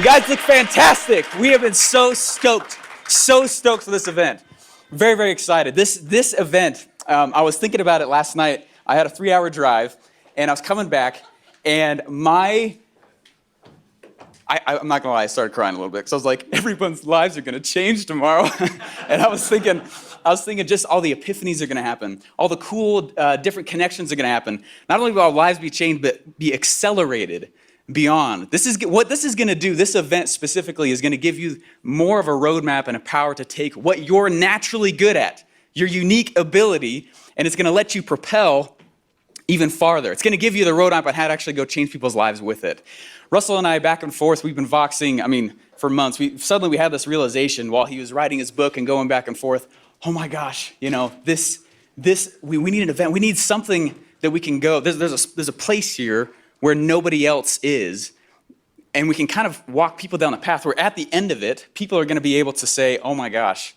guys look fantastic. We have been so stoked for this event. Very, very excited. This event, I was thinking about it last night. I had a 3-hour drive, and I was coming back, and I'm not gonna lie, I started crying a little bit, because I was like, everyone's lives are gonna change tomorrow. And I was thinking just all the epiphanies are gonna happen. All the cool, different connections are gonna happen. Not only will our lives be changed, but be accelerated beyond. What this is gonna do, this event specifically, is gonna give you more of a roadmap and a power to take what you're naturally good at, your unique ability, and it's gonna let you propel even farther. It's gonna give you the roadmap on how to actually go change people's lives with it. Russell and I, back and forth, we've been voxing, for months. Suddenly we had this realization while he was writing his book and going back and forth, oh my gosh, we need an event. We need something that we can go. There's a place here where nobody else is, and we can kind of walk people down the path where at the end of it, people are gonna be able to say, oh my gosh,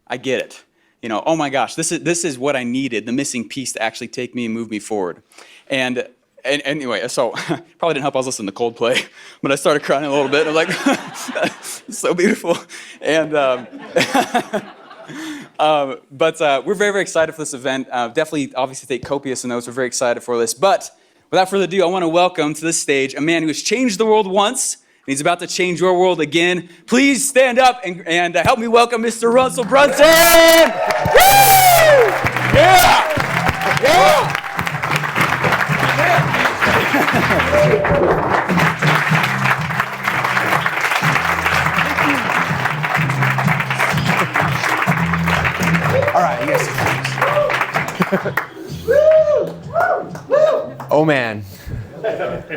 I get it. Oh my gosh, this is what I needed, the missing piece to actually take me and move me forward. And anyway, so probably didn't help I was listening to Coldplay, but I started crying a little bit. I'm like, it's so beautiful. And but we're very, very excited for this event. Definitely, obviously, take copious notes. We're very excited for this. But without further ado, I want to welcome to this stage a man who has changed the world once, and he's about to change your world again. Please stand up and help me welcome Mr. Russell Brunson! Woo! Yeah! Yeah! All right, you guys. Oh man,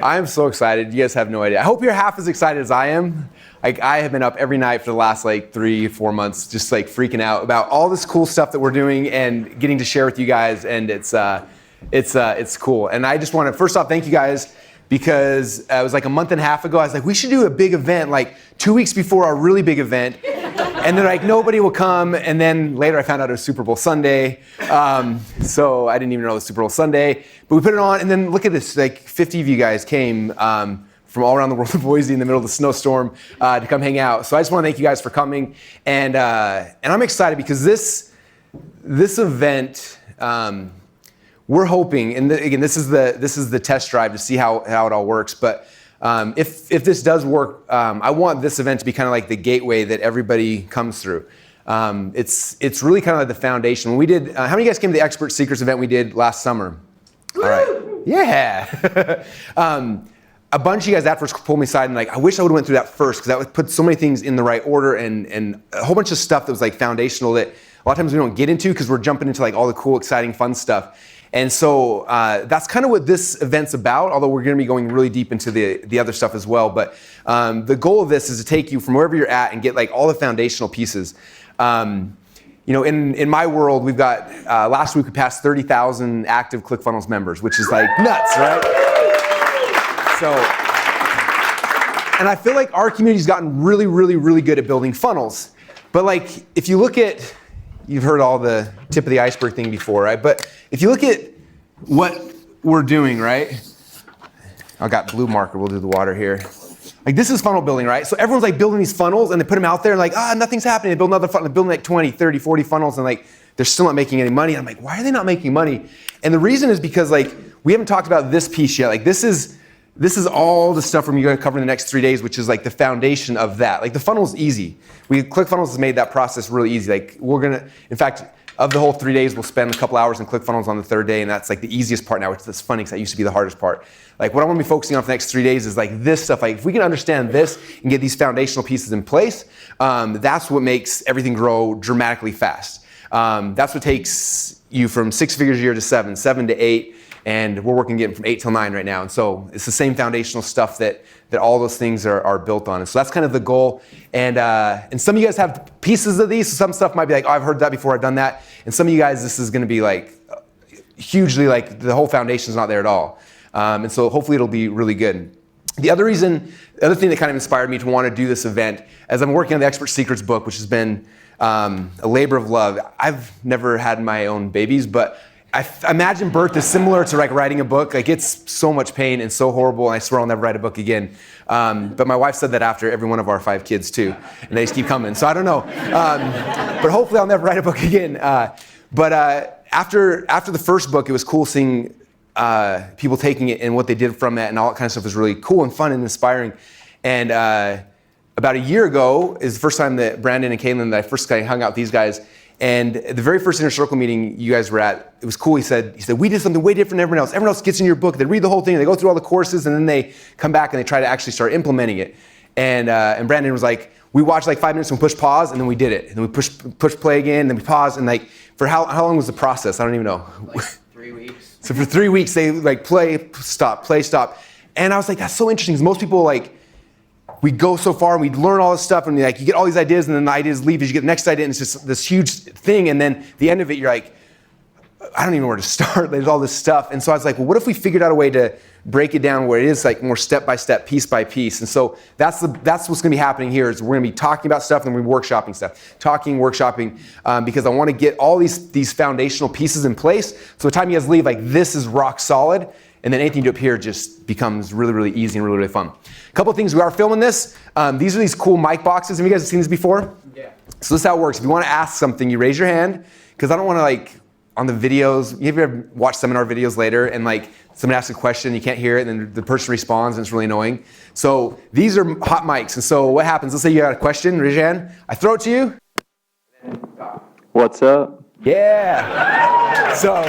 I am so excited. You guys have no idea. I hope you're half as excited as I am. I have been up every night for the last 3-4 months, just freaking out about all this cool stuff that we're doing and getting to share with you guys. And it's cool. And I just want to first off thank you guys, because it was a month and a half ago. I was like, we should do a big event 2 weeks before our really big event. And they're like, nobody will come. And then later I found out it was Super Bowl Sunday. So I didn't even know it was Super Bowl Sunday. But we put it on, and then look at this, 50 of you guys came from all around the world of Boise in the middle of the snowstorm to come hang out. So I just want to thank you guys for coming. And I'm excited because this event, we're hoping, and again, this is the test drive to see how it all works. But if this does work, I want this event to be kind of like the gateway that everybody comes through. It's really kind of like the foundation. When we did, how many of you guys came to the Expert Secrets event we did last summer? All right, yeah. A bunch of you guys afterwards pulled me aside and I wish I would have went through that first, because that would put so many things in the right order and a whole bunch of stuff that was foundational that a lot of times we don't get into because we're jumping into all the cool, exciting, fun stuff. And so that's kind of what this event's about, although we're going to be going really deep into the other stuff as well. But the goal of this is to take you from wherever you're at and get all the foundational pieces. In my world, we've got, last week we passed 30,000 active ClickFunnels members, which is nuts, right? So, and I feel like our community's gotten really, really, really good at building funnels. But if you look at, you've heard all the tip of the iceberg thing before, right? But if you look at what we're doing, right? I got blue marker, we'll do the water here. This is funnel building, right? So everyone's building these funnels and they put them out there and nothing's happening. They build another funnel, they're building 20, 30, 40 funnels and they're still not making any money. And I'm why are they not making money? And the reason is because we haven't talked about this piece yet. This is all the stuff we're going to cover in the next 3 days, which is the foundation of that. The funnel's easy. ClickFunnels has made that process really easy. We're going to, in fact, of the whole 3 days, we'll spend a couple hours in ClickFunnels on the third day, and that's the easiest part now, which is funny because that used to be the hardest part. What I want to be focusing on for the next 3 days is this stuff. If we can understand this and get these foundational pieces in place, that's what makes everything grow dramatically fast. That's what takes you from 6 figures a year to 7 to 8. And we're working getting from 8 till 9 right now. And so it's the same foundational stuff that all those things are built on. And so that's kind of the goal. And some of you guys have pieces of these. So some stuff might be oh, I've heard that before, I've done that. And some of you guys, this is going to be hugely the whole foundation's not there at all. And so hopefully it'll be really good. The other thing that kind of inspired me to want to do this event, as I'm working on the Expert Secrets book, which has been a labor of love. I've never had my own babies, but imagine birth is similar to like writing a book. Like it's so much pain and so horrible, and I swear I'll never write a book again. But my wife said that after every one of our 5 kids too, and they just keep coming. So I don't know. But hopefully I'll never write a book again. But after the first book, it was cool seeing people taking it and what they did from it, and all that kind of stuff was really cool and fun and inspiring. And about a year ago is the first time that Brandon and Caitlin, that I first kind of hung out with these guys. And the very first Inner Circle meeting you guys were at, it was cool. He said, we did something way different than everyone else. Everyone else gets in your book, they read the whole thing, they go through all the courses, and then they come back and they try to actually start implementing it. And Brandon was like, we watched like 5 minutes and we pushed pause, and then we did it. And then we push play again, and then we paused, and like, for how long was the process? I don't even know. Like 3 weeks. So for 3 weeks, they like play, stop. And I was like, that's so interesting, because most people like, we go so far and we learn all this stuff, and like you get all these ideas, and then the ideas leave as you get the next idea, and it's just this huge thing, and then the end of it, you're like, I don't even know where to start. There's all this stuff. And so I was like, well, what if we figured out a way to break it down where it is like more step by step, piece by piece? And so that's what's gonna be happening here, is we're gonna be talking about stuff, and then we're workshopping stuff. Workshopping, because I wanna get all these foundational pieces in place, so the time you guys leave, like this is rock solid, and then anything you do up here just becomes really, really easy and really, really fun. A couple of things, we are filming this. These are these cool mic boxes. Have you guys seen this before? Yeah. So this is how it works. If you want to ask something, you raise your hand, because I don't want to like, on the videos, you ever watch seminar videos later and like someone asks a question, you can't hear it, and then the person responds and it's really annoying. So these are hot mics. And so what happens, let's say you got a question, raise your hand. I throw it to you. What's up? Yeah. So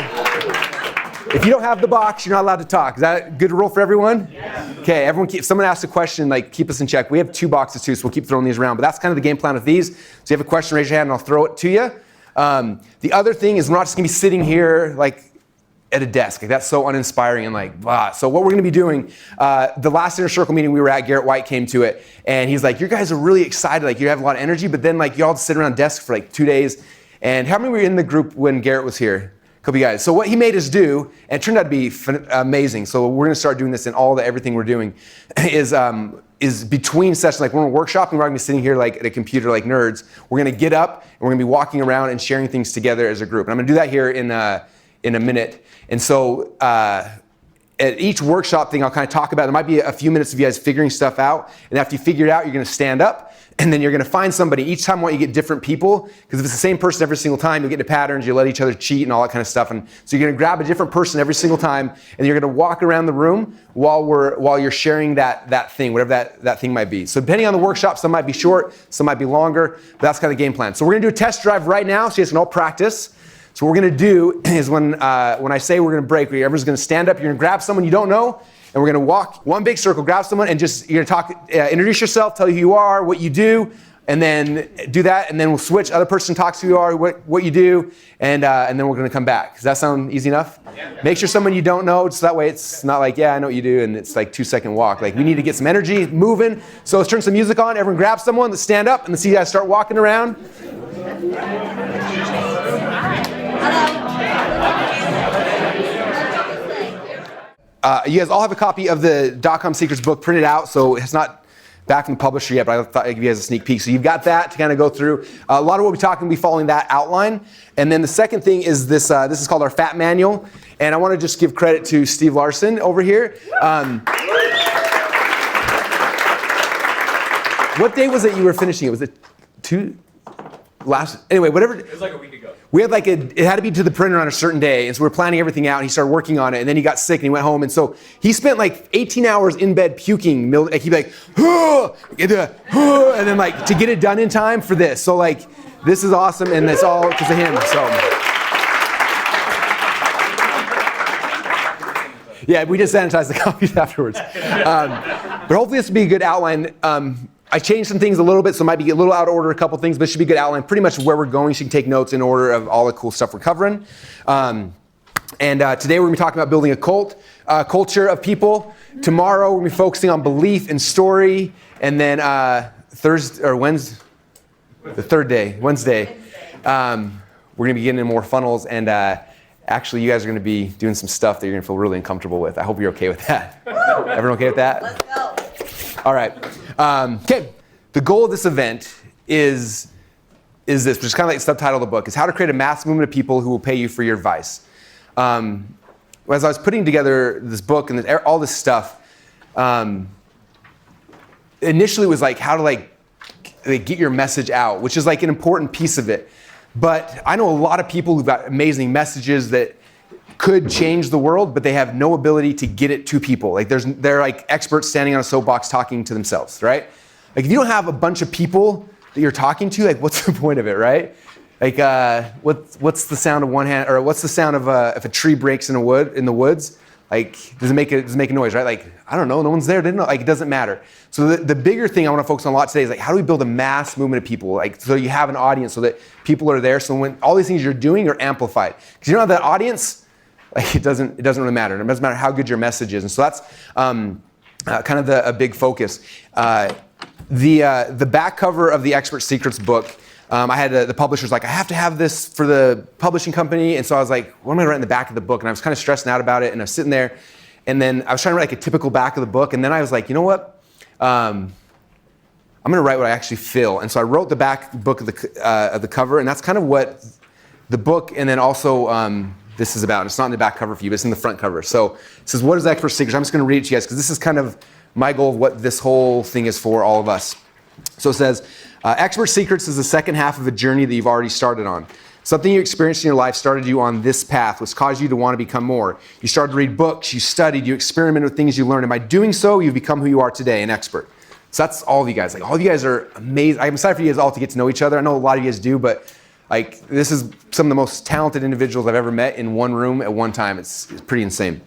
if you don't have the box, you're not allowed to talk. Is that a good rule for everyone? Yeah. Okay, everyone, if someone asks a question, like keep us in check. We have 2 boxes too, so we'll keep throwing these around. But that's kind of the game plan with these. So if you have a question, raise your hand and I'll throw it to you. The other thing is we're not just gonna be sitting here like at a desk. Like that's so uninspiring and like, blah. So what we're gonna be doing, the last Inner Circle meeting we were at, Garrett White came to it, and he's like, you guys are really excited, like you have a lot of energy, but then like you all sit around desks for like 2 days. And how many were in the group when Garrett was here? Couple of guys. So what he made us do, and it turned out to be amazing. So we're going to start doing this in everything we're doing, is between sessions. Like we're in a workshop, and we're not going to be sitting here like at a computer like nerds. We're going to get up and we're going to be walking around and sharing things together as a group. And I'm going to do that here in a minute. And so at each workshop thing, I'll kind of talk about. There might be a few minutes of you guys figuring stuff out, and after you figure it out, you're going to stand up. And then you're going to find somebody. Each time I want you to get different people, because if it's the same person every single time, you'll get into patterns, you let each other cheat and all that kind of stuff. And so you're going to grab a different person every single time, and you're going to walk around the room while you're sharing that thing, whatever that thing might be. So depending on the workshop, some might be short, some might be longer, but that's kind of the game plan. So we're going to do a test drive right now, so you guys can all practice. So what we're going to do is when I say we're going to break, everyone's going to stand up, you're going to grab someone you don't know, and we're going to walk one big circle, grab someone, and just you're going to talk, introduce yourself, tell you who you are, what you do, and then do that, and then we'll switch. Other person talks who you are, what you do, and then we're going to come back. Does that sound easy enough? Yeah. Make sure someone you don't know, so that way it's not like, yeah, I know what you do, and it's like 2-second walk. Like we need to get some energy moving. So let's turn some music on. Everyone grab someone, let's stand up, and let's see you guys start walking around. You guys all have a copy of the .com Secrets book printed out, so it's not back from the publisher yet, but I thought I'd give you guys a sneak peek. So you've got that to kind of go through. A lot of what we're talking will be following that outline. And then the second thing is this is called our FHAT manual. And I want to just give credit to Steve Larson over here. What day was it you were finishing it? Was it anyway, whatever. It was like a week ago. We had it had to be to the printer on a certain day, and so we were planning everything out, and he started working on it, and then he got sick, and he went home, and so he spent like 18 hours in bed puking, like he'd be like, and then like to get it done in time for this. So like, this is awesome, and it's all because of him, so. Yeah, we just sanitized the copies afterwards. But hopefully this will be a good outline. I changed some things a little bit, so it might be a little out of order, a couple things, but it should be a good outline, pretty much where we're going, so you can take notes in order of all the cool stuff we're covering. And today we're going to be talking about building a culture of people. Tomorrow we're going to be focusing on belief and story, and then Wednesday, we're going to be getting into more funnels, and actually you guys are going to be doing some stuff that you're going to feel really uncomfortable with. I hope you're okay with that. Everyone okay with that? Let's go. All right. Okay. The goal of this event is this, which is kind of like the subtitle of the book, is how to create a mass movement of people who will pay you for your advice. as I was putting together this book and all this stuff, initially it was like how to like get your message out, which is like an important piece of it. But I know a lot of people who've got amazing messages that could change the world, but they have no ability to get it to people. Like they're like experts standing on a soapbox talking to themselves, right? Like if you don't have a bunch of people that you're talking to, like what's the point of it, right? Like what's the sound of one hand, or what's the sound of if a tree breaks in the woods? Like does it make a noise, right? Like I don't know, no one's there. They don't know. Like it doesn't matter. So the bigger thing I want to focus on a lot today is like how do we build a mass movement of people? Like so you have an audience so that people are there. So when all these things you're doing are amplified, because you don't have that audience, like it doesn't really matter. It doesn't matter how good your message is. And so that's kind of a big focus. The back cover of the Expert Secrets book. I had the publisher's like, I have to have this for the publishing company. And so I was like, what am I going to write in the back of the book? And I was kind of stressing out about it. And I was sitting there. And then I was trying to write like a typical back of the book. And then I was like, you know what? I'm going to write what I actually feel. And so I wrote the back book of the cover. And that's kind of what the book and then also this is about. It's not in the back cover for you, but it's in the front cover. So it says, what is Expert Secrets? I'm just going to read it to you guys because this is kind of my goal of what this whole thing is for all of us. So it says, Expert Secrets is the second half of a journey that you've already started on. Something you experienced in your life started you on this path, which caused you to want to become more. You started to read books, you studied, you experimented with things you learned, and by doing so, you've become who you are today, an expert. So that's all of you guys. Like all of you guys are amazing. I'm excited for you guys all to get to know each other. I know a lot of you guys do, but like this is some of the most talented individuals I've ever met in one room at one time. It's pretty insane.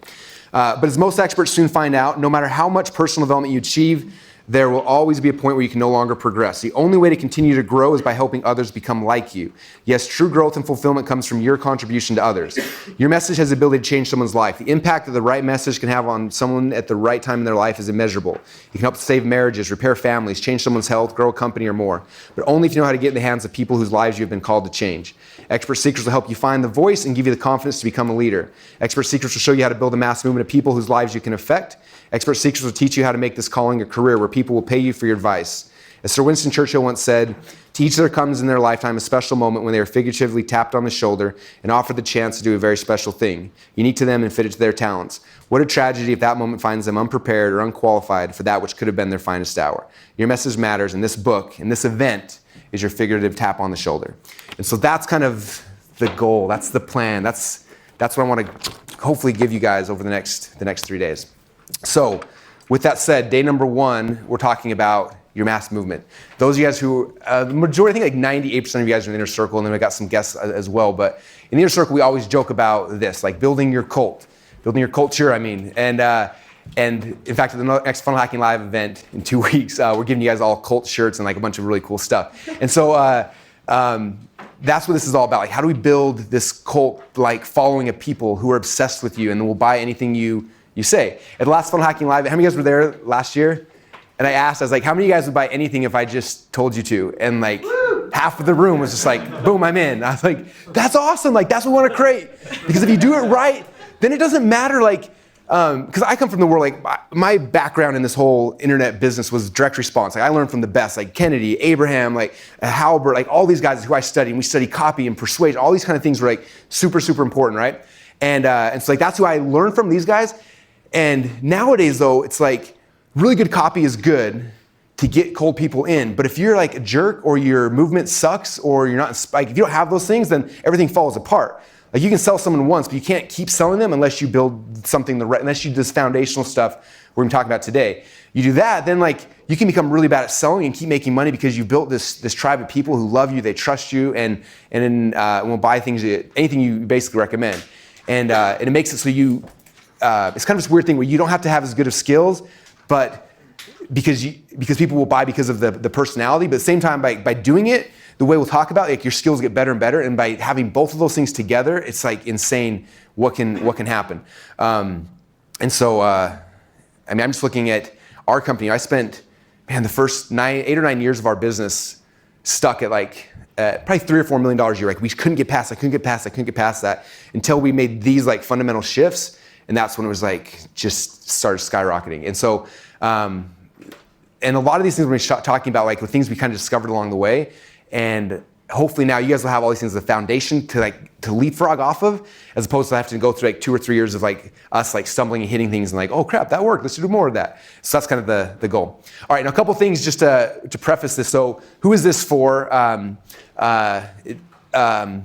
But as most experts soon find out, no matter how much personal development you achieve, there will always be a point where you can no longer progress. The only way to continue to grow is by helping others become like you. Yes, true growth and fulfillment comes from your contribution to others. Your message has the ability to change someone's life. The impact that the right message can have on someone at the right time in their life is immeasurable. You can help save marriages, repair families, change someone's health, grow a company, or more. But only if you know how to get in the hands of people whose lives you have been called to change. Expert Secrets will help you find the voice and give you the confidence to become a leader. Expert Secrets will show you how to build a mass movement of people whose lives you can affect. Expert Secrets will teach you how to make this calling a career where people will pay you for your advice. As Sir Winston Churchill once said, to each there comes in their lifetime a special moment when they are figuratively tapped on the shoulder and offered the chance to do a very special thing, unique to them and fitted to their talents. What a tragedy if that moment finds them unprepared or unqualified for that which could have been their finest hour. Your message matters, and this book, and this event, is your figurative tap on the shoulder. And so that's kind of the goal. That's the plan. That's what I want to hopefully give you guys over the next 3 days. So with that said, day number 1, we're talking about your mass movement. Those of you guys who, the majority, I think like 98% of you guys are in the inner circle, and then we got some guests as well. But in the inner circle, we always joke about this, like building your cult, building your culture, I mean. And in fact, at the next Funnel Hacking Live event in 2 weeks, we're giving you guys all cult shirts and like a bunch of really cool stuff. And so that's what this is all about. Like, how do we build this cult, like following of people who are obsessed with you and will buy anything you say? At the last Funnel Hacking Live, how many of you guys were there last year? And I was like, how many of you guys would buy anything if I just told you to? And like half of the room was just like, boom, I'm in. I was like, that's awesome. Like, that's what we want to create. Because if you do it right, then it doesn't matter. Like, because I come from the world, like my background in this whole internet business was direct response. Like I learned from the best, like Kennedy, Abraham, like Halbert, like all these guys who I studied, and we study copy and persuasion. All these kind of things were like super, super important, right? And so like that's who I learned from, these guys. And nowadays though, it's like really good copy is good to get cold people in. But if you're like a jerk or your movement sucks or you're not, like if you don't have those things, then everything falls apart. Like you can sell someone once, but you can't keep selling them unless you build something, unless you do this foundational stuff we're going to talk about today. You do that, then like you can become really bad at selling and keep making money because you've built this tribe of people who love you, they trust you, and will buy things, anything you basically recommend. And it makes it so you, it's kind of this weird thing where you don't have to have as good of skills, but because people will buy because of the personality, but at the same time by doing it, the way we'll talk about it, like your skills get better and better, and by having both of those things together, it's like insane what can happen. And so, I mean, I'm just looking at our company. I spent, the first 8 or 9 years of our business stuck at like probably $3 or $4 million a year. Like we couldn't get past that until we made these like fundamental shifts, and that's when it was like just started skyrocketing. And so, and a lot of these things we're talking about, like the things we kind of discovered along the way. And hopefully now you guys will have all these things as a foundation to leapfrog off of, as opposed to having to go through like 2 or 3 years of like us like stumbling and hitting things and like, oh crap, that worked, let's do more of that. So that's kind of the goal. All right, now a couple things just to preface this. So who is this for?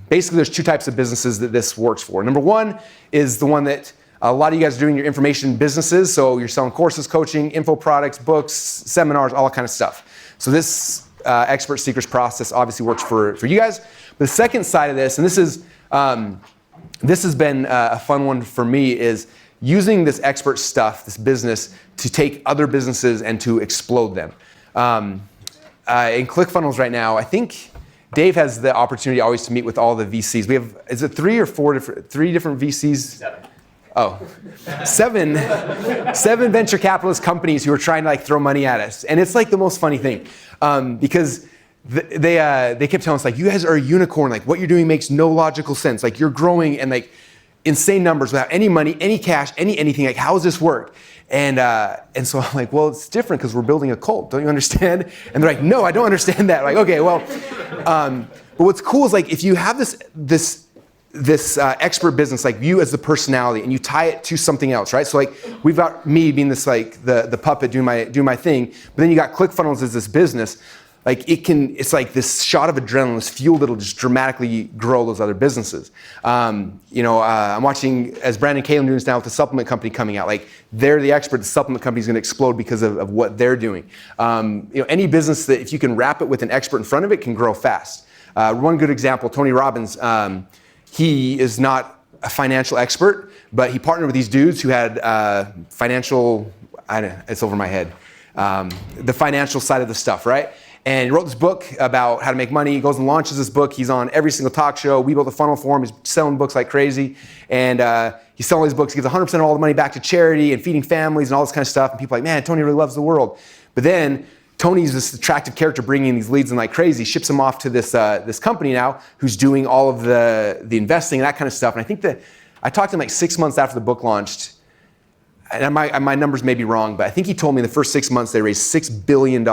Basically there's 2 types of businesses that this works for. Number one is the one that a lot of you guys are doing your information businesses. So you're selling courses, coaching, info products, books, seminars, all that kind of stuff. So this expert seekers process obviously works for you guys. But the second side of this, and this has been a fun one for me, is using this expert stuff, this business, to take other businesses and to explode them. In ClickFunnels right now, I think Dave has the opportunity always to meet with all the VCs. We have, is it 3 or 4 different, 3 different VCs? 7. Oh, 7 venture capitalist companies who are trying to like throw money at us. And it's like the most funny thing because they kept telling us like, you guys are a unicorn. Like what you're doing makes no logical sense. Like you're growing and like insane numbers without any money, any cash, anything. Like how does this work? And so I'm like, well, it's different because we're building a cult. Don't you understand? And they're like, no, I don't understand that. Like, okay, well, but what's cool is like if you have this expert business, like you as the personality, and you tie it to something else, right? So like we've got me being this like the puppet doing my thing, but then you got ClickFunnels as this business. Like it's like this shot of adrenaline, this fuel that'll just dramatically grow those other businesses. I'm watching as Brandon Caleb doing this now with the supplement company coming out. Like they're the expert. The supplement company is going to explode because of what they're doing. Any business that if you can wrap it with an expert in front of it can grow fast. One good example, Tony Robbins. He is not a financial expert, but he partnered with these dudes who had it's over my head, the financial side of the stuff, right? And he wrote this book about how to make money. He goes and launches this book. He's on every single talk show. We built a funnel for him. He's selling books like crazy. And he's selling these books. He gives 100% of all the money back to charity and feeding families and all this kind of stuff. And people are like, man, Tony really loves the world. But then Tony's this attractive character bringing these leads in like crazy, ships them off to this company now who's doing all of the investing and that kind of stuff. And I think that I talked to him like 6 months after the book launched. And my numbers may be wrong, but I think he told me in the first 6 months they raised $6 billion.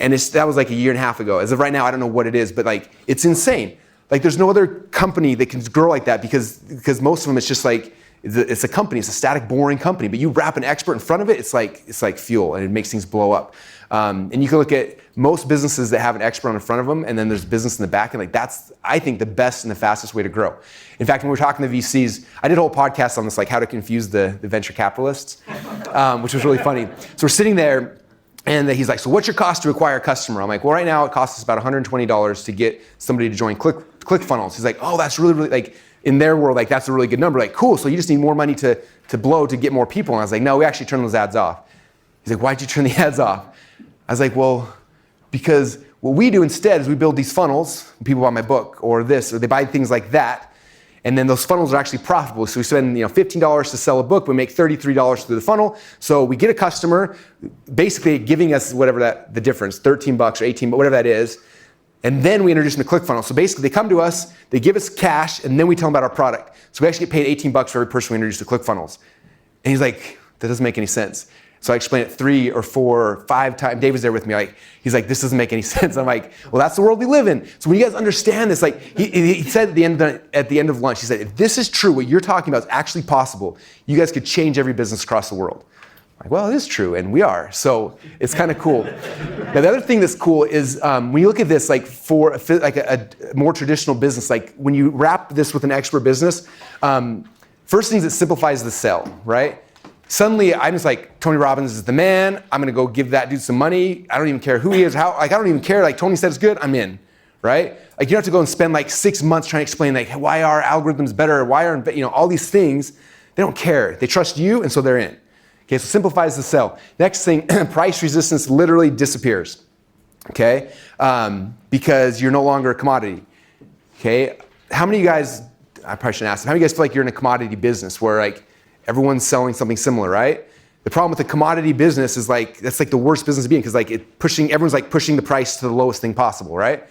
And that was like a year and a half ago. As of right now, I don't know what it is, but like it's insane. Like there's no other company that can grow like that because most of them it's just like it's a company, it's a static, boring company. But you wrap an expert in front of it, it's like fuel, and it makes things blow up. And you can look at most businesses that have an expert in front of them, and then there's business in the back, and like that's I think the best and the fastest way to grow. In fact, when we were talking to VCs, I did a whole podcast on this, like how to confuse the venture capitalists, which was really funny. So we're sitting there. And he's like, so what's your cost to acquire a customer? I'm like, well, right now it costs us about $120 to get somebody to join ClickFunnels. He's like, oh, that's really, like, in their world, like, that's a really good number. Like, cool, so you just need more money to blow to get more people. And I was like, no, we actually turn those ads off. He's like, why'd you turn the ads off? I was like, well, because what we do instead is we build these funnels. People buy my book or this, or they buy things like that. And then those funnels are actually profitable. So we spend $15 to sell a book, we make $33 through the funnel. So we get a customer, basically giving us whatever the difference, $13 or $18, but whatever that is. And then we introduce them to ClickFunnels. So basically they come to us, they give us cash, and then we tell them about our product. So we actually get paid $18 for every person we introduce to ClickFunnels. And he's like, that doesn't make any sense. So I explained it 3 or 4 or 5 times. Dave was there with me. He's like, this doesn't make any sense. I'm like, well, that's the world we live in. So when you guys understand this, like he said at the end of lunch, he said, if this is true, what you're talking about is actually possible, you guys could change every business across the world. I'm like, well, it is true, and we are. So it's kind of cool. Now the other thing that's cool is when you look at this, like for a more traditional business, like when you wrap this with an expert business, first thing is it simplifies the sell, right? Suddenly, I'm just like, Tony Robbins is the man. I'm gonna go give that dude some money. I don't even care who he is, I don't even care. Like Tony said it's good, I'm in, right? Like you don't have to go and spend like 6 months trying to explain like why are algorithms better, why are, all these things. They don't care. They trust you, and so they're in. Okay, so simplifies the sell. Next thing, price resistance literally disappears, okay? Because you're no longer a commodity, okay? How many of you guys, I probably shouldn't ask, how many of you guys feel like you're in a commodity business where like, everyone's selling something similar, right? The problem with the commodity business is like, that's like the worst business to be in because like everyone's like pushing the price to the lowest thing possible, right?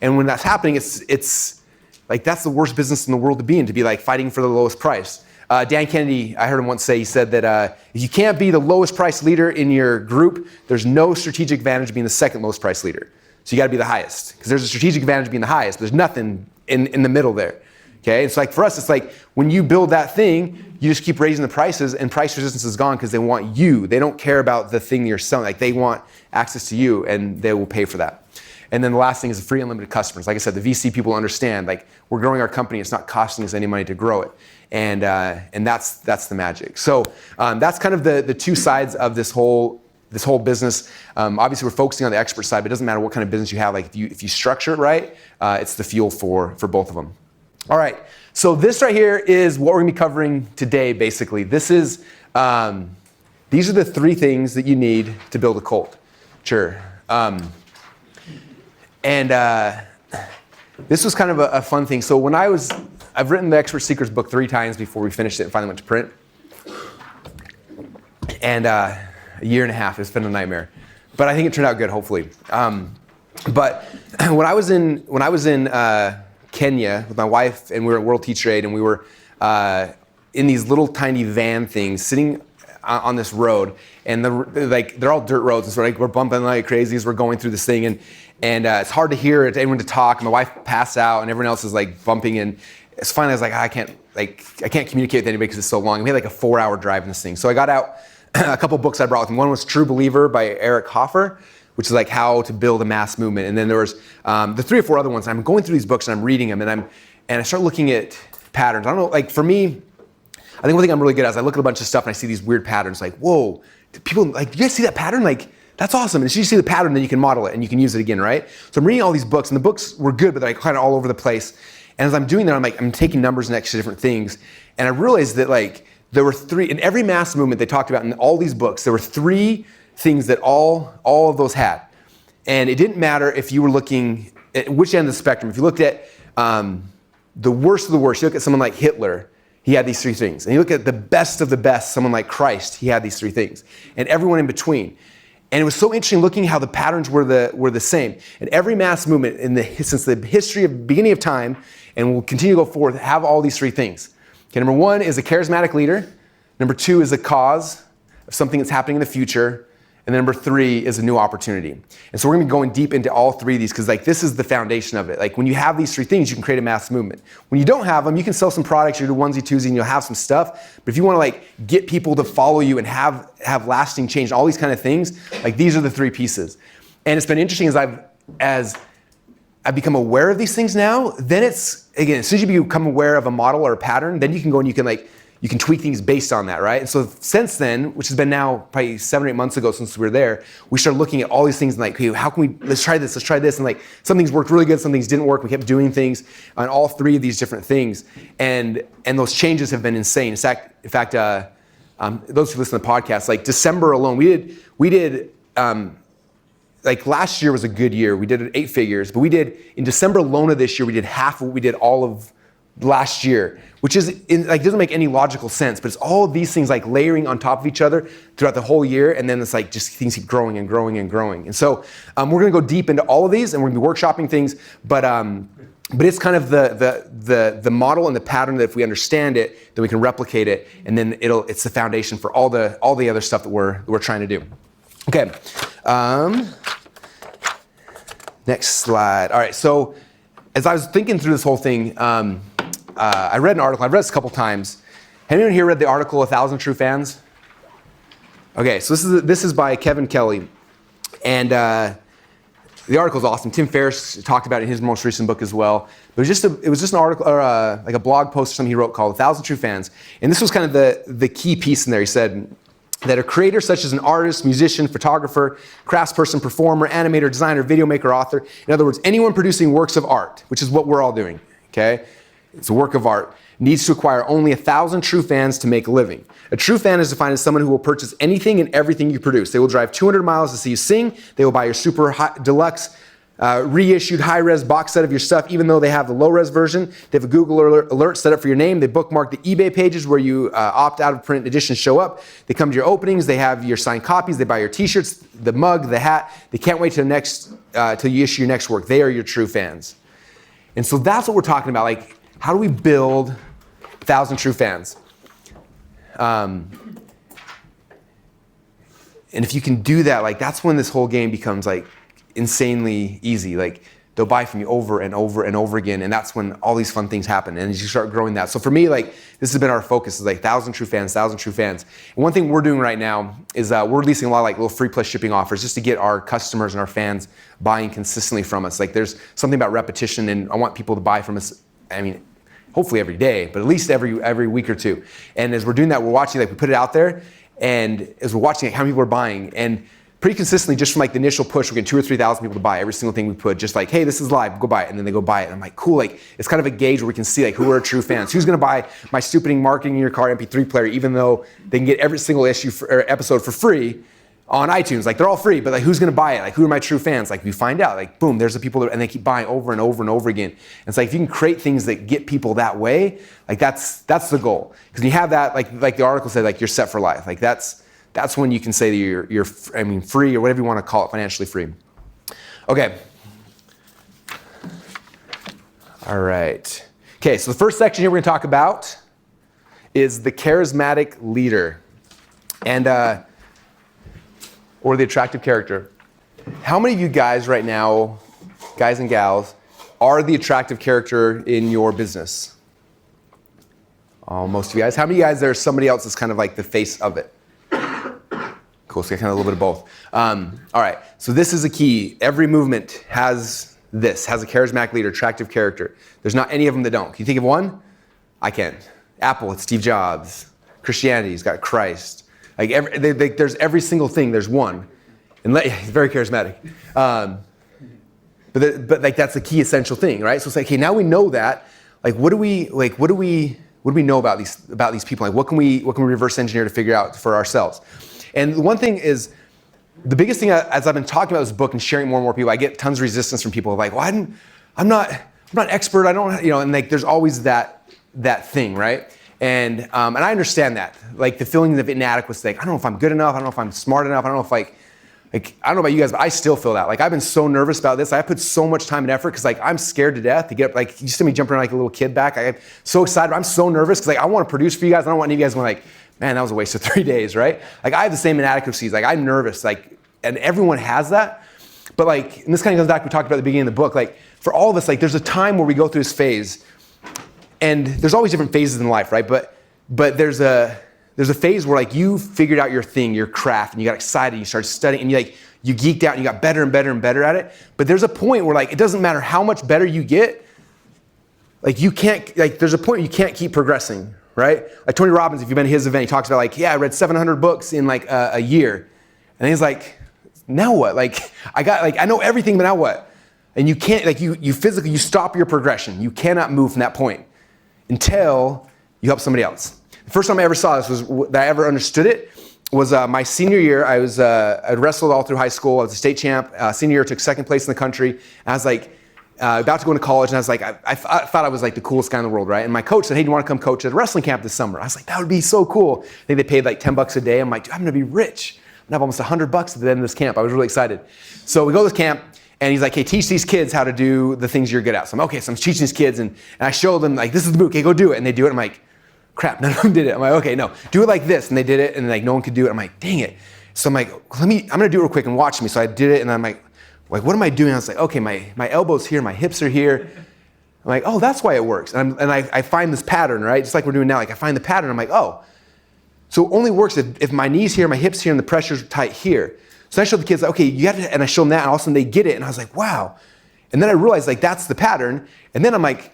And when that's happening, it's like, that's the worst business in the world to be in, to be like fighting for the lowest price. Dan Kennedy, I heard him once say, he said that if you can't be the lowest price leader in your group, there's no strategic advantage being the second lowest price leader. So you got to be the highest, because there's a strategic advantage of being the highest. There's nothing in the middle there. Okay, it's like for us, it's like when you build that thing, you just keep raising the prices, and price resistance is gone because they want you. They don't care about the thing you're selling. Like, they want access to you, and they will pay for that. And then the last thing is the free unlimited customers. Like I said, the VC people understand, like, we're growing our company. It's not costing us any money to grow it. And that's the magic. So that's kind of the two sides of this whole business. Obviously, we're focusing on the expert side, but it doesn't matter what kind of business you have. Like, if you structure it right, it's the fuel for both of them. All right, so this right here is what we're gonna be covering today, basically. This is, these are the three things that you need to build a cult. Sure. This was kind of a fun thing. So when I've written the Expert Secrets book 3 times before we finished it and finally went to print. And a year and a half, it's been a nightmare. But I think it turned out good, hopefully. But when I was in Kenya with my wife, and we were at World Teacher Aid, and we were in these little tiny van things sitting on this road, and they're all dirt roads, and so we're bumping like crazy as we're going through this thing, and it's hard to hear anyone to talk, and my wife passed out, and everyone else is like bumping, and it's finally I was like, I can't communicate with anybody because it's so long. And we had like a 4-hour drive in this thing. So I got out a couple books I brought with me. One was True Believer by Eric Hoffer, which is like how to build a mass movement. And then there was the 3 or 4 other ones. I'm going through these books and I'm reading them, and I start looking at patterns. I don't know, like for me, I think one thing I'm really good at is I look at a bunch of stuff and I see these weird patterns. Like, whoa, people, like, do you guys see that pattern? Like, that's awesome. And as you see the pattern, then you can model it and you can use it again, right? So I'm reading all these books, and the books were good, but they're like kind of all over the place. And as I'm doing that, I'm taking numbers next to different things. And I realized that like there were 3, in every mass movement they talked about in all these books, there were 3 things that all of those had. And it didn't matter if you were looking at which end of the spectrum. If you looked at the worst of the worst, you look at someone like Hitler, he had these 3 things. And you look at the best of the best, someone like Christ, he had these 3 things. And everyone in between. And it was so interesting looking how the patterns were the same. And every mass movement since the history of beginning of time, and will continue to go forward, have all these 3 things. Okay, number 1 is a charismatic leader. Number 2 is a cause of something that's happening in the future. And then number 3 is a new opportunity. And so we're gonna be going deep into all 3 of these, because like this is the foundation of it. Like when you have these 3 things, you can create a mass movement. When you don't have them, you can sell some products, you do onesie twosie, and you'll have some stuff. But if you wanna like get people to follow you and have lasting change, all these kind of things, like these are the 3 pieces. And it's been interesting as I've become aware of these things now, then it's, again, as soon as you become aware of a model or a pattern, then you can go and you can tweak things based on that, right? And so since then, which has been now probably 7 or 8 months ago since we were there, we started looking at all these things and like, hey, how can we, let's try this. And like, some things worked really good, some things didn't work. We kept doing things on all 3 of these different things. And those changes have been insane. In fact, those who listen to the podcast, like December alone, we did like last year was a good year. We did 8 figures, but we did, in December alone of this year, we did half of what we did all of last year, which is like doesn't make any logical sense, but it's all of these things like layering on top of each other throughout the whole year, and then it's like just things keep growing and growing and growing. And so we're gonna go deep into all of these, and we're gonna be workshopping things, but it's kind of the model and the pattern that if we understand it, then we can replicate it, and then it's the foundation for all the other stuff that we're trying to do. Okay. Next slide. All right, so as I was thinking through this whole thing, I read an article. I've read this a couple times. Has anyone here read the article, 1,000 True Fans? Okay, so this is by Kevin Kelly. And the article is awesome. Tim Ferriss talked about it in his most recent book as well. But it was just an article, or like a blog post or something he wrote called 1,000 True Fans. And this was kind of the key piece in there. He said that a creator such as an artist, musician, photographer, craftsperson, performer, animator, designer, video maker, author, in other words, anyone producing works of art, which is what we're all doing, okay? It's a work of art, needs to acquire only 1,000 true fans to make a living. A true fan is defined as someone who will purchase anything and everything you produce. They will drive 200 miles to see you sing. They will buy your super deluxe, reissued high-res box set of your stuff, even though they have the low-res version. They have a Google alert set up for your name. They bookmark the eBay pages where you opt out of print editions show up. They come to your openings. They have your signed copies. They buy your t-shirts, the mug, the hat. They can't wait till you issue your next work. They are your true fans. And so that's what we're talking about. Like, how do we build 1,000 true fans? And if you can do that, like that's when this whole game becomes like, insanely easy. Like they'll buy from you over and over and over again, and that's when all these fun things happen, and you start growing that. So for me, like this has been our focus, is like 1,000 true fans. And one thing we're doing right now is we're releasing a lot of like little free plus shipping offers just to get our customers and our fans buying consistently from us. Like there's something about repetition, and I want people to buy from us, I mean, hopefully every day, but at least every week or two. And as we're doing that, we're watching, like we put it out there, and as we're watching like, how many people are buying, and pretty consistently, just from like the initial push, we're getting 2,000 or 3,000 people to buy every single thing we put. Just like, hey, this is live, go buy it, and then they go buy it. And I'm like, cool. Like it's kind of a gauge where we can see like who are true fans. Who's going to buy my stupid marketing in your car MP3 player, even though they can get every single or episode for free on iTunes? Like they're all free, but like who's going to buy it? Like who are my true fans? Like we find out. Like boom, there's the people that, and they keep buying over and over and over again. And it's like if you can create things that get people that way, like that's the goal. Because when you have that, like the article said, like you're set for life. Like that's when you can say that you're free, or whatever you want to call it, financially free. Okay. All right. Okay, so the first section here we're going to talk about is the charismatic leader, and or the attractive character. How many of you guys right now, guys and gals, are the attractive character in your business? Oh, most of you guys. How many of you guys, there's somebody else that's kind of like the face of it? Cool, so kind of a little bit of both. All right, so this is a key. Every movement has a charismatic leader, attractive character. There's not any of them that don't. Can you think of one? I can. Apple, it's Steve Jobs. Christianity's got Christ. Like there's every single thing, there's one. And he's very charismatic. But like that's the key essential thing, right? So it's like, okay, now we know that. Like what do we know about these people? Like what can we reverse engineer to figure out for ourselves? And the one thing is, the biggest thing as I've been talking about this book and sharing more and more people, I get tons of resistance from people like, well, I'm not expert. I don't, and like there's always that thing, right? And I understand that, like the feeling of inadequacy. Like I don't know if I'm good enough. I don't know if I'm smart enough. I don't know if like I don't know about you guys, but I still feel that. Like I've been so nervous about this. I put so much time and effort because like I'm scared to death to get up. Like you see me jumping around like a little kid back. I'm so excited. I'm so nervous because like I want to produce for you guys. I don't want any of you guys going like, man, that was a waste of 3 days, right? Like I have the same inadequacies. Like I'm nervous, like, and everyone has that. But like, and this kind of goes back, we talked about at the beginning of the book, like for all of us, like there's a time where we go through this phase, and there's always different phases in life, right? But there's a phase where like you figured out your thing, your craft, and you got excited, you started studying, and you geeked out, and you got better and better and better at it. But there's a point where like, it doesn't matter how much better you get, like you can't, like there's a point where you can't keep progressing, right? Like Tony Robbins, if you've been to his event, he talks about like, yeah, I read 700 books in like a year. And he's like, now what? Like I know everything, but now what? And you can't, like you physically, you stop your progression. You cannot move from that point until you help somebody else. The first time I ever saw this that I ever understood it was my senior year. I'd wrestled all through high school. I was a state champ. Senior year, took second place in the country. And I was like, about to go into college, and I was like, I thought I was like the coolest guy in the world, right? And my coach said, hey, do you want to come coach at a wrestling camp this summer? I was like, that would be so cool. I think they paid like $10 a day. I'm like, dude, I'm going to be rich. I'm going to have almost $100 at the end of this camp. I was really excited. So we go to this camp, and he's like, hey, teach these kids how to do the things you're good at. So I'm teaching these kids, and I show them, like, this is the boot. Okay, go do it. And they do it. I'm like, crap, none of them did it. I'm like, okay, no, do it like this. And they did it, and like no one could do it. I'm like, dang it. So I'm like, I'm going to do it real quick and watch me. So I did it, and I'm like, what am I doing? I was like, okay, my elbow's here, my hips are here. I'm like, oh, that's why it works. And I find this pattern, right? Just like we're doing now. Like I find the pattern. I'm like, oh, so it only works if my knees here, my hips here, and the pressure's tight here. So I showed the kids, like, okay, you have to, and I show them that, and all of a sudden they get it. And I was like, wow. And then I realized like that's the pattern. And then I'm like,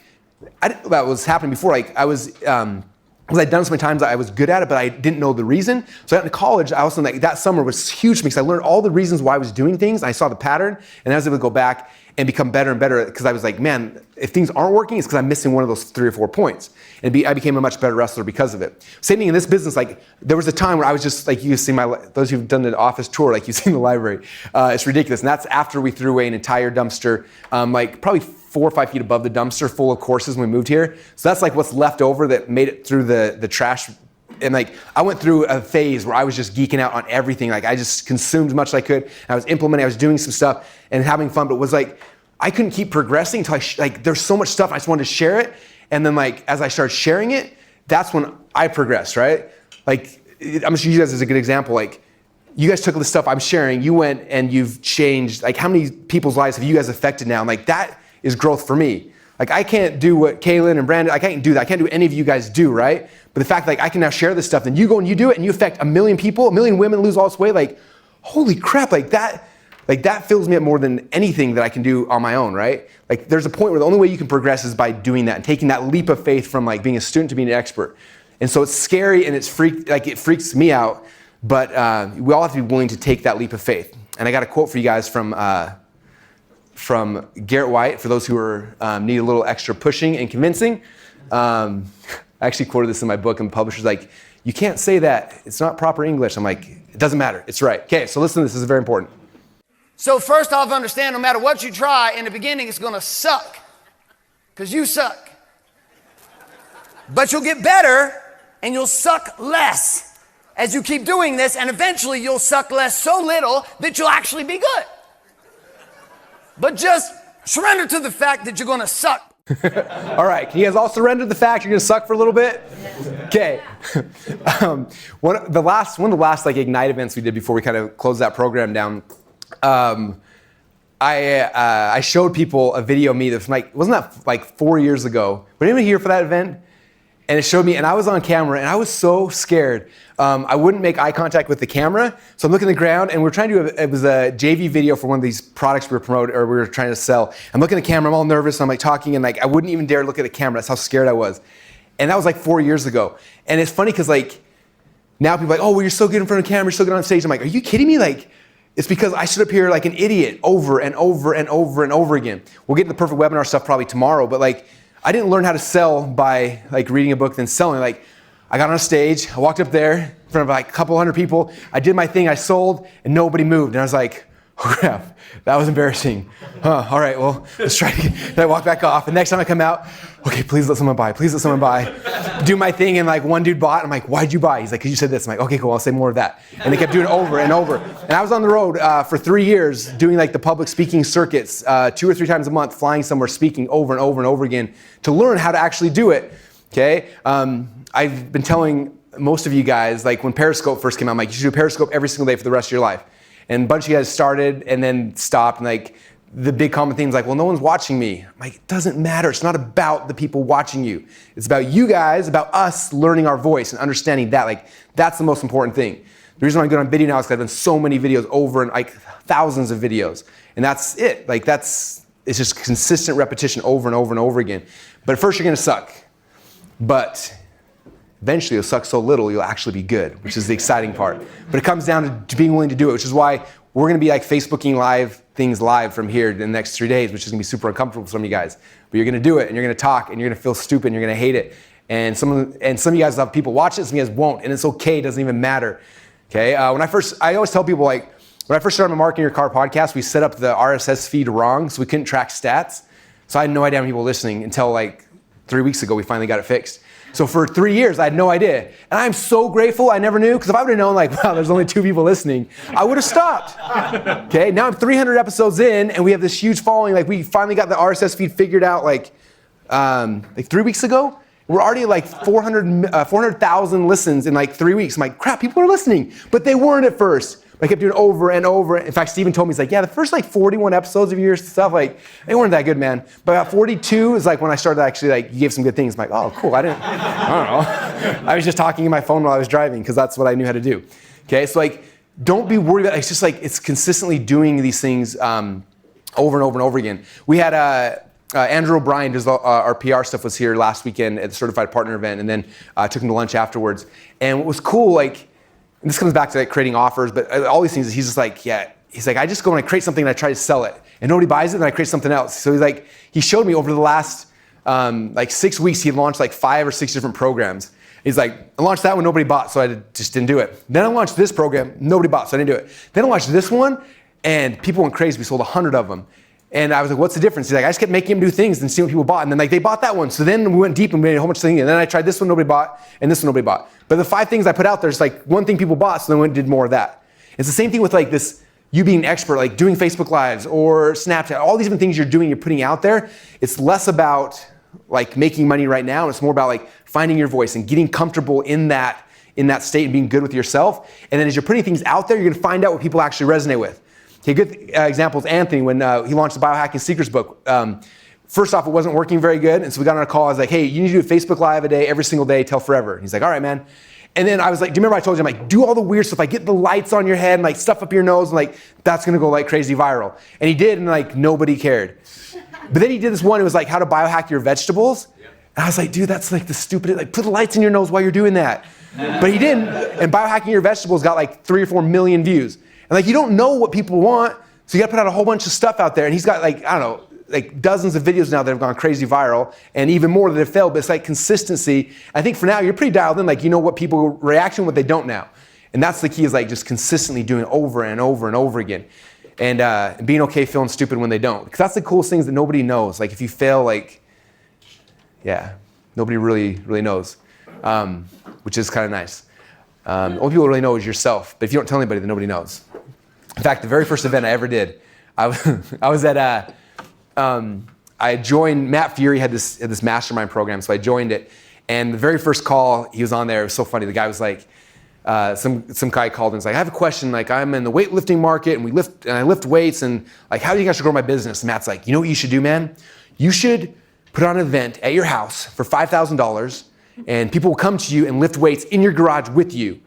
that was happening before. Like I was, because I'd done so many times I was good at it, but I didn't know the reason. So I got into college, I also, like that summer was huge for me because I learned all the reasons why I was doing things. I saw the pattern, and I was able to go back and become better and better because I was like, man, if things aren't working, it's because I'm missing one of those 3 or 4 points. And I became a much better wrestler because of it. Same thing in this business, like there was a time where I was just like, you see those who've done the office tour, like you've seen the library, it's ridiculous. And that's after we threw away an entire dumpster, like probably 4 or 5 feet above the dumpster full of courses when we moved here. So that's like what's left over that made it through the trash. And like I went through a phase where I was just geeking out on everything. Like I just consumed as much as I could. I was implementing, I was doing some stuff and having fun, but it was like, I couldn't keep progressing until like there's so much stuff, I just wanted to share it. And then like, as I started sharing it, that's when I progressed, right? Like, I'm just using you guys as a good example. Like, you guys took the stuff I'm sharing, you went and you've changed, like how many people's lives have you guys affected now? And like that is growth for me. Like I can't do what Kaylin and Brandon, I can't do that. I can't do what any of you guys do, right? But the fact like I can now share this stuff, then you go and you do it and you affect 1 million people, 1 million women lose all this weight, like holy crap, like that fills me up more than anything that I can do on my own, right? Like there's a point where the only way you can progress is by doing that and taking that leap of faith from like being a student to being an expert. And so it's scary and it freaks me out, but we all have to be willing to take that leap of faith. And I got a quote for you guys from Garrett White, for those who need a little extra pushing and convincing. I actually quoted this in my book, and the publisher's like, you can't say that, it's not proper English. I'm like, it doesn't matter, it's right. Okay, so listen to this is very important. So first off, understand no matter what you try, in the beginning it's going to suck, because you suck. But you'll get better, and you'll suck less as you keep doing this, and eventually you'll suck less so little that you'll actually be good. But just surrender to the fact that you're going to suck. All right, can you guys all surrender to the fact you're going to suck for a little bit? Okay. One of the last like Ignite events we did before we kind of closed that program down, I showed people a video of me that's like, wasn't that like 4 years ago? Was anyone here for that event? And it showed me, and I was on camera, and I was so scared. I wouldn't make eye contact with the camera, so I'm looking at the ground, and we're trying to do, it was a JV video for one of these products we were promoting, or we were trying to sell. I'm looking at the camera, I'm all nervous, and I'm like talking, and like I wouldn't even dare look at the camera. That's how scared I was. And that was like 4 years ago. And it's funny, because like, now people are like, oh, well, you're so good in front of the camera, you're so good on stage. I'm like, are you kidding me? Like, it's because I stood up here like an idiot over and over and over and over again. We'll get to the perfect webinar stuff probably tomorrow, but like, I didn't learn how to sell by like reading a book then selling. Like I got on a stage, I walked up there in front of like a couple hundred people, I did my thing, I sold, and nobody moved. And I was like, oh crap, that was embarrassing. All right, well, let's try it again. And I walk back off, and next time I come out, okay, please let someone buy, please let someone buy. Do my thing, and like one dude bought, I'm like, why'd you buy? He's like, because you said this. I'm like, okay, cool, I'll say more of that. And they kept doing it over and over. And I was on the road for 3 years doing like the public speaking circuits 2 or 3 times a month, flying somewhere, speaking over and over and over again to learn how to actually do it, okay? I've been telling most of you guys, like when Periscope first came out, I'm like, you should do Periscope every single day for the rest of your life. And a bunch of you guys started and then stopped, and like the big common theme is like, well, no one's watching me. I'm like, it doesn't matter. It's not about the people watching you. It's about you guys, about us learning our voice and understanding that. Like, that's the most important thing. The reason why I'm good on video now is because I've done so many videos over and like thousands of videos. And that's it. Like it's just consistent repetition over and over and over again. But at first you're gonna suck. But eventually you'll suck so little you'll actually be good, which is the exciting part. But it comes down to being willing to do it, which is why we're gonna be like Facebooking things live from here in the next 3 days, which is gonna be super uncomfortable for some of you guys. But you're gonna do it, and you're gonna talk, and you're gonna feel stupid, and you're gonna hate it. And some of you guys will have people watch it, some of you guys won't, and it's okay, it doesn't even matter. Okay, I always tell people, like, when I first started my Marketing Your Car podcast, we set up the RSS feed wrong, so we couldn't track stats. So I had no idea how many people were listening until like 3 weeks ago, we finally got it fixed. So for 3 years, I had no idea. And I'm so grateful I never knew, because if I would have known like, wow, there's only 2 people listening, I would have stopped. Okay, now I'm 300 episodes in, and we have this huge following. Like we finally got the RSS feed figured out like 3 weeks ago. We're already at like 400,000 listens in like 3 weeks. I'm like, crap, people are listening. But they weren't at first. I kept doing it over and over. In fact, Steven told me, he's like, yeah, the first like 41 episodes of your stuff, like, they weren't that good, man. But about 42 is like when I started actually, like, you gave some good things. I'm like, oh, cool, I don't know. I was just talking in my phone while I was driving because that's what I knew how to do. Okay, so like, don't be worried about it. It's just like, it's consistently doing these things over and over and over again. We had Andrew O'Brien, does our PR stuff, was here last weekend at the Certified Partner event, and then took him to lunch afterwards. And what was cool, like, and this comes back to like creating offers, but all these things, he's just like, yeah, he's like, I just go and I create something and I try to sell it, and nobody buys it, and I create something else. So he's like, he showed me over the last like 6 weeks, he launched like 5 or 6 different programs. He's like, I launched that one, nobody bought, so I just didn't do it. Then I launched this program, nobody bought, so I didn't do it. Then I launched this one, and people went crazy. We sold 100 of them. And I was like, what's the difference? He's like, I just kept making him do things and seeing what people bought. And then like they bought that one. So then we went deep and made a whole bunch of things. And then I tried this one, nobody bought, and this one, nobody bought. But the 5 things I put out there, it's like one thing people bought, so then we went and did more of that. It's the same thing with like this, you being an expert, like doing Facebook Lives or Snapchat, all these different things you're doing, you're putting out there. It's less about like making money right now. It's more about like finding your voice and getting comfortable in that in that state and being good with yourself. And then as you're putting things out there, you're going to find out what people actually resonate with. Okay, good example is Anthony when he launched the Biohacking Secrets book. First off, it wasn't working very good. And so we got on a call. I was like, hey, you need to do a Facebook Live a day, every single day, till forever. And he's like, all right, man. And then I was like, do you remember I told you, I'm like, do all the weird stuff, like get the lights on your head and like stuff up your nose and like, that's gonna go like crazy viral. And he did and like nobody cared. But then he did this one, it was like how to biohack your vegetables. And I was like, dude, that's like the stupidest, like put the lights in your nose while you're doing that. But he didn't. And biohacking your vegetables got like 3 or 4 million views. And like, you don't know what people want. So you gotta put out a whole bunch of stuff out there. And he's got like, I don't know, like dozens of videos now that have gone crazy viral and even more that have failed, but it's like consistency. I think for now, you're pretty dialed in, like you know what people react to and what they don't now. And that's the key is like just consistently doing it over and over and over again. And being okay feeling stupid when they don't. Because that's the coolest things that nobody knows. Like if you fail, like, yeah, nobody really knows, which is kind of nice. Only people really know is yourself, but if you don't tell anybody, then nobody knows. In fact, the very first event I ever did, I was at I joined, Matt Fury had this mastermind program, so I joined it. And the very first call, he was on there, it was so funny. The guy was like, some guy called and was like, I have a question, like I'm in the weightlifting market and I lift weights and like, how do you guys grow my business? And Matt's like, you know what you should do, man? You should put on an event at your house for $5,000 and people will come to you and lift weights in your garage with you.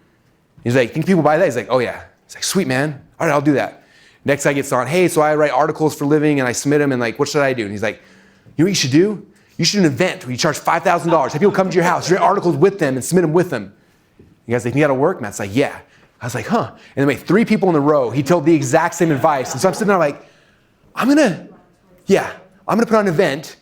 He's like, think people buy that? He's like, oh yeah. He's like, sweet, man. All right, I'll do that. Next guy gets on, hey, so I write articles for a living and I submit them and like, what should I do? And he's like, you know what you should do? You should do an event where you charge $5,000. Have people come to your house, write articles with them and submit them with them. You guys like, you gotta work? Matt's like, yeah. I was like, huh. And then wait, 3 people in a row, he told the exact same advice. And so I'm sitting there like, I'm gonna put on an event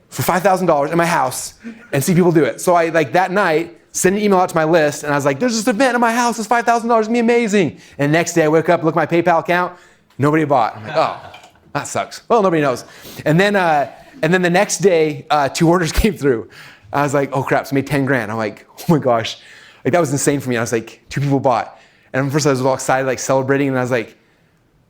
for $5,000 in my house and see people do it. So I like that night, send an email out to my list and I was like, there's this event in my house, it's $5,000, it's gonna be amazing. And the next day I wake up, look at my PayPal account, nobody bought. I'm like, oh, that sucks. Well, nobody knows. And then the next day, 2 orders came through. I was like, oh crap, so I made 10 grand. I'm like, oh my gosh. Like that was insane for me. I was like, 2 people bought. And at first I was all excited, like celebrating. And I was like,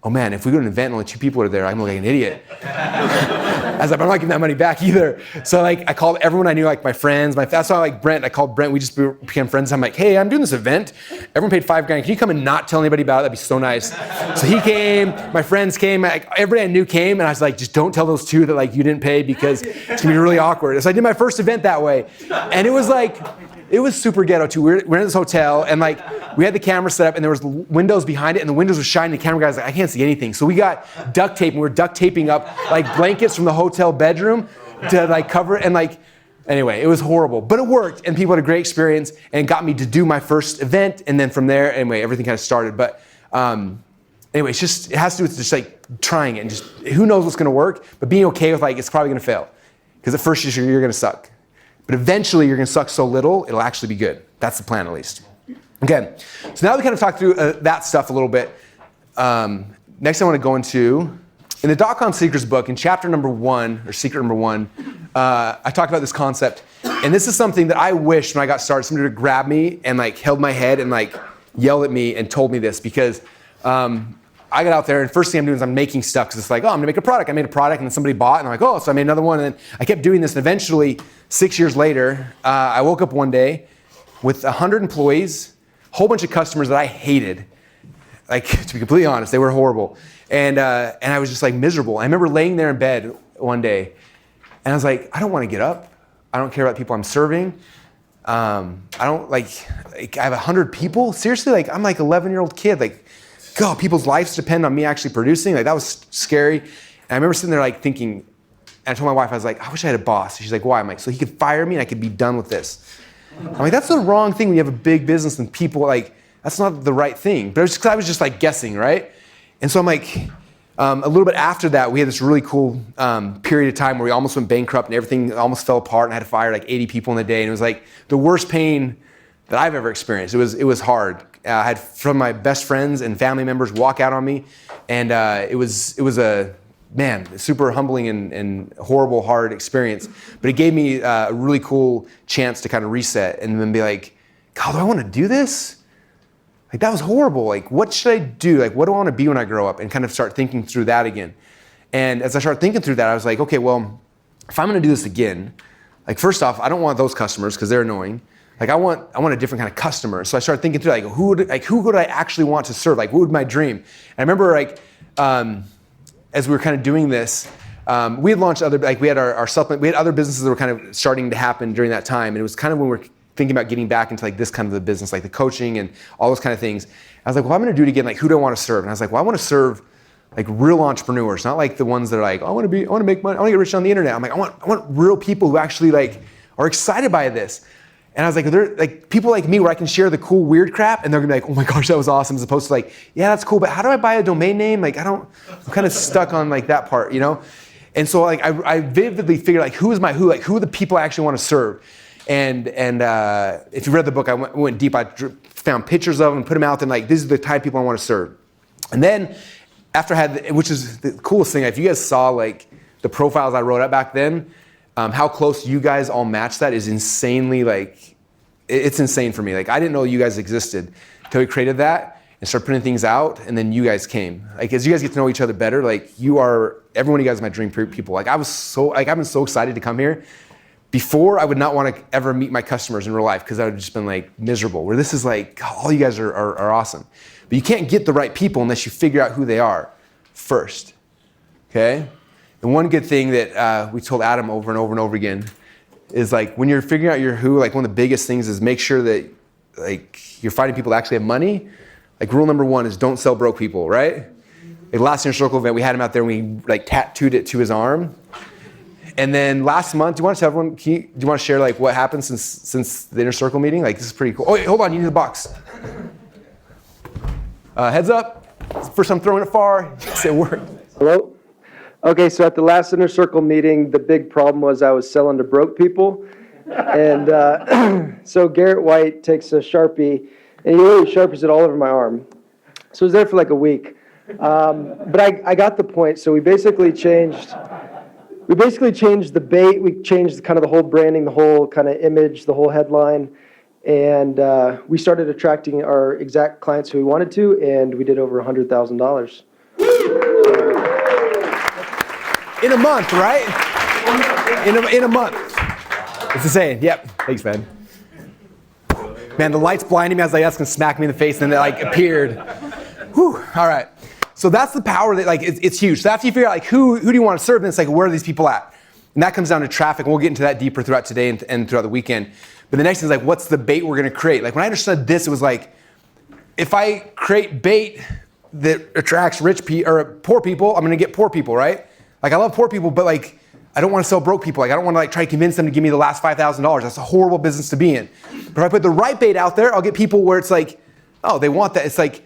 oh man, if we go to an event and only 2 people are there, I'm like an idiot. I was like, I'm not getting that money back either. So like, I called everyone I knew, like my friends, that's why I like Brent. I called Brent, we just became friends. I'm like, hey, I'm doing this event. Everyone paid $5 grand. Can you come and not tell anybody about it? That'd be so nice. So he came, my friends came, like, everybody I knew came, and I was like, just don't tell those 2 that like you didn't pay because it's gonna be really awkward. So I did my first event that way. And it was like, it was super ghetto too. We're in this hotel and like we had the camera set up and there was windows behind it and the windows were shining. The camera guy was like, I can't see anything. So we got duct tape and we were duct taping up like blankets from the hotel bedroom to like cover it. And like, anyway, it was horrible, but it worked and people had a great experience and got me to do my first event. And then from there, anyway, everything kind of started. But anyway, it has to do with just like trying it and just who knows what's gonna work, but being okay with like, it's probably gonna fail. Because at first you're gonna suck. But eventually you're gonna suck so little, it'll actually be good. That's the plan at least. Okay, so now we kind of talked through that stuff a little bit. Next I wanna go into, in the Dot-Com Secrets book, in chapter number 1, or secret number 1, I talked about this concept. And this is something that I wish when I got started, somebody would grab me and like held my head and like yelled at me and told me this because I got out there and first thing I'm doing is I'm making stuff because it's like, oh, I'm gonna make a product. I made a product and then somebody bought and I'm like, oh, so I made another one. And then I kept doing this and eventually 6 years later, I woke up one day with 100 employees, a whole bunch of customers that I hated. Like, to be completely honest, they were horrible. And I was just like miserable. I remember laying there in bed one day and I was like, I don't wanna get up. I don't care about people I'm serving. I don't I have 100 people? Seriously, like I'm like 11-year-old kid. Like, God, people's lives depend on me actually producing. Like that was scary. And I remember sitting there like thinking, and I told my wife, I was like, I wish I had a boss. She's like, why? I'm like, so he could fire me and I could be done with this. I'm like, that's the wrong thing when you have a big business and people like, that's not the right thing. But I was just like guessing, right? And so I'm like, a little bit after that, we had this really cool period of time where we almost went bankrupt and everything almost fell apart and I had to fire like 80 people in a day. And it was like the worst pain that I've ever experienced. It was hard. I had from my best friends and family members walk out on me, and it was a super humbling and horrible, hard experience. But it gave me a really cool chance to kind of reset and then be like, God, do I want to do this? Like that was horrible. Like, what should I do? Like, what do I want to be when I grow up? And kind of start thinking through that again. And as I started thinking through that, I was like, okay, well, if I'm going to do this again, like first off, I don't want those customers because they're annoying. Like I want a different kind of customer. So I started thinking through who would I actually want to serve? Like what would my dream? And I remember as we were kind of doing this, we had launched we had our supplement, we had other businesses that were kind of starting to happen during that time. And it was kind of when we were thinking about getting back into like this kind of the business, like the coaching and all those kind of things. I was like, well, I'm going to do it again. Like who do I want to serve? And I was like, well, I want to serve like real entrepreneurs, not like the ones that are like, oh, I want to make money, I want to get rich on the internet. I'm like, I want real people who actually like are excited by this. And I was like, they're like people like me where I can share the cool weird crap and they're gonna be like, oh my gosh, that was awesome, as opposed to like, yeah, that's cool, but how do I buy a domain name? Like I'm kind of stuck on like that part, you know? And so like I vividly figured like who are the people I actually want to serve? And if you read the book, I went deep. I found pictures of them and put them out there, and like these are the type of people I want to serve. And then after I had, which is the coolest thing, if you guys saw like the profiles I wrote up back then, how close you guys all match that is insanely like, it's insane for me. Like I didn't know you guys existed until we created that and started putting things out, and then you guys came. Like as you guys get to know each other better, like every one of you guys are my dream people. Like I've been so excited to come here. Before, I would not want to ever meet my customers in real life because I would have just been like miserable. Where this is like, all you guys are awesome. But you can't get the right people unless you figure out who they are first, okay? And one good thing that we told Adam over and over and over again is like when you're figuring out your who, like one of the biggest things is make sure that like you're finding people that actually have money. Like rule number 1 is don't sell broke people, right? Like last Inner Circle event, we had him out there and we like tattooed it to his arm. And then last month, do you want to tell everyone, do you want to share like what happened since the Inner Circle meeting? Like this is pretty cool. Oh wait, hold on, you need the box. Heads up. First time throwing it far. Yes, it worked. Hello? Okay, so at the last Inner Circle meeting, the big problem was I was selling to broke people. And so Garrett White takes a Sharpie, and he really Sharpies it all over my arm. So I was there for like a week. But I got the point. So we basically changed the bait. We changed kind of the whole branding, the whole kind of image, the whole headline. And we started attracting our exact clients who we wanted to, and we did over $100,000. In a month, right? In a month. It's insane. Yep. Thanks, man. Man, the light's blinding me. I was like, that's gonna smack me in the face, and then it like appeared. Whew. All right. So that's the power that like it's huge. So after you figure out like who do you want to serve, then it's like where are these people at? And that comes down to traffic. And we'll get into that deeper throughout today and throughout the weekend. But the next thing is like, what's the bait we're gonna create? Like when I understood this, it was like, if I create bait that attracts poor people, I'm gonna get poor people, right? Like I love poor people, but like I don't want to sell broke people. Like I don't want to like try to convince them to give me the last $5,000. That's a horrible business to be in. But if I put the right bait out there, I'll get people where it's like, oh, they want that. It's like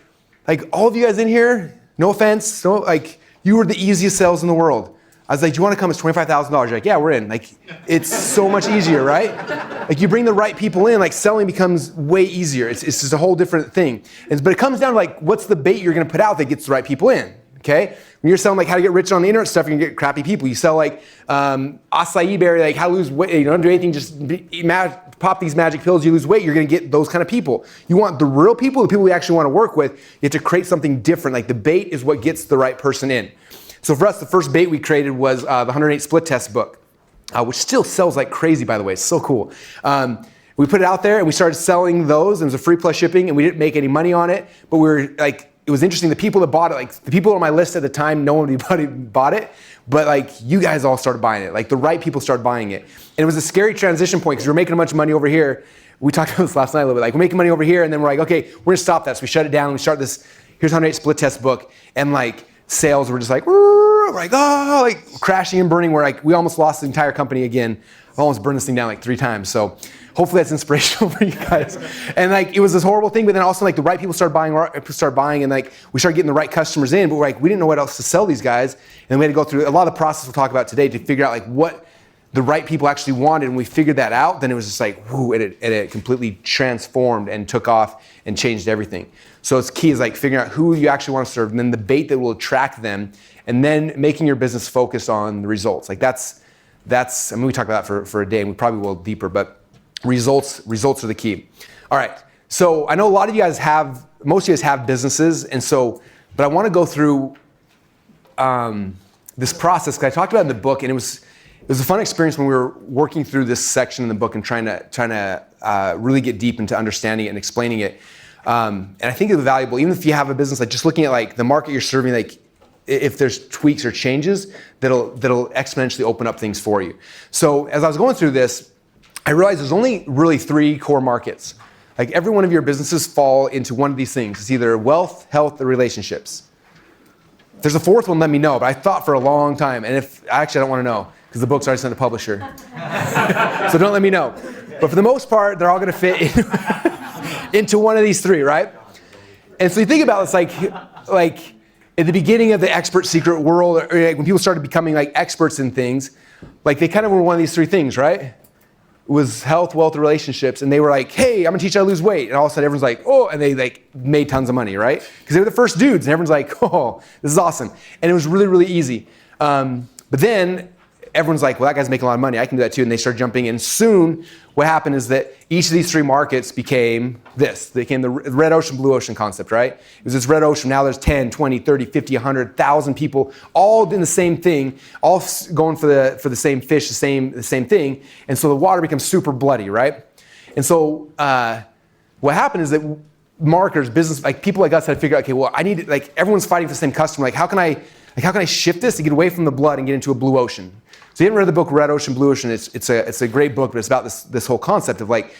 all of you guys in here, no offense, like you were the easiest sales in the world. I was like, do you want to come? It's $25,000. You're like, yeah, we're in. Like, it's so much easier, right? Like you bring the right people in, like selling becomes way easier. It's just a whole different thing. But it comes down to like, what's the bait you're going to put out that gets the right people in? Okay? When you're selling like how to get rich on the internet stuff, you're gonna get crappy people. You sell like acai berry, like how to lose weight, you don't do anything, just pop these magic pills, you lose weight, you're gonna get those kind of people. You want the real people, the people you actually wanna work with, you have to create something different. Like the bait is what gets the right person in. So for us, the first bait we created was the 108 Split Test book, which still sells like crazy, by the way. It's so cool. We put it out there and we started selling those, and it was a free plus shipping, and we didn't make any money on it, but we were like, it was interesting, the people that bought it, like the people on my list at the time, no one bought it, but like you guys all started buying it. Like the right people started buying it. And it was a scary transition point because we were making a bunch of money over here. We talked about this last night a little bit. Like we're making money over here, and then we're like, okay, we're gonna stop that. So we shut it down and we start this, here's 108 Split Test book, and like sales were just like, we're like, oh, like crashing and burning. We're like, we almost lost the entire company again. I almost burned this thing down like 3 times. So hopefully that's inspirational for you guys. And like, it was this horrible thing, but then also like the right people started buying, and like we started getting the right customers in, but we're like, we didn't know what else to sell these guys. And we had to go through a lot of the process we'll talk about today to figure out like what the right people actually wanted. And we figured that out, then it was just like, whoo, it completely transformed and took off and changed everything. So it's key is like figuring out who you actually want to serve, and then the bait that will attract them, and then making your business focus on the results. Like that's, I mean, we talk about that for a day, and we probably will deeper, but results are the key. All right, so I know a lot of you guys most of you guys have businesses, and so, but I want to go through this process, because I talked about it in the book, and it was a fun experience when we were working through this section in the book and trying to really get deep into understanding it and explaining it. And I think it's valuable, even if you have a business, like just looking at like the market you're serving, like if there's tweaks or changes, that'll exponentially open up things for you. So as I was going through this, I realized there's only really 3 core markets. Like every one of your businesses fall into one of these things. It's either wealth, health, or relationships. If there's a 4th one, let me know. But I thought for a long time, and actually I don't want to know, because the book's already sent to the publisher. So don't let me know. But for the most part, they're all going to fit into one of these 3, right? And so you think about it, it's like at the beginning of the expert secret world, or like when people started becoming like experts in things, like they kind of were one of these 3 things, right? It was health, wealth, relationships, and they were like, hey, I'm gonna teach you how to lose weight. And all of a sudden everyone's like, oh, and they like made tons of money, right? Because they were the first dudes, and everyone's like, oh, this is awesome. And it was really, really easy. But then everyone's like, well, that guy's making a lot of money. I can do that too. And they start jumping in. Soon, what happened is that each of these 3 markets became this. They became the red ocean, blue ocean concept, right? It was this red ocean. Now there's 10, 20, 30, 50, 100, 1,000 people all doing the same thing, all going for the same fish, the same thing. And so the water becomes super bloody, right? And so what happened is that marketers, business, like people like us had to figure out, okay, well, I need to, like everyone's fighting for the same customer. Like how can I shift this to get away from the blood and get into a blue ocean? So you haven't read the book Red Ocean, Blue Ocean. It's a great book, but it's about this whole concept of like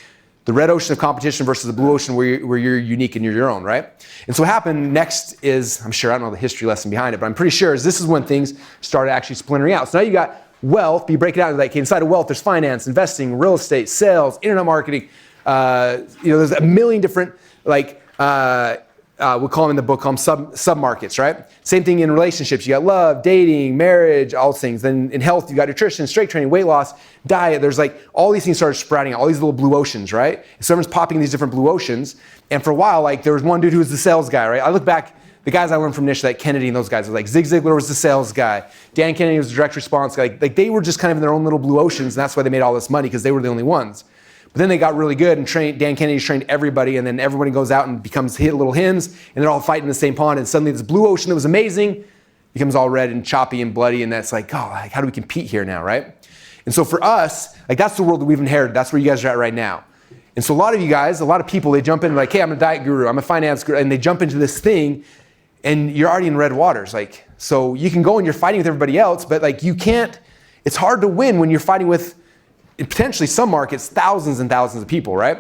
the red ocean of competition versus the blue ocean where you're unique and you're your own, right? And so what happened next is, I'm sure, I don't know the history lesson behind it, but I'm pretty sure this is when things started actually splintering out. So now you got wealth, but you break it down, like inside of wealth, there's finance, investing, real estate, sales, internet marketing. There's a million different we call them in the book, call them sub-markets, right? Same thing in relationships. You got love, dating, marriage, all those things. Then in health, you got nutrition, strength training, weight loss, diet. There's like all these things started sprouting out, all these little blue oceans, right? So everyone's popping in these different blue oceans. And for a while, like there was one dude who was the sales guy, right? I look back, the guys I learned from Nish, like Kennedy and those guys, like Zig Ziglar was the sales guy. Dan Kennedy was the direct response guy. Like they were just kind of in their own little blue oceans, and that's why they made all this money, because they were the only ones. But then they got really good and Dan Kennedy's trained everybody, and then everybody goes out and becomes little hens, and they're all fighting in the same pond, and suddenly this blue ocean that was amazing becomes all red and choppy and bloody, and that's like, oh, like, how do we compete here now, right? And so for us, like that's the world that we've inherited. That's where you guys are at right now. And so a lot of you guys, a lot of people, they jump in like, hey, I'm a diet guru, I'm a finance guru, and they jump into this thing, and you're already in red waters. Like, so you can go and you're fighting with everybody else, but like you can't, it's hard to win when you're fighting with potentially some markets, thousands and thousands of people, right?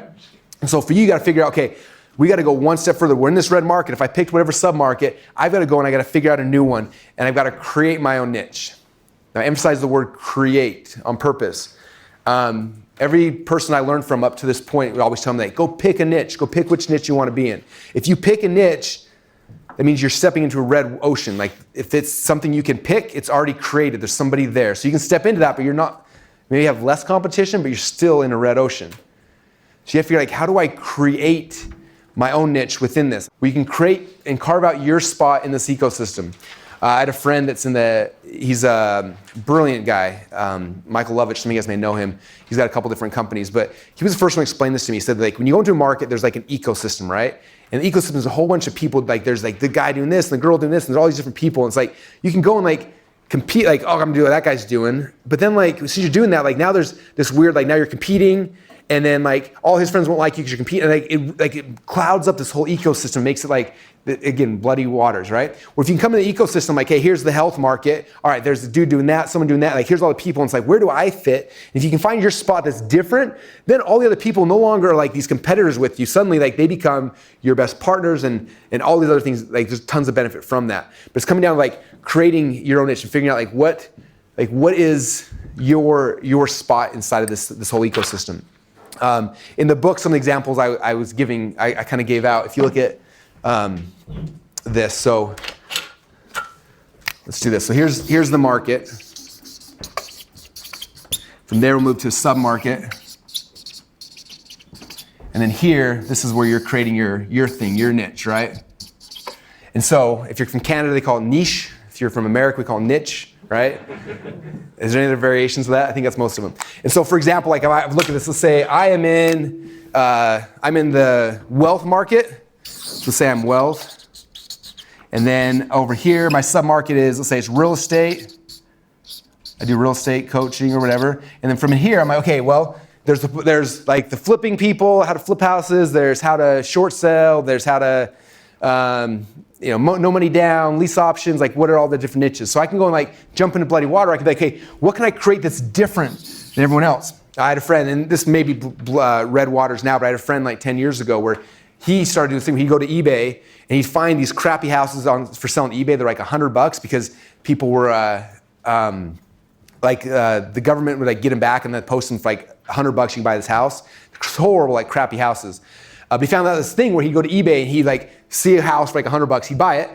And so for you, you got to figure out, okay, we got to go one step further. We're in this red market. If I picked whatever sub-market, I've got to go and I got to figure out a new one, and I've got to create my own niche. Now, I emphasize the word create on purpose. Every person I learned from up to this point, we always tell them, go pick a niche. Go pick which niche you want to be in. If you pick a niche, that means you're stepping into a red ocean. Like if it's something you can pick, it's already created. There's somebody there. So you can step into that, but you're not. Maybe you have less competition, but you're still in a red ocean. So you have to figure like, how do I create my own niche within this? Where you can create and carve out your spot in this ecosystem. I had a friend that's he's a brilliant guy, Michael Lovitch, some of you guys may know him. He's got a couple different companies, but he was the first one to explain this to me. He said like, when you go into a market, there's like an ecosystem, right? And the ecosystem is a whole bunch of people, like there's like the guy doing this and the girl doing this, and there's all these different people. And it's like, you can go and like, compete, like, oh, I'm gonna do what that guy's doing. But then like, since you're doing that, like now there's this weird, like now you're competing, and then like all his friends won't like you because you're competing, and like it clouds up this whole ecosystem, makes it like, again, bloody waters, right? Or if you can come in the ecosystem, like, hey, here's the health market. All right, there's the dude doing that, someone doing that. Like, here's all the people. And it's like, where do I fit? And if you can find your spot that's different, then all the other people no longer are like these competitors with you. Suddenly, like, they become your best partners and all these other things. Like, there's tons of benefit from that. But it's coming down to like creating your own niche and figuring out like what is your spot inside of this whole ecosystem. In the book, some of the examples I was giving, I kind of gave out. If you look at this, so let's do this. So here's the market. From there, we'll move to a sub-market. And then here, this is where you're creating your thing, your niche, right? And so if you're from Canada, they call it niche. If you're from America, we call it niche, right? Is there any other variations of that? I think that's most of them. And so, for example, like if I look at this, let's say I'm in the wealth market. So let's say I'm wealth. And then over here, my sub-market is, let's say it's real estate. I do real estate coaching or whatever. And then from here, I'm like, okay, well, there's like the flipping people, how to flip houses. There's how to short sell. There's how to, no money down, lease options. Like, what are all the different niches? So I can go and like jump into bloody water. I can be like, hey, what can I create that's different than everyone else? I had a friend, and this may be red waters now, but I had a friend like 10 years ago where he started doing this thing where he'd go to eBay and he'd find these crappy houses for selling eBay. They're like $100 because people were the government would like get them back and then post them for like $100 you can buy this house. It's horrible, like crappy houses. But he found out this thing where he'd go to eBay and he'd like see a house for like $100, he'd buy it,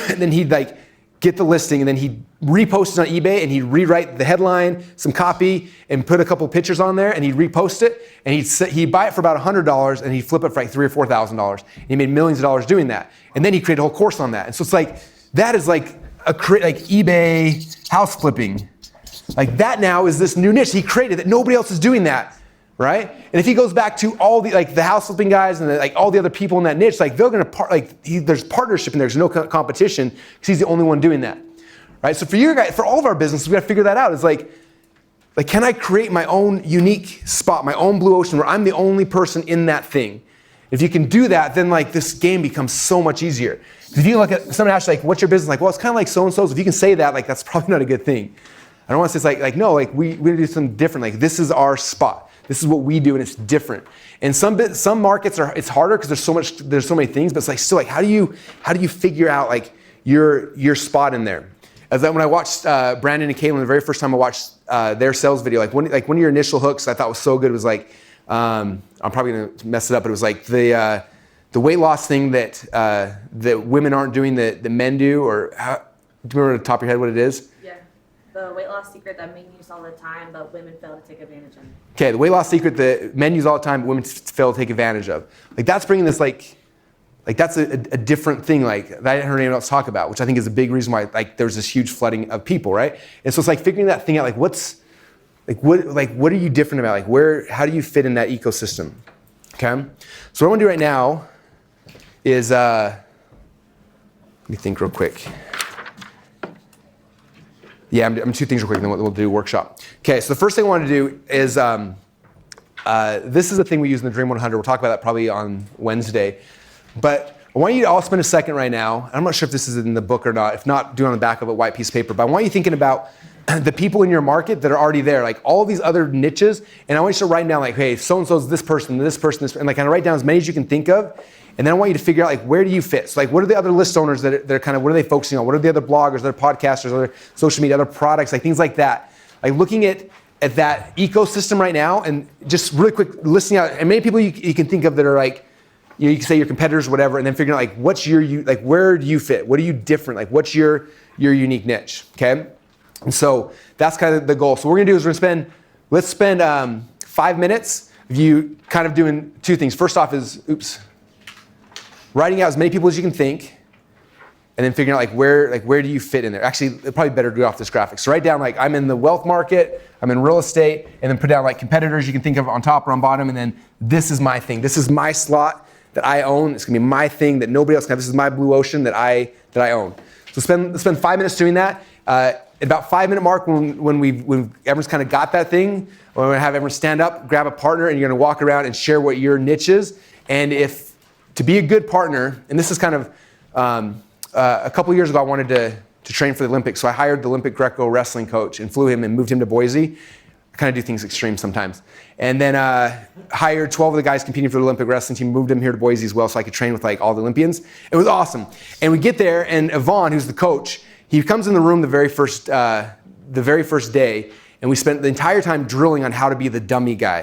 and then he'd like get the listing, and then he'd repost it on eBay, and he'd rewrite the headline, some copy, and put a couple pictures on there, and he'd repost it, and he'd buy it for about $100, and he'd flip it for like $3,000 or $4,000. And he made millions of dollars doing that. And then he created a whole course on that. And so it's like, that is like like eBay house flipping. Like that now is this new niche he created that nobody else is doing that, right? And if he goes back to all the like the house flipping guys and like all the other people in that niche, like they're gonna there's partnership and there's no competition because he's the only one doing that, right? So for you guys, for all of our businesses, we gotta figure that out. It's like can I create my own unique spot, my own blue ocean where I'm the only person in that thing? If you can do that, then like this game becomes so much easier. If you look at someone asks like, what's your business? Like, well, it's kind of like so-and-so's. If you can say that, like that's probably not a good thing. I don't want to say it's like no, like we do something different. Like this is our spot. This is what we do, and it's different. And some markets it's harder because there's so many things. But it's like still like how do you figure out like your spot in there? As that when I watched Brandon and Caitlin the very first time I watched their sales video, like one of your initial hooks I thought was so good was like I'm probably gonna mess it up, but it was like the weight loss thing that women aren't doing that men do, or do you remember off the top of your head what it is? Yeah, the weight loss secret that men use all the time, but women fail to take advantage of. Okay, the weight loss secret that men use all the time, but women fail to take advantage of. Like that's bringing this like that's a different thing like that I hadn't heard anyone else talk about, which I think is a big reason why like there's this huge flooding of people, right? And so it's like figuring that thing out, like what are you different about? Like how do you fit in that ecosystem? Okay, so what I want to do right now is let me think real quick. Yeah, I'm two things real quick, and then we'll do a workshop. Okay, so the first thing I want to do is this is a thing we use in the Dream 100. We'll talk about that probably on Wednesday. But I want you to all spend a second right now. I'm not sure if this is in the book or not. If not, do it on the back of a white piece of paper. But I want you thinking about the people in your market that are already there, like all these other niches. And I want you to write down like, hey, so-and-so's this person, and like kind of write down as many as you can think of. And then I want you to figure out like where do you fit? So like what are the other list owners that are kind of, what are they focusing on? What are the other bloggers, other podcasters, other social media, other products, like things like that. Like looking at that ecosystem right now and just really quick listening out. And many people you can think of that are like, you can say your competitors, whatever, and then figuring out like what's like where do you fit? What are you different? Like what's your unique niche? Okay, and so that's kind of the goal. So what we're gonna do is let's spend 5 minutes of you kind of doing two things. First off is writing out as many people as you can think, and then figuring out like where do you fit in there. Actually, it's probably better to do off this graphic. So write down like I'm in the wealth market, I'm in real estate, and then put down like competitors you can think of on top or on bottom, and then this is my thing. This is my slot that I own. It's gonna be my thing that nobody else can have. This is my blue ocean that I own. So spend 5 minutes doing that. At about 5 minute mark, when everyone's kind of got that thing, we're gonna have everyone stand up, grab a partner, and you're gonna walk around and share what your niche is. And if to be a good partner, and this is kind of a couple years ago, I wanted to train for the Olympics, so I hired the Olympic Greco wrestling coach and flew him and moved him to Boise. I kind of do things extreme sometimes. And then hired 12 of the guys competing for the Olympic wrestling team, moved him here to Boise as well so I could train with like all the Olympians. It was awesome. And we get there, and Yvonne, who's the coach, he comes in the room the very first day, and we spent the entire time drilling on how to be the dummy guy.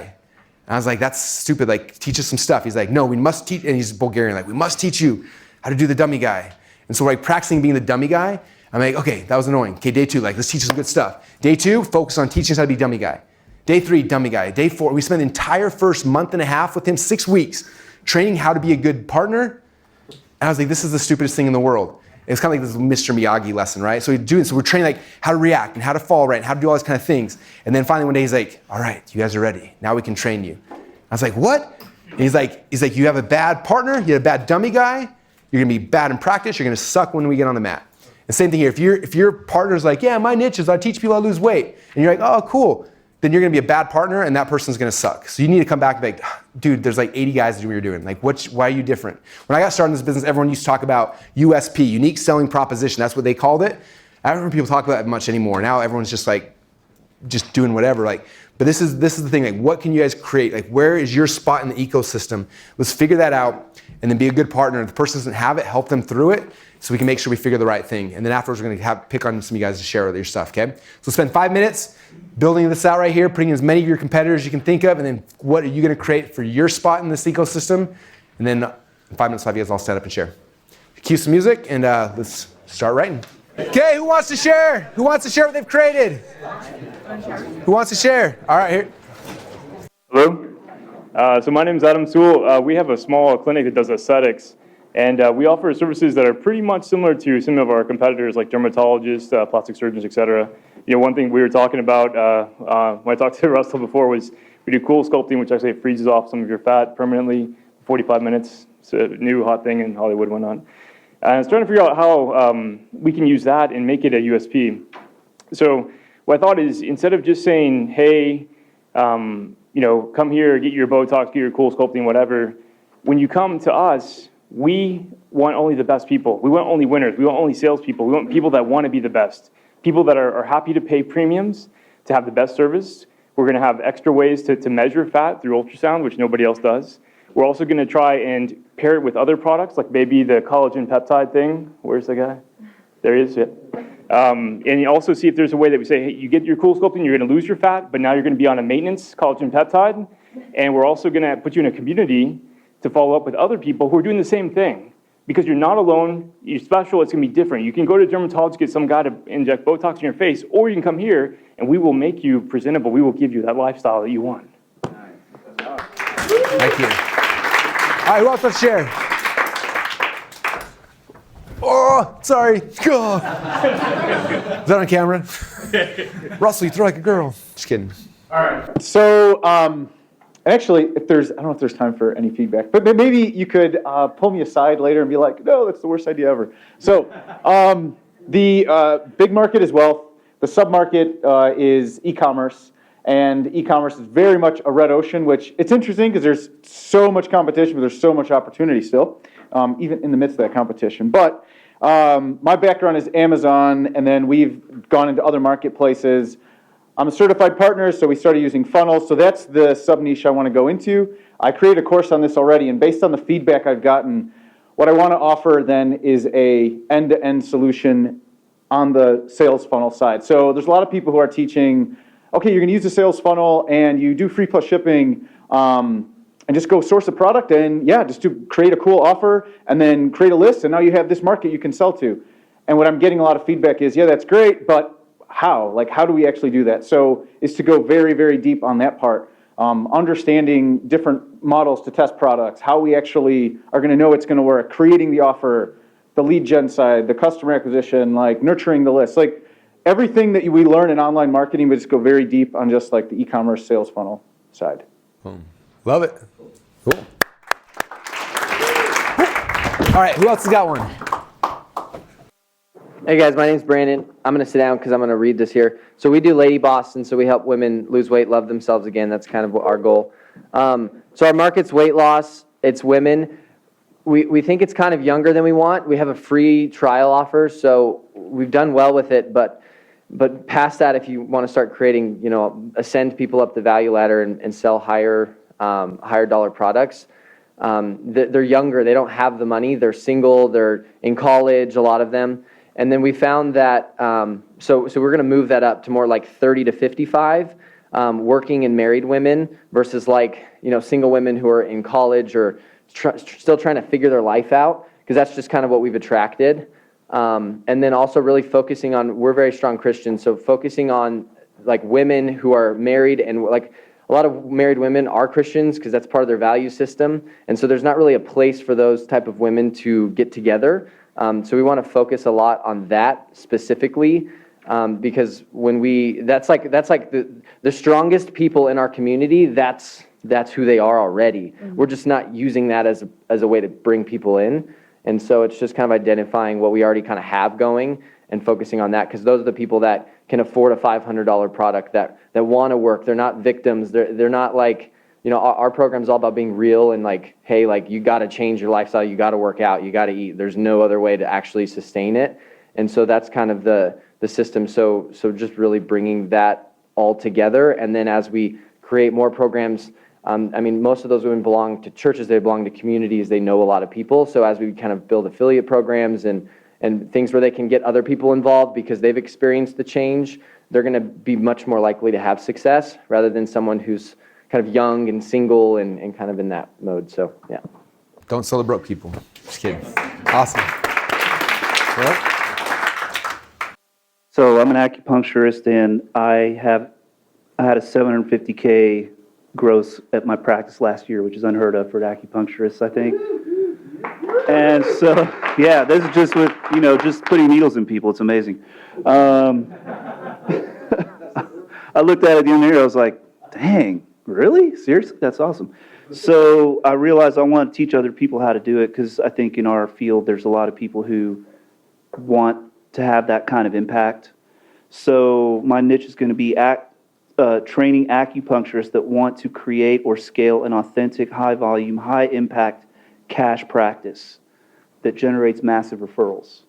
And I was like, that's stupid, like teach us some stuff. He's like, no, we must teach, and he's Bulgarian, like we must teach you how to do the dummy guy. And so we're like practicing being the dummy guy. I'm like, okay, that was annoying. Okay, day 2, like let's teach you some good stuff. Day 2, focus on teaching us how to be dummy guy. Day 3, dummy guy. Day 4, we spent the entire first month and a half with him, 6 weeks, training how to be a good partner. And I was like, this is the stupidest thing in the world. And it's kind of like this Mr. Miyagi lesson, right? So we're training like how to react and how to fall right and how to do all these kind of things. And then finally one day he's like, all right, you guys are ready. Now we can train you. I was like, what? And he's like, you have a bad partner, you have a bad dummy guy, you're gonna be bad in practice, you're gonna suck when we get on the mat. The same thing here. If your partner's like, yeah, my niche is I teach people how to lose weight, and you're like, oh, cool, then you're gonna be a bad partner and that person's gonna suck. So you need to come back and be like, dude, there's like 80 guys that do what you're doing. Like, why are you different? When I got started in this business, everyone used to talk about USP, unique selling proposition. That's what they called it. I don't hear people talk about it much anymore. Now everyone's just like, just doing whatever. Like, but this is the thing. Like, what can you guys create? Like, where is your spot in the ecosystem? Let's figure that out, and then be a good partner. If the person doesn't have it, help them through it, so we can make sure we figure the right thing. And then afterwards, we're gonna pick on some of you guys to share your stuff. Okay? So spend 5 minutes building this out right here, putting as many of your competitors you can think of, and then what are you gonna create for your spot in this ecosystem? And then in 5 minutes, 5 you guys all stand up and share. Cue some music, and let's start writing. Okay, who wants to share? Who wants to share what they've created? Who wants to share? All right, here. Hello. So my name is Adam Sewell. We have a small clinic that does aesthetics, and we offer services that are pretty much similar to some of our competitors, like dermatologists, plastic surgeons, etc. You know, one thing we were talking about when I talked to Russell before was we do cool sculpting, which actually freezes off some of your fat permanently, 45 minutes. It's a new hot thing in Hollywood and whatnot. And I was trying to figure out how we can use that and make it a USP. So what I thought is, instead of just saying, hey, you know, come here, get your Botox, get your cool sculpting, whatever, when you come to us, we want only the best people. We want only winners. We want only salespeople. We want people that want to be the best, people that are happy to pay premiums to have the best service. We're going to have extra ways to measure fat through ultrasound, which nobody else does. We're also going to try and pair it with other products, like maybe the collagen peptide thing. Where's the guy? There he is. Yeah. And you also see if there's a way that we say, hey, you get your cool sculpting, you're going to lose your fat, but now you're going to be on a maintenance collagen peptide. And we're also going to put you in a community to follow up with other people who are doing the same thing. Because you're not alone, you're special, it's going to be different. You can go to a dermatologist, get some guy to inject Botox in your face, or you can come here and we will make you presentable. We will give you that lifestyle that you want. Thank you. All right, who else wants to share? Oh, sorry. Oh. Is that on camera? Russell, you throw like a girl. Just kidding. All right. So, actually, I don't know if there's time for any feedback, but maybe you could pull me aside later and be like, no, that's the worst idea ever. So, the big market is wealth. The sub-market is e-commerce. And e-commerce is very much a red ocean, which it's interesting because there's so much competition, but there's so much opportunity still, even in the midst of that competition. But my background is Amazon, and then we've gone into other marketplaces. I'm a certified partner, so we started using funnels. So that's the sub-niche I want to go into. I created a course on this already, and based on the feedback I've gotten, what I want to offer then is a end-to-end solution on the sales funnel side. So there's a lot of people who are teaching, okay, you're going to use the sales funnel and you do free plus shipping and just go source a product and just to create a cool offer and then create a list and now you have this market you can sell to. And what I'm getting a lot of feedback is, that's great, but how? Like, how do we actually do that? So is to go very, very deep on that part. Understanding different models to test products, how we actually are going to know it's going to work, creating the offer, the lead gen side, the customer acquisition, like nurturing the list, like everything that we learn in online marketing, but just go very deep on just like the e-commerce sales funnel side. Love it. Cool. All right, who else has got one? Hey guys, my name's Brandon. I'm going to sit down because I'm going to read this here. So we do Lady Boss, and so we help women lose weight, love themselves again. That's kind of our goal. So our market's weight loss. It's women. We think it's kind of younger than we want. We have a free trial offer, so we've done well with it. But past that, if you want to start creating, ascend people up the value ladder and sell higher dollar products, they're younger. They don't have the money. They're single. They're in college, a lot of them. And then we found that, so we're going to move that up to more like 30 to 55, working and married women versus single women who are in college or still trying to figure their life out, because that's just kind of what we've attracted. And then also really focusing on, we're very strong Christians, so focusing on like women who are married, and like a lot of married women are Christians because that's part of their value system. And so there's not really a place for those type of women to get together. So we want to focus a lot on that specifically, because that's like the strongest people in our community, that's who they are already. Mm-hmm. We're just not using that as a way to bring people in. And so it's just kind of identifying what we already kind of have going and focusing on that, because those are the people that can afford a $500 product, that want to work. They're not victims. They're not like, our program's all about being real and like, hey, like you got to change your lifestyle. You got to work out. You got to eat. There's no other way to actually sustain it. And so that's kind of the system. So just really bringing that all together. And then as we create more programs, most of those women belong to churches. They belong to communities. They know a lot of people. So as we kind of build affiliate programs and things where they can get other people involved because they've experienced the change, they're going to be much more likely to have success rather than someone who's kind of young and single and kind of in that mode. So, yeah. Don't sell to broke people. Just kidding. Awesome. Well. So I'm an acupuncturist, and I had a $750K gross at my practice last year, which is unheard of for acupuncturists, I think. And so, yeah, this is just with, just putting needles in people. It's amazing. I looked at it the other day, I was like, dang, really? Seriously? That's awesome. So I realized I want to teach other people how to do it, because I think in our field there's a lot of people who want to have that kind of impact. So my niche is going to be training acupuncturists that want to create or scale an authentic, high-volume, high-impact cash practice that generates massive referrals.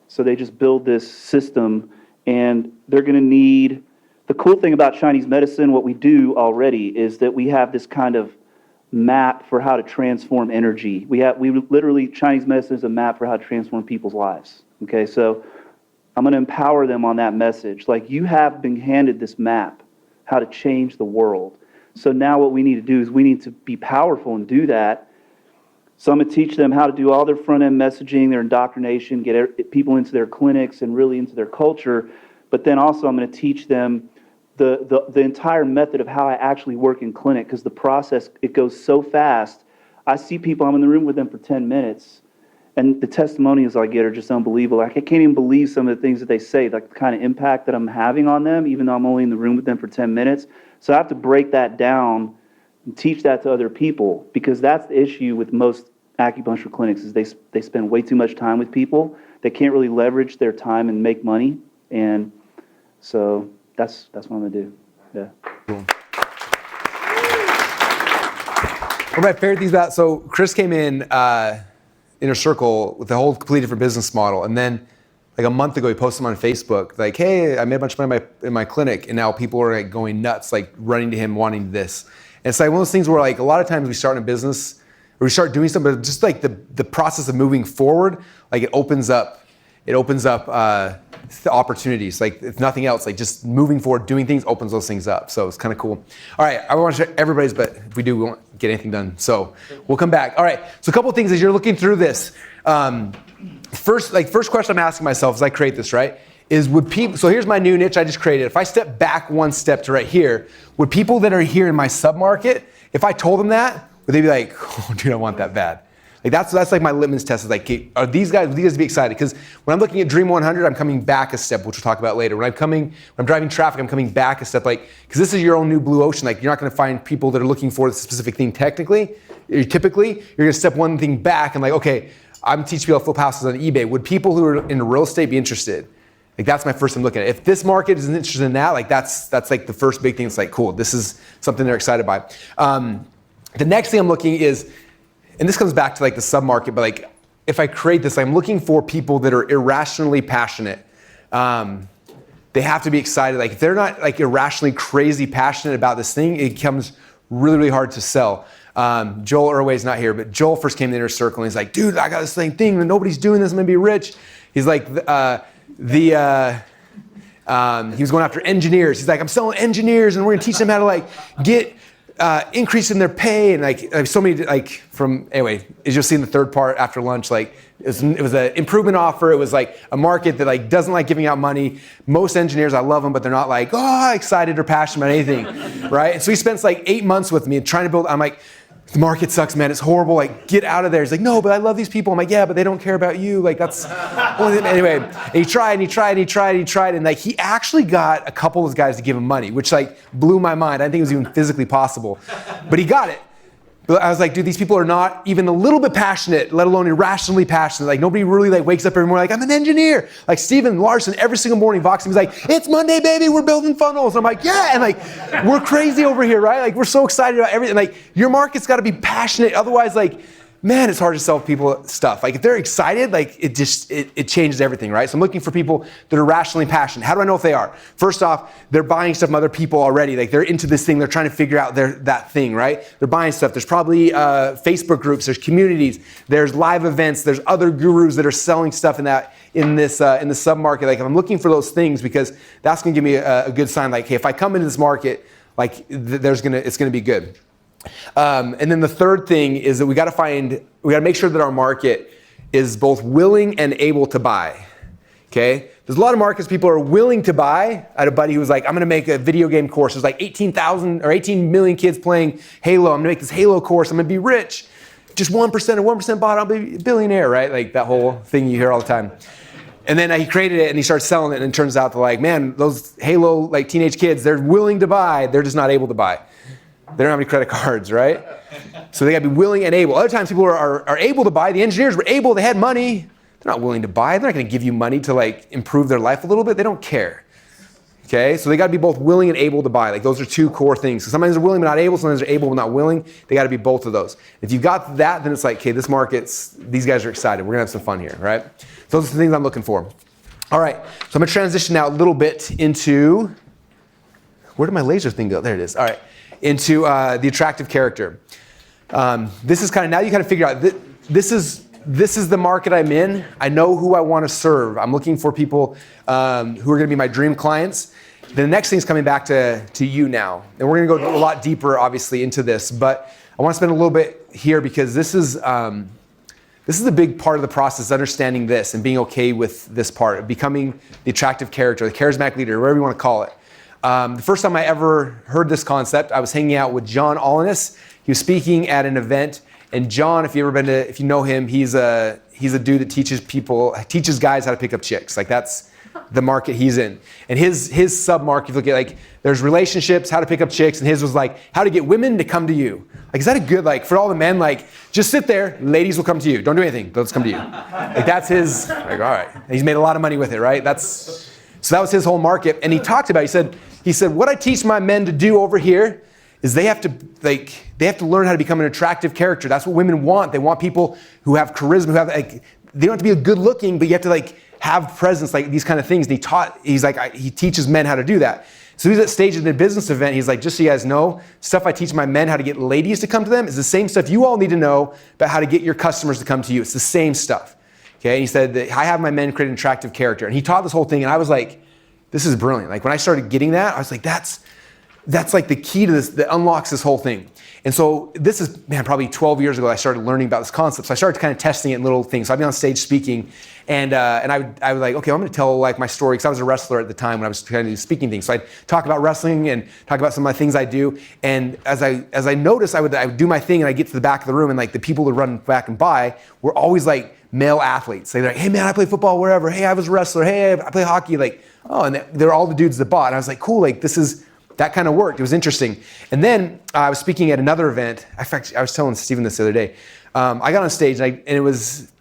So they just build this system, and they're going to need... The cool thing about Chinese medicine, what we do already, is that we have this kind of map for how to transform energy. Chinese medicine is a map for how to transform people's lives. Okay, so I'm going to empower them on that message. Like, you have been handed this map, how to change the world. So now what we need to do is we need to be powerful and do that. So I'm going to teach them how to do all their front-end messaging, their indoctrination, get people into their clinics and really into their culture. But then also I'm going to teach them the entire method of how I actually work in clinic, because the process, it goes so fast. I see people, I'm in the room with them for 10 minutes, and the testimonials I get are just unbelievable. Like, I can't even believe some of the things that they say, like the kind of impact that I'm having on them, even though I'm only in the room with them for 10 minutes. So I have to break that down and teach that to other people, because that's the issue with most acupuncture clinics, is they spend way too much time with people. They can't really leverage their time and make money. And so that's what I'm going to do. Yeah. Cool. One of my favorite things about, so Chris came in Inner Circle with a whole completely different business model, and then like a month ago he posted on Facebook like, hey, I made a bunch of money in my clinic, and now people are like going nuts, like running to him wanting this. And it's like one of those things where like a lot of times we start in a business or we start doing something, but just like the process of moving forward, like it opens up the opportunities. Like, if nothing else, like just moving forward, doing things opens those things up. So it's kind of cool. All right, I want to share everybody's, but if we do, we won't get anything done. So we'll come back. All right, so a couple of things as you're looking through this. First question I'm asking myself as I create this, right, is would people, so here's my new niche I just created. If I step back one step to right here, would people that are here in my submarket, if I told them that, would they be like, oh, dude, I want that bad? Like that's like my litmus test is like, okay, would these guys be excited? Because when I'm looking at Dream 100, I'm coming back a step, which we'll talk about later. When I'm driving traffic, I'm coming back a step, like, because this is your own new blue ocean. Like, you're not going to find people that are looking for a specific thing typically. You're going to step one thing back and like, okay, I'm teaching people how to flip houses on eBay. Would people who are in real estate be interested? Like, that's my first thing I'm looking at. If this market isn't interested in that, like that's like the first big thing. It's like, cool, this is something they're excited by. The next thing I'm looking is, and this comes back to like the sub-market, but like if I create this, I'm looking for people that are irrationally passionate. They have to be excited. Like, if they're not like irrationally crazy passionate about this thing, it becomes really, really hard to sell. Joel Irway's not here, but Joel first came to the Inner Circle and he's like, dude, I got this thing and nobody's doing this, I'm gonna be rich. He's like, he was going after engineers. He's like, I'm selling engineers and we're gonna teach them how to like get increase in their pay, and like so many, like, from, anyway, as you'll see in the third part after lunch, like it was an improvement offer. It was like a market that like doesn't like giving out money. Most engineers, I love them, but they're not like, oh, excited or passionate about anything, right? And so he spends like 8 months with me trying to build. I'm like, the market sucks, man. It's horrible. Like, get out of there. He's like, no, but I love these people. I'm like, yeah, but they don't care about you. Like, that's anyway. And he tried. And like, he actually got a couple of guys to give him money, which like blew my mind. I didn't think it was even physically possible, but he got it. But I was like, dude, these people are not even a little bit passionate, let alone irrationally passionate. Like nobody really like wakes up every morning like, I'm an engineer. Like Steven Larson, every single morning, Vox, he's like, it's Monday, baby, we're building funnels. And I'm like, yeah, and like, we're crazy over here, right? Like we're so excited about everything. Like your market's gotta be passionate. Otherwise, like, man, it's hard to sell people stuff. Like if they're excited, like it changes everything, right? So I'm looking for people that are rationally passionate. How do I know if they are? First off, they're buying stuff from other people already. Like they're into this thing, they're trying to figure out that thing, right? They're buying stuff. There's probably Facebook groups, there's communities, there's live events, there's other gurus that are selling stuff in the sub-market. Like I'm looking for those things because that's gonna give me a good sign like, hey, if I come into this market, like it's gonna be good. And then the third thing is that we got to make sure that our market is both willing and able to buy. Okay? There's a lot of markets people are willing to buy. I had a buddy who was like, I'm going to make a video game course. There's like 18,000 or 18 million kids playing Halo. I'm going to make this Halo course. I'm going to be rich. Just 1% or 1% bought, I'll be a billionaire, right? Like that whole thing you hear all the time. And then he created it and he started selling it and it turns out that like, man, those Halo like teenage kids, they're willing to buy. They're just not able to buy. They don't have any credit cards, right? So they gotta be willing and able. Other times people are able to buy. The engineers were able, they had money. They're not willing to buy. They're not gonna give you money to like improve their life a little bit. They don't care. Okay, so they gotta be both willing and able to buy. Like those are two core things. So sometimes they're willing but not able, sometimes they're able but not willing. They gotta be both of those. If you've got that, then it's like, okay, this market's, these guys are excited. We're gonna have some fun here, right? So those are the things I'm looking for. All right, so I'm gonna transition now a little bit into, where did my laser thing go? There it is, all right. Into the attractive character. This is kind of, now you kind of figure out, this is the market I'm in. I know who I want to serve. I'm looking for people who are going to be my dream clients. The next thing is coming back to you now. And we're going to go a lot deeper, obviously, into this. But I want to spend a little bit here because this is a big part of the process, understanding this and being okay with this part of becoming the attractive character, the charismatic leader, whatever you want to call it. The first time I ever heard this concept, I was hanging out with John Olenis. He was speaking at an event, and John, if you know him, he's a dude that teaches guys how to pick up chicks. Like that's the market he's in. And his sub-market, if you look at like, there's relationships, how to pick up chicks, and his was like, how to get women to come to you. Like, is that a good, like, for all the men, like, just sit there, ladies will come to you. Don't do anything, they'll just come to you. Like that's his, like, all right. And he's made a lot of money with it, right? So that was his whole market. And he talked about, he said, what I teach my men to do over here is they have to learn how to become an attractive character. That's what women want. They want people who have charisma, who have like, they don't have to be a good looking, but you have to like have presence, like these kind of things. And he teaches men how to do that. So he's at stage in the business event. He's like, just so you guys know, stuff I teach my men how to get ladies to come to them is the same stuff you all need to know about how to get your customers to come to you. It's the same stuff. Okay. And he said that I have my men create an attractive character. And he taught this whole thing. And I was like, this is brilliant. Like when I started getting that, I was like, that's like the key to this that unlocks this whole thing. And so this is, probably 12 years ago I started learning about this concept. So I started kind of testing it in little things. So I'd be on stage speaking and I was like, okay, I'm going to tell like my story because I was a wrestler at the time when I was trying to do speaking things. So I'd talk about wrestling and talk about some of the things I do. And as I noticed, I would do my thing and I get to the back of the room and like the people who run back and by were always like male athletes. They're like, hey man, I play football, wherever. Hey, I was a wrestler. Hey, I play hockey. Like, oh, and they're all the dudes that bought. And I was like, cool, like that kind of worked. It was interesting. And then I was speaking at another event. In fact, I was telling Steven this the other day. I got on stage and it was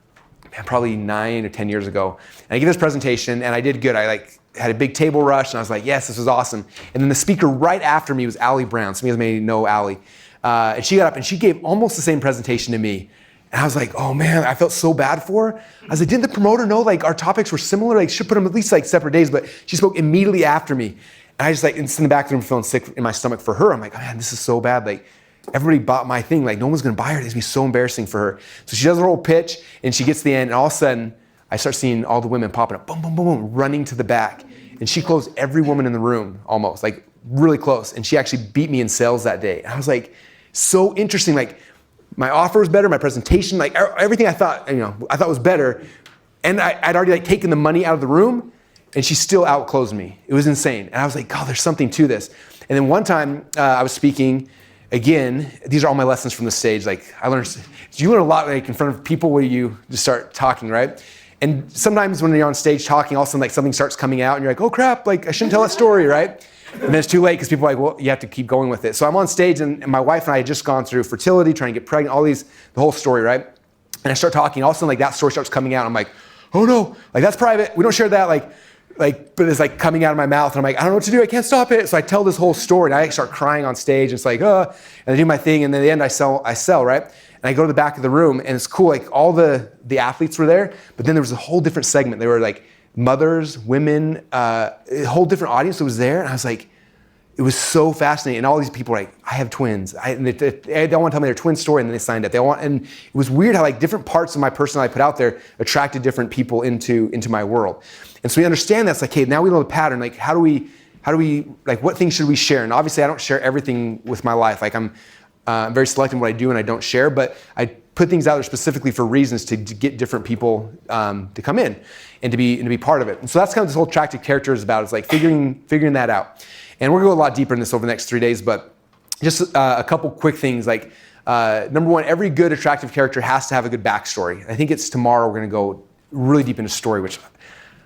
probably 9 or 10 years ago. And I gave this presentation and I did good. I like had a big table rush and I was like, yes, this was awesome. And then the speaker right after me was Allie Brown. Some of you may know Allie. And she got up and she gave almost the same presentation to me. And I was like, oh man, I felt so bad for her. I was like, didn't the promoter know like our topics were similar? Like should put them at least like separate days, but she spoke immediately after me. And I just like, in the back of the room feeling sick in my stomach for her. I'm like, oh man, this is so bad. Like everybody bought my thing. Like no one's gonna buy her. It's gonna be so embarrassing for her. So she does her whole pitch and she gets to the end and all of a sudden I start seeing all the women popping up, boom, boom, boom, boom, running to the back. And she closed every woman in the room almost, like really close. And she actually beat me in sales that day. And I was like, so interesting. Like, my offer was better, my presentation, like everything I thought was better. And I'd already like taken the money out of the room and she still outclosed me. It was insane. And I was like, God, there's something to this. And then one time I was speaking again, these are all my lessons from the stage. Like you learn a lot like in front of people where you just start talking, right? And sometimes when you're on stage talking, all of a sudden like something starts coming out and you're like, oh crap, like I shouldn't tell that story, right? And then it's too late because people are like, well, you have to keep going with it. So I'm on stage, and my wife and I had just gone through fertility, trying to get pregnant, the whole story, right? And I start talking, all of a sudden, like, that story starts coming out. I'm like, oh no, like, that's private. We don't share that. But it's like coming out of my mouth, and I'm like, I don't know what to do. I can't stop it. So I tell this whole story, and I start crying on stage. And it's like, and I do my thing, and then at the end, I sell, right? And I go to the back of the room, and it's cool. Like, all the athletes were there, but then there was a whole different segment. They were like mothers, women, a whole different audience that was there, and I was like, it was so fascinating. And all these people were like, I have twins. They don't want to tell me their twin story, and then they signed up. And it was weird how, like, different parts of my personality I put out there attracted different people into my world. And so we understand that's like, hey, now we know the pattern. Like, how do we, like, what things should we share? And obviously, I don't share everything with my life. Like, I'm very selective in what I do and I don't share, but I put things out there specifically for reasons to get different people to come in and to be part of it. And so that's kind of this whole attractive character is about. It's like figuring that out. And we're gonna go a lot deeper in this over the next 3 days, but just a couple quick things. Like, number one, every good attractive character has to have a good backstory. I think it's tomorrow we're gonna go really deep into story, which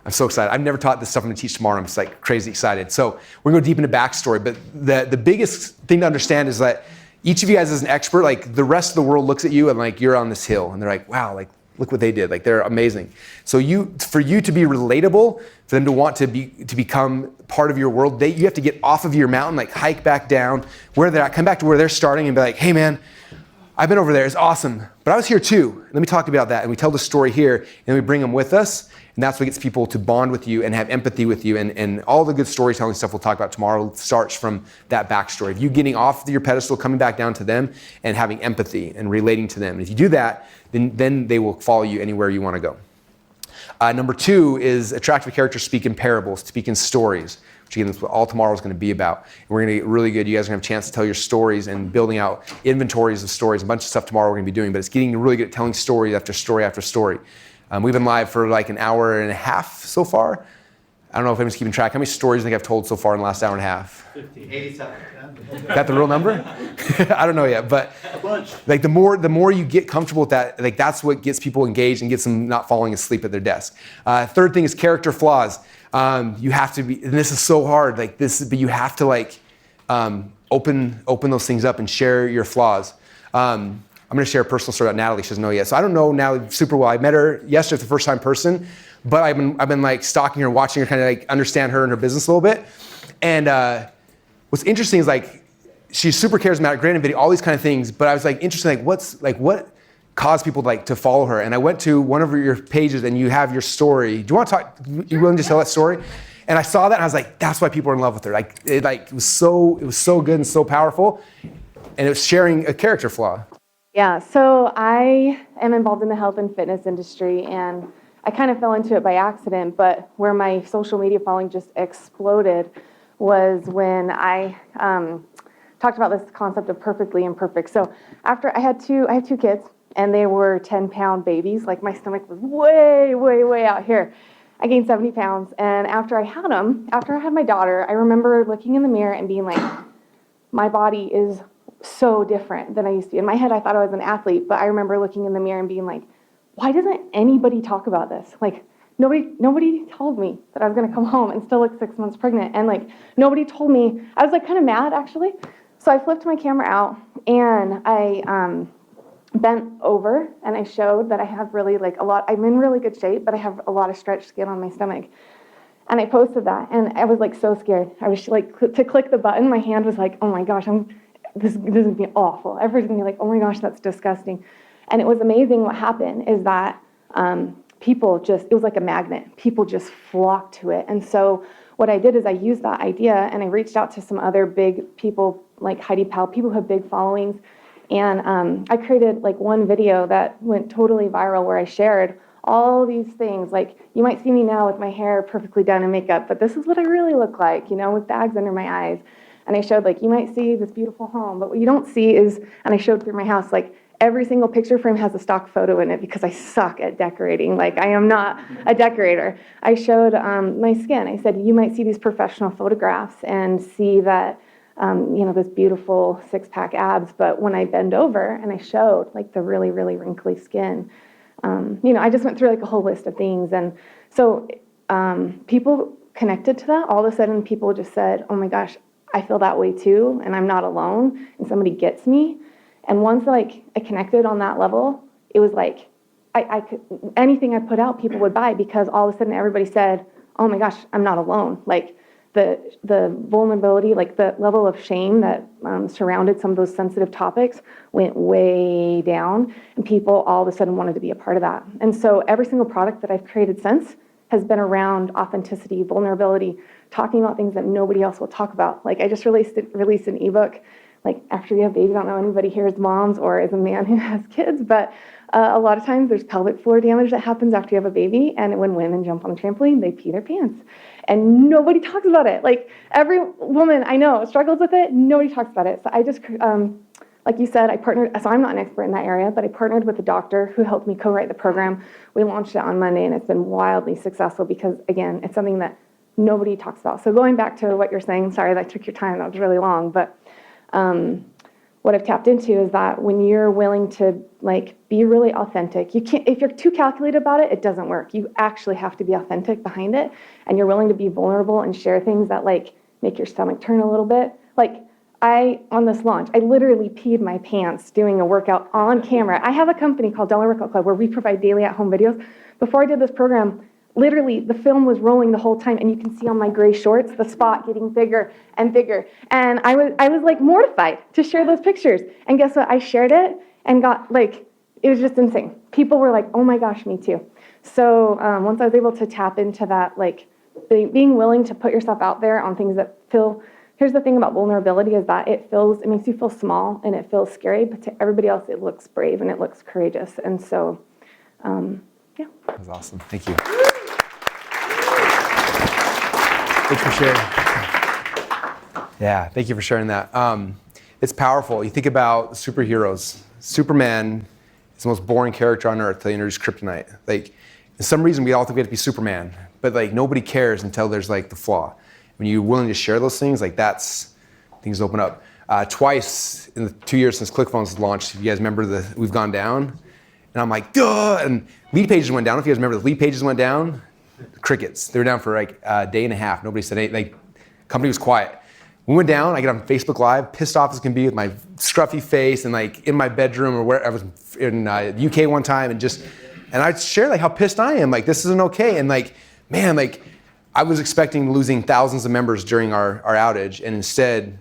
I'm so excited. I've never taught this stuff I'm gonna teach tomorrow. I'm just like crazy excited. So we're gonna go deep into backstory, but the biggest thing to understand is that each of you guys is an expert. Like, the rest of the world looks at you and like you're on this hill, and they're like, wow, like, look what they did. Like, they're amazing. So for you to be relatable, for them to want to become part of your world, you have to get off of your mountain, like hike back down where they're at, come back to where they're starting, and be like, hey man, I've been over there. It's awesome, but I was here too. Let me talk about that. And we tell the story here, and then we bring them with us. And that's what gets people to bond with you and have empathy with you. And all the good storytelling stuff we'll talk about tomorrow starts from that backstory. Of you getting off your pedestal, coming back down to them, and having empathy and relating to them. And if you do that, then they will follow you anywhere you want to go. Number two is attractive characters speak in parables, speak in stories, which again, that's what all tomorrow is going to be about. And we're going to get really good. You guys are going to have a chance to tell your stories and building out inventories of stories, a bunch of stuff tomorrow we're going to be doing, but it's getting really good at telling story after story after story. We've been live for like an hour and a half so far. I don't know if anyone's keeping track. How many stories do you think I've told so far in the last hour and a half? 87. Is that the real number? I don't know yet, but A bunch. like the more you get comfortable with that, like that's what gets people engaged and gets them not falling asleep at their desk. Third thing is character flaws. You have to be, and this is so hard, like this, but you have to like open those things up and share your flaws. I'm going to share a personal story about Natalie. She doesn't know yet. So I don't know Natalie super well. I met her yesterday for the first time in person, but I've been like stalking her, watching her, kind of like understand her and her business a little bit. And what's interesting is like she's super charismatic, great in video, all these kind of things. But I was like interested, what caused people to follow her? And I went to one of your pages, and you have your story. Do you want to talk? You willing to tell that story? And I saw that, and I was like, that's why people are in love with her. Like it was so good and so powerful, and it was sharing a character flaw. Yeah, so I am involved in the health and fitness industry, and I kind of fell into it by accident, but where my social media following just exploded was when I talked about this concept of perfectly imperfect. So after I have two kids, and they were 10-pound babies. Like, my stomach was way, way, way out here. I gained 70 pounds, and after I had my daughter, I remember looking in the mirror and being like, my body is so different than I used to be. In my head, I thought I was an athlete, but I remember looking in the mirror and being like, why doesn't anybody talk about this? Like, nobody told me that I was gonna come home and still look 6 months pregnant. And like, nobody told me. I was like kind of mad, actually. So I flipped my camera out, and I bent over, and I showed that I have really I'm in really good shape, but I have a lot of stretched skin on my stomach. And I posted that, and I was like so scared. I was like, to click the button, my hand was like, oh my gosh, this is gonna be awful. Everybody's gonna be like, oh my gosh, that's disgusting. And it was amazing. What happened is that it was like a magnet. People just flocked to it. And so what I did is I used that idea, and I reached out to some other big people like Heidi Powell, people who have big followings. And I created like one video that went totally viral where I shared all these things. Like, you might see me now with my hair perfectly done and makeup, but this is what I really look like, with bags under my eyes. And I showed, like, you might see this beautiful home, but what you don't see is, and I showed through my house, like, every single picture frame has a stock photo in it because I suck at decorating. Like, I am not a decorator. I showed my skin. I said, you might see these professional photographs and see that, this beautiful six-pack abs, but when I bend over and I showed, like, the really, really wrinkly skin, I just went through, like, a whole list of things. And so people connected to that, all of a sudden people just said, oh my gosh, I feel that way too, and I'm not alone, and somebody gets me. And once like I connected on that level, it was like I could, anything I put out, people would buy, because all of a sudden everybody said, oh my gosh, I'm not alone. Like the vulnerability, like the level of shame that surrounded some of those sensitive topics went way down, and people all of a sudden wanted to be a part of that. And so every single product that I've created since has been around authenticity, vulnerability, talking about things that nobody else will talk about. Like I just released an ebook, like after you have babies. I don't know anybody here is moms or is a man who has kids, but a lot of times there's pelvic floor damage that happens after you have a baby, and when women jump on a trampoline, they pee their pants. And nobody talks about it. Like every woman I know struggles with it, nobody talks about it. So I just, like you said, I partnered, so I'm not an expert in that area, but I partnered with a doctor who helped me co-write the program. We launched it on Monday, and it's been wildly successful because, again, it's something that nobody talks about. So going back to what you're saying, sorry that took your time, that was really long, but what I've tapped into is that when you're willing to like be really authentic, you can't, if you're too calculated about it, it doesn't work. You actually have to be authentic behind it, and you're willing to be vulnerable and share things that like make your stomach turn a little bit. Like on this launch, I literally peed my pants doing a workout on camera. I have a company called Dollar Workout Club where we provide daily at-home videos. Before I did this program, literally the film was rolling the whole time, and you can see on my gray shorts the spot getting bigger and bigger. And I was like mortified to share those pictures. And guess what? I shared it and got like, it was just insane. People were like, oh my gosh, me too. So once I was able to tap into that, like being willing to put yourself out there on things that feel, here's the thing about vulnerability is that it makes you feel small and it feels scary, but to everybody else it looks brave and it looks courageous. And so, yeah. That was awesome. Thank you. Thanks for sharing. Yeah, thank you for sharing that. It's powerful. You think about superheroes. Superman is the most boring character on earth till you introduce kryptonite. Like, for some reason we all think we have to be Superman, but like nobody cares until there's like the flaw. When you're willing to share those things, like that's, things open up. Twice in the 2 years since ClickFunnels launched, if you guys remember we've gone down, and I'm like, duh, and lead pages went down. If you guys remember, the lead pages went down. Crickets. They were down for like a day and a half. Nobody said anything. Like, company was quiet. We went down. I get on Facebook Live, pissed off as can be with my scruffy face, and like in my bedroom or where I was in UK one time, and I shared like how pissed I am. Like this isn't okay. And like, man, like I was expecting losing thousands of members during our outage, and instead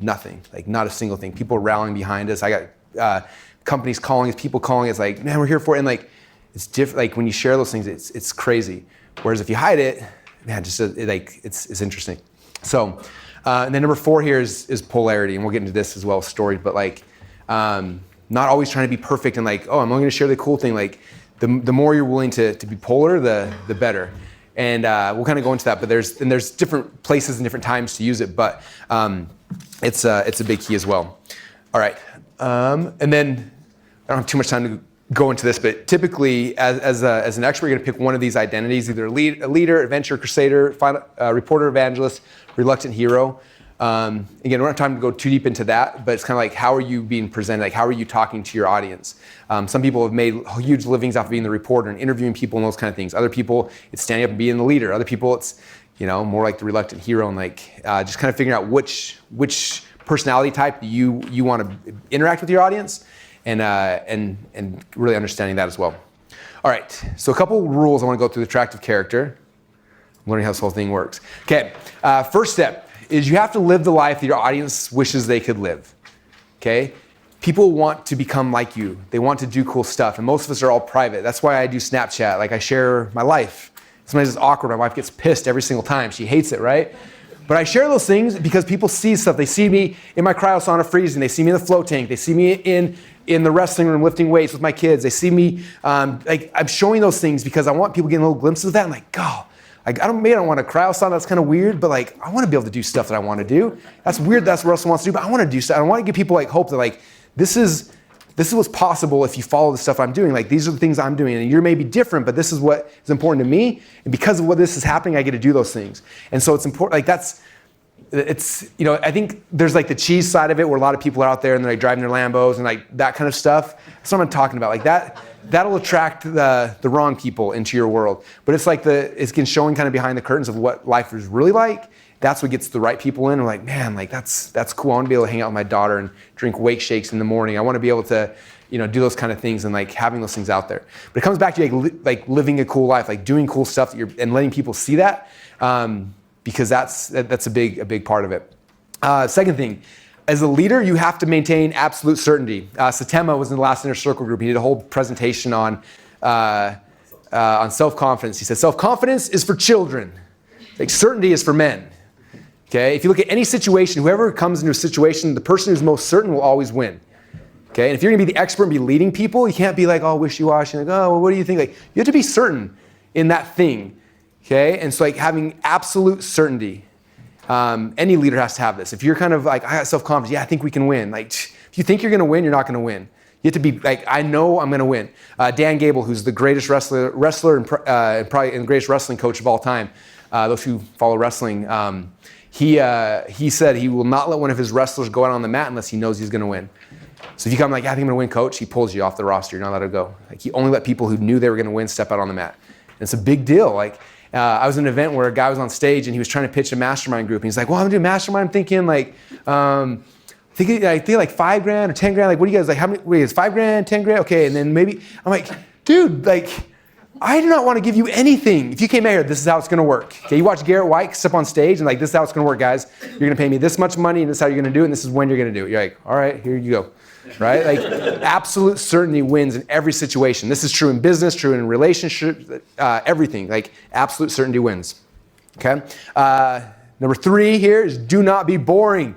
nothing. Like not a single thing. People rallying behind us. I got companies calling us, people calling us like, man, we're here for it. And like it's different. Like when you share those things, it's crazy. Whereas if you hide it, man, just it's interesting. So, and then number 4 here is polarity, and we'll get into this as well, stories. But like, not always trying to be perfect and like, oh, I'm only going to share the cool thing. Like, the more you're willing to be polar, the better. And we'll kind of go into that. But there's different places and different times to use it. But it's a big key as well. All right, and then I don't have too much time to go into this, but typically as an expert, you're going to pick one of these identities, either a leader, adventurer, crusader, reporter, evangelist, reluctant hero. Again, we don't have time to go too deep into that, but it's kind of like, how are you being presented? Like, how are you talking to your audience? Some people have made huge livings off of being the reporter and interviewing people and those kind of things. Other people, it's standing up and being the leader. Other people, it's more like the reluctant hero, and like just kind of figuring out which personality type you want to interact with your audience. And really understanding that as well. All right, so a couple rules I want to go through the attractive character. I'm learning how this whole thing works. Okay, first step is you have to live the life that your audience wishes they could live. Okay, people want to become like you. They want to do cool stuff, and most of us are all private. That's why I do Snapchat. Like I share my life. Sometimes it's awkward. My wife gets pissed every single time. She hates it, right? But I share those things because people see stuff. They see me in my cryosauna freezing. They see me in the float tank. They see me in the wrestling room lifting weights with my kids. They see me, like I'm showing those things because I want people getting little glimpses of that. I'm like, God, I don't want a cryosauna. That's kind of weird, but like I want to be able to do stuff that I want to do. That's weird. That's what Russell wants to do, but I want to do stuff. I want to give people like hope that like this is what's possible if you follow the stuff I'm doing. Like these are the things I'm doing, and you may be different, but this is what is important to me. And because of what this is happening, I get to do those things. And so it's important. Like it's, I think there's like the cheese side of it where a lot of people are out there and they're like driving their Lambos and like that kind of stuff. That's what I'm talking about. Like that'll attract the wrong people into your world. But it's like it's showing kind of behind the curtains of what life is really like. That's what gets the right people in. We're like, man, like that's cool. I want to be able to hang out with my daughter and drink wake shakes in the morning. I want to be able to, do those kind of things and like having those things out there. But it comes back to like living a cool life, like doing cool stuff and letting people see that. Because that's a big part of it. Second thing, as a leader, you have to maintain absolute certainty. Satema was in the last inner circle group. He did a whole presentation on self-confidence. He said, self-confidence is for children. Like certainty is for men. Okay, if you look at any situation, whoever comes into a situation, the person who's most certain will always win. Okay, and if you're gonna be the expert and be leading people, you can't be like all wishy-washy, like, oh, well, what do you think? Like, you have to be certain in that thing. Okay, and so like having absolute certainty. Any leader has to have this. If you're kind of like, I got self-confidence, yeah, I think we can win. Like, if you think you're gonna win, you're not gonna win. You have to be like, I know I'm gonna win. Dan Gable, who's the greatest wrestler and probably the greatest wrestling coach of all time, those who follow wrestling, he said he will not let one of his wrestlers go out on the mat unless he knows he's gonna win. So if you come like, I think I'm gonna win, coach, he pulls you off the roster. You're not allowed to go. Like, he only let people who knew they were gonna win step out on the mat. And it's a big deal. Like, I was in an event where a guy was on stage and he was trying to pitch a mastermind group. And he's like, well, I'm gonna do a mastermind. I'm thinking like, I think like $5,000 or $10,000. Like, what do you guys like? How many? Wait, it's $5,000, $10,000? Okay, and then maybe I'm like, dude, like, I do not want to give you anything. If you came out here, this is how it's gonna work. Okay, you watch Garrett White step on stage and like, this is how it's gonna work, guys. You're gonna pay me this much money and this is how you're gonna do it and this is when you're gonna do it. You're like, all right, here you go. Right? Like, absolute certainty wins in every situation. This is true in business, true in relationships, everything. Like, absolute certainty wins. Okay? Number 3 here is do not be boring.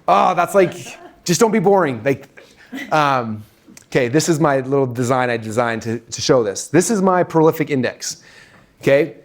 Oh, that's like, just don't be boring. Like, okay, this is my little design I designed to show this. This is my prolific index. Okay?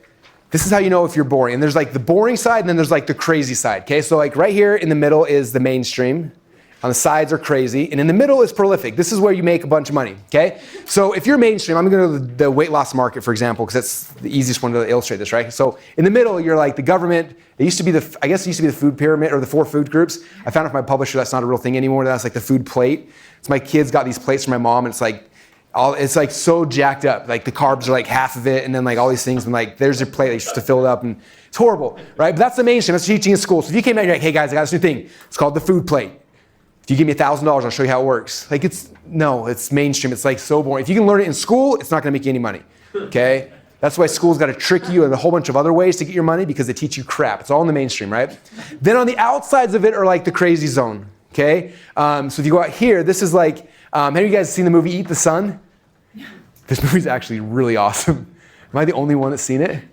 This is how you know if you're boring. And there's like the boring side and then there's like the crazy side. Okay? So like right here in the middle is the mainstream. On the sides are crazy, and in the middle is prolific. This is where you make a bunch of money, okay? So if you're mainstream, I'm gonna go to the weight loss market, for example, because that's the easiest one to illustrate this, right? So in the middle, you're like the government. It used to be the food pyramid, or the 4 food groups. I found out from my publisher that's not a real thing anymore. That's like the food plate. So my kids got these plates from my mom, and it's like so jacked up. Like the carbs are like half of it, and then like all these things, and like there's your plate, like, just to fill it up, and it's horrible, right? But that's the mainstream. That's teaching in school. So if you came out, you're like, hey guys, I got this new thing. It's called the food plate. If you give me $1,000, I'll show you how it works. Like it's mainstream. It's like so boring. If you can learn it in school, it's not gonna make you any money, okay? That's why school's gotta trick you in a whole bunch of other ways to get your money because they teach you crap. It's all in the mainstream, right? Then on the outsides of it are like the crazy zone, okay? So if you go out here, this is like, have you guys seen the movie Eat the Sun? This movie's actually really awesome. Am I the only one that's seen it?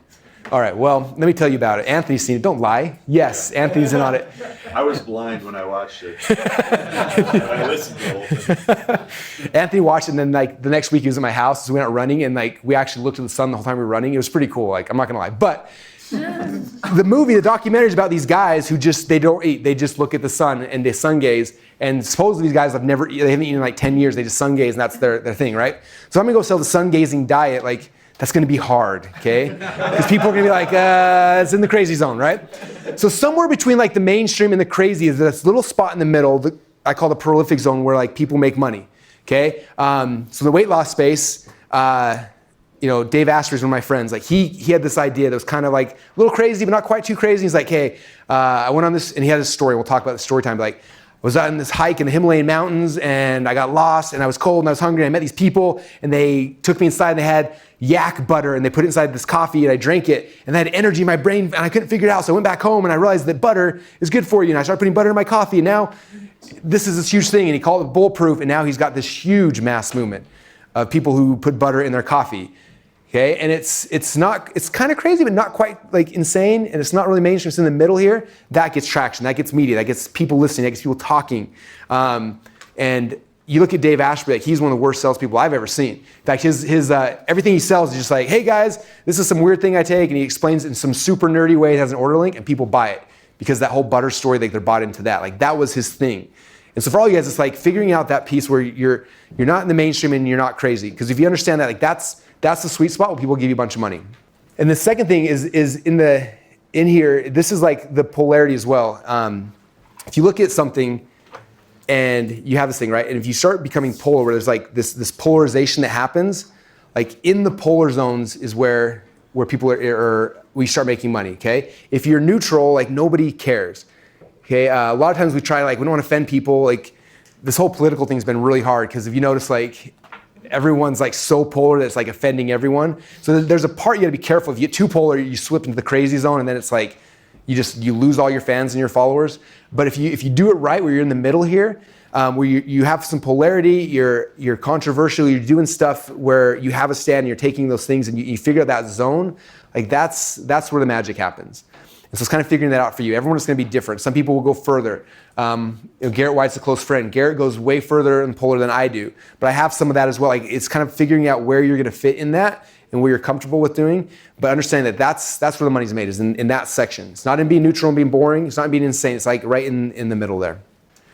All right, well, let me tell you about it. Anthony's seen it. Don't lie. Yes, Anthony's in on it. I was blind when I watched it. I listened to the whole thing. Anthony watched it, and then like the next week he was at my house, so we went out running, and like we actually looked at the sun the whole time we were running. It was pretty cool. Like, I'm not gonna lie, but the documentary is about these guys who they don't eat. They just look at the sun and they sun gaze. And supposedly these guys they haven't eaten in like 10 years. They just sun gaze, and that's their thing, right? So I'm gonna go sell the sun gazing diet. Like, that's gonna be hard, okay? Because people are gonna be like, it's in the crazy zone, right? So somewhere between like the mainstream and the crazy is this little spot in the middle that I call the prolific zone where like people make money, okay? So the weight loss space, Dave Asprey is one of my friends. Like he had this idea that was kind of like a little crazy, but not quite too crazy. He's like, hey, I went on this, and he had this story. We'll talk about the story time. But like, I was out on this hike in the Himalayan mountains, and I got lost, and I was cold, and I was hungry, and I met these people, and they took me inside, and they had yak butter, and they put it inside this coffee, and I drank it, and I had energy in my brain, and I couldn't figure it out. So I went back home, and I realized that butter is good for you, and I started putting butter in my coffee, and now this is this huge thing, and he called it bulletproof, and now he's got this huge mass movement of people who put butter in their coffee. Okay, and it's kind of crazy, but not quite like insane, and it's not really mainstream. It's in the middle here. That gets traction, that gets media, that gets people listening, that gets people talking. And you look at Dave Asprey, like he's one of the worst salespeople I've ever seen. In fact, his everything he sells is just like, hey guys, this is some weird thing I take, and he explains it in some super nerdy way. It has an order link, and people buy it because that whole butter story, like they're bought into that. Like that was his thing. And so for all you guys, it's like figuring out that piece where you're not in the mainstream and you're not crazy. Because if you understand that, like that's the sweet spot where people give you a bunch of money. And the second thing is in in here, this is like the polarity as well. If you look at something and you have this thing, right? And if you start becoming polar, where there's like this polarization that happens, like in the polar zones is where people are we start making money, okay? If you're neutral, like nobody cares, okay? A lot of times we try, like we don't want to offend people. Like this whole political thing's been really hard because if you notice, like everyone's like so polar that it's like offending everyone. So there's a part you gotta be careful. If you get too polar, you slip into the crazy zone and then it's like, you lose all your fans and your followers. But if you do it right, where you're in the middle here, where you have some polarity, you're controversial, you're doing stuff where you have a stand and you're taking those things and you figure out that zone, like that's where the magic happens. And so it's kind of figuring that out for you. Everyone is going to be different. Some people will go further. Garrett White's a close friend. Garrett goes way further and polar than I do. But I have some of that as well. Like it's kind of figuring out where you're going to fit in that and where you're comfortable with doing. But understand that that's where the money's made, is in that section. It's not in being neutral and being boring. It's not in being insane. It's like right in the middle there.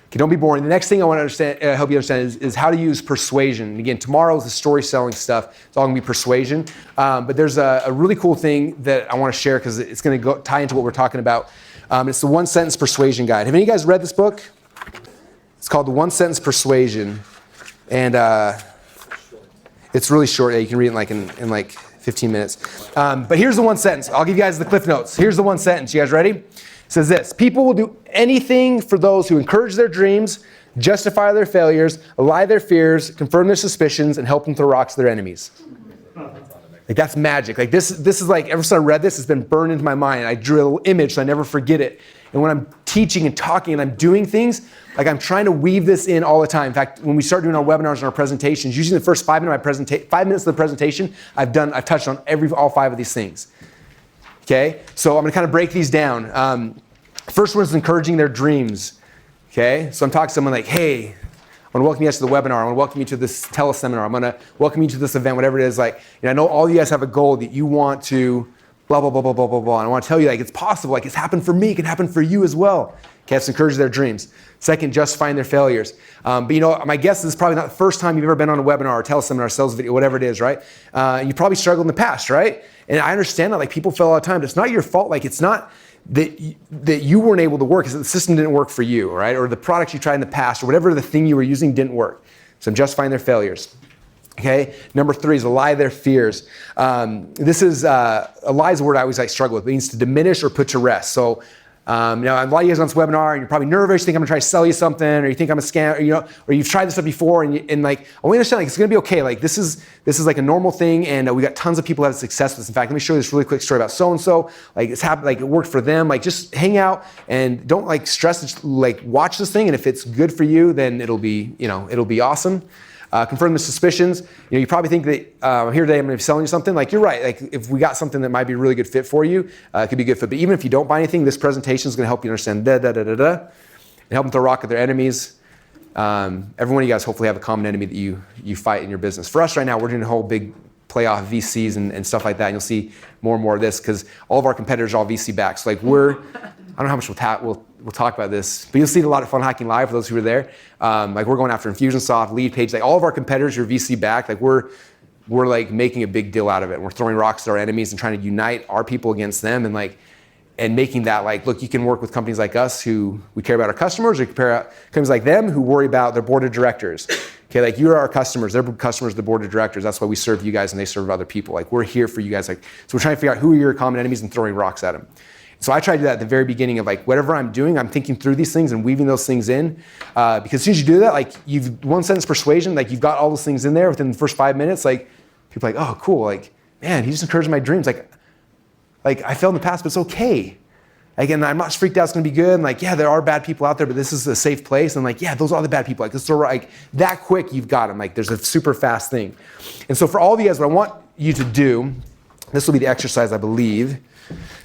Okay, don't be boring. The next thing I want to help you understand is how to use persuasion. And again, tomorrow is the story selling stuff. It's all going to be persuasion. But there's a really cool thing that I want to share because it's going to tie into what we're talking about. It's the One Sentence Persuasion Guide. Have any of you guys read this book? It's called The One Sentence Persuasion. And it's really short. Yeah, you can read it in like 15 minutes. But here's the one sentence. I'll give you guys the cliff notes. Here's the one sentence. You guys ready? It says this: people will do anything for those who encourage their dreams, justify their failures, allay their fears, confirm their suspicions, and help them throw rocks to their enemies. Like that's magic. Like this is like, ever since I read this, it's been burned into my mind. I drew a little image so I never forget it. And when I'm teaching and talking and I'm doing things, like I'm trying to weave this in all the time. In fact, when we start doing our webinars and our presentations, usually the first 5 minutes of the presentation, I've touched on all 5 of these things. Okay, so I'm gonna kind of break these down. First one is encouraging their dreams. Okay, so I'm talking to someone like, hey, I want to welcome you guys to the webinar. I want to welcome you to this teleseminar. I'm going to welcome you to this event, whatever it is. Like, I know all you guys have a goal that you want to blah, blah, blah, blah, blah, blah, blah. And I want to tell you, like, it's possible. Like, it's happened for me. It can happen for you as well. Okay, let's encourage their dreams. Second, justifying their failures. But my guess is probably not the first time you've ever been on a webinar or teleseminar, sales video, whatever it is, right? You probably struggled in the past, right? And I understand that, like, people fail all the time. But it's not your fault. Like, it's not that you weren't able to work, because the system didn't work for you, right? Or the products you tried in the past, or whatever the thing you were using didn't work. So I'm justifying their failures. Okay. Number 3 is allay their fears. This is a lie is a word I always struggle with. It means to diminish or put to rest. So a lot of you guys on this webinar, and you're probably nervous. You think I'm gonna try to sell you something, or you think I'm a scam, or you've tried this stuff before, and like, I want you to understand, like, it's gonna be okay. Like, this is like a normal thing, and we got tons of people who have success with this. In fact, let me show you this really quick story about so and so. Like, it's happened. Like, it worked for them. Like, just hang out and don't like stress. Like, watch this thing, and if it's good for you, then it'll be awesome. Confirm the suspicions. You probably think that I'm here today, I'm going to be selling you something. Like, you're right. Like, if we got something that might be a really good fit for you, it could be a good fit. But even if you don't buy anything, this presentation is going to help you understand and help them throw rock at their enemies. Every one of you guys hopefully have a common enemy that you fight in your business. For us right now, we're doing a whole big playoff VCs and stuff like that. And you'll see more and more of this because all of our competitors are all VC backed. So like I don't know how much we'll talk about this, but you'll see a lot of Fun Hacking Live for those who are there. Like we're going after Infusionsoft, Leadpage, like all of our competitors are VC backed. Like we're like making a big deal out of it. We're throwing rocks at our enemies and trying to unite our people against them and making that like, look, you can work with companies like us who we care about our customers, or you compare out companies like them who worry about their board of directors. Okay, like you're our customers, they're customers of the board of directors. That's why we serve you guys and they serve other people. Like we're here for you guys. Like, so we're trying to figure out who are your common enemies and throwing rocks at them. So I try to do that at the very beginning of like whatever I'm doing, I'm thinking through these things and weaving those things in. Because as soon as you do that, like you've one sentence persuasion, like you've got all those things in there within the first 5 minutes. Like people are like, oh, cool. Like, man, he just encouraged my dreams. Like I failed in the past, but it's okay. Again, I'm not freaked out. It's going to be good. And like, yeah, there are bad people out there, but this is a safe place. And like, yeah, those are the bad people. Like, this is like that quick, you've got them. Like, there's a super fast thing. And so for all of you guys, what I want you to do, this will be the exercise, I believe.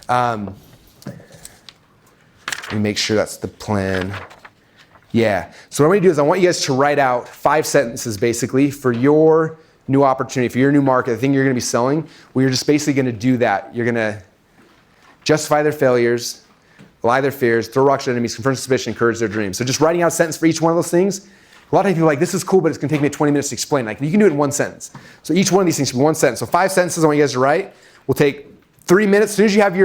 Let me make sure that's the plan. Yeah. So what I'm going to do is I want you guys to write out 5 sentences basically for your new opportunity, for your new market, the thing you're going to be selling, where you're just basically going to do that. You're going to justify their failures, lie their fears, throw rocks at enemies, confirm suspicion, encourage their dreams. So just writing out a sentence for each one of those things. A lot of people are like, this is cool, but it's going to take me 20 minutes to explain. Like, you can do it in one sentence. So each one of these things should be one sentence. So 5 sentences I want you guys to write. We'll take 3 minutes. As soon as you have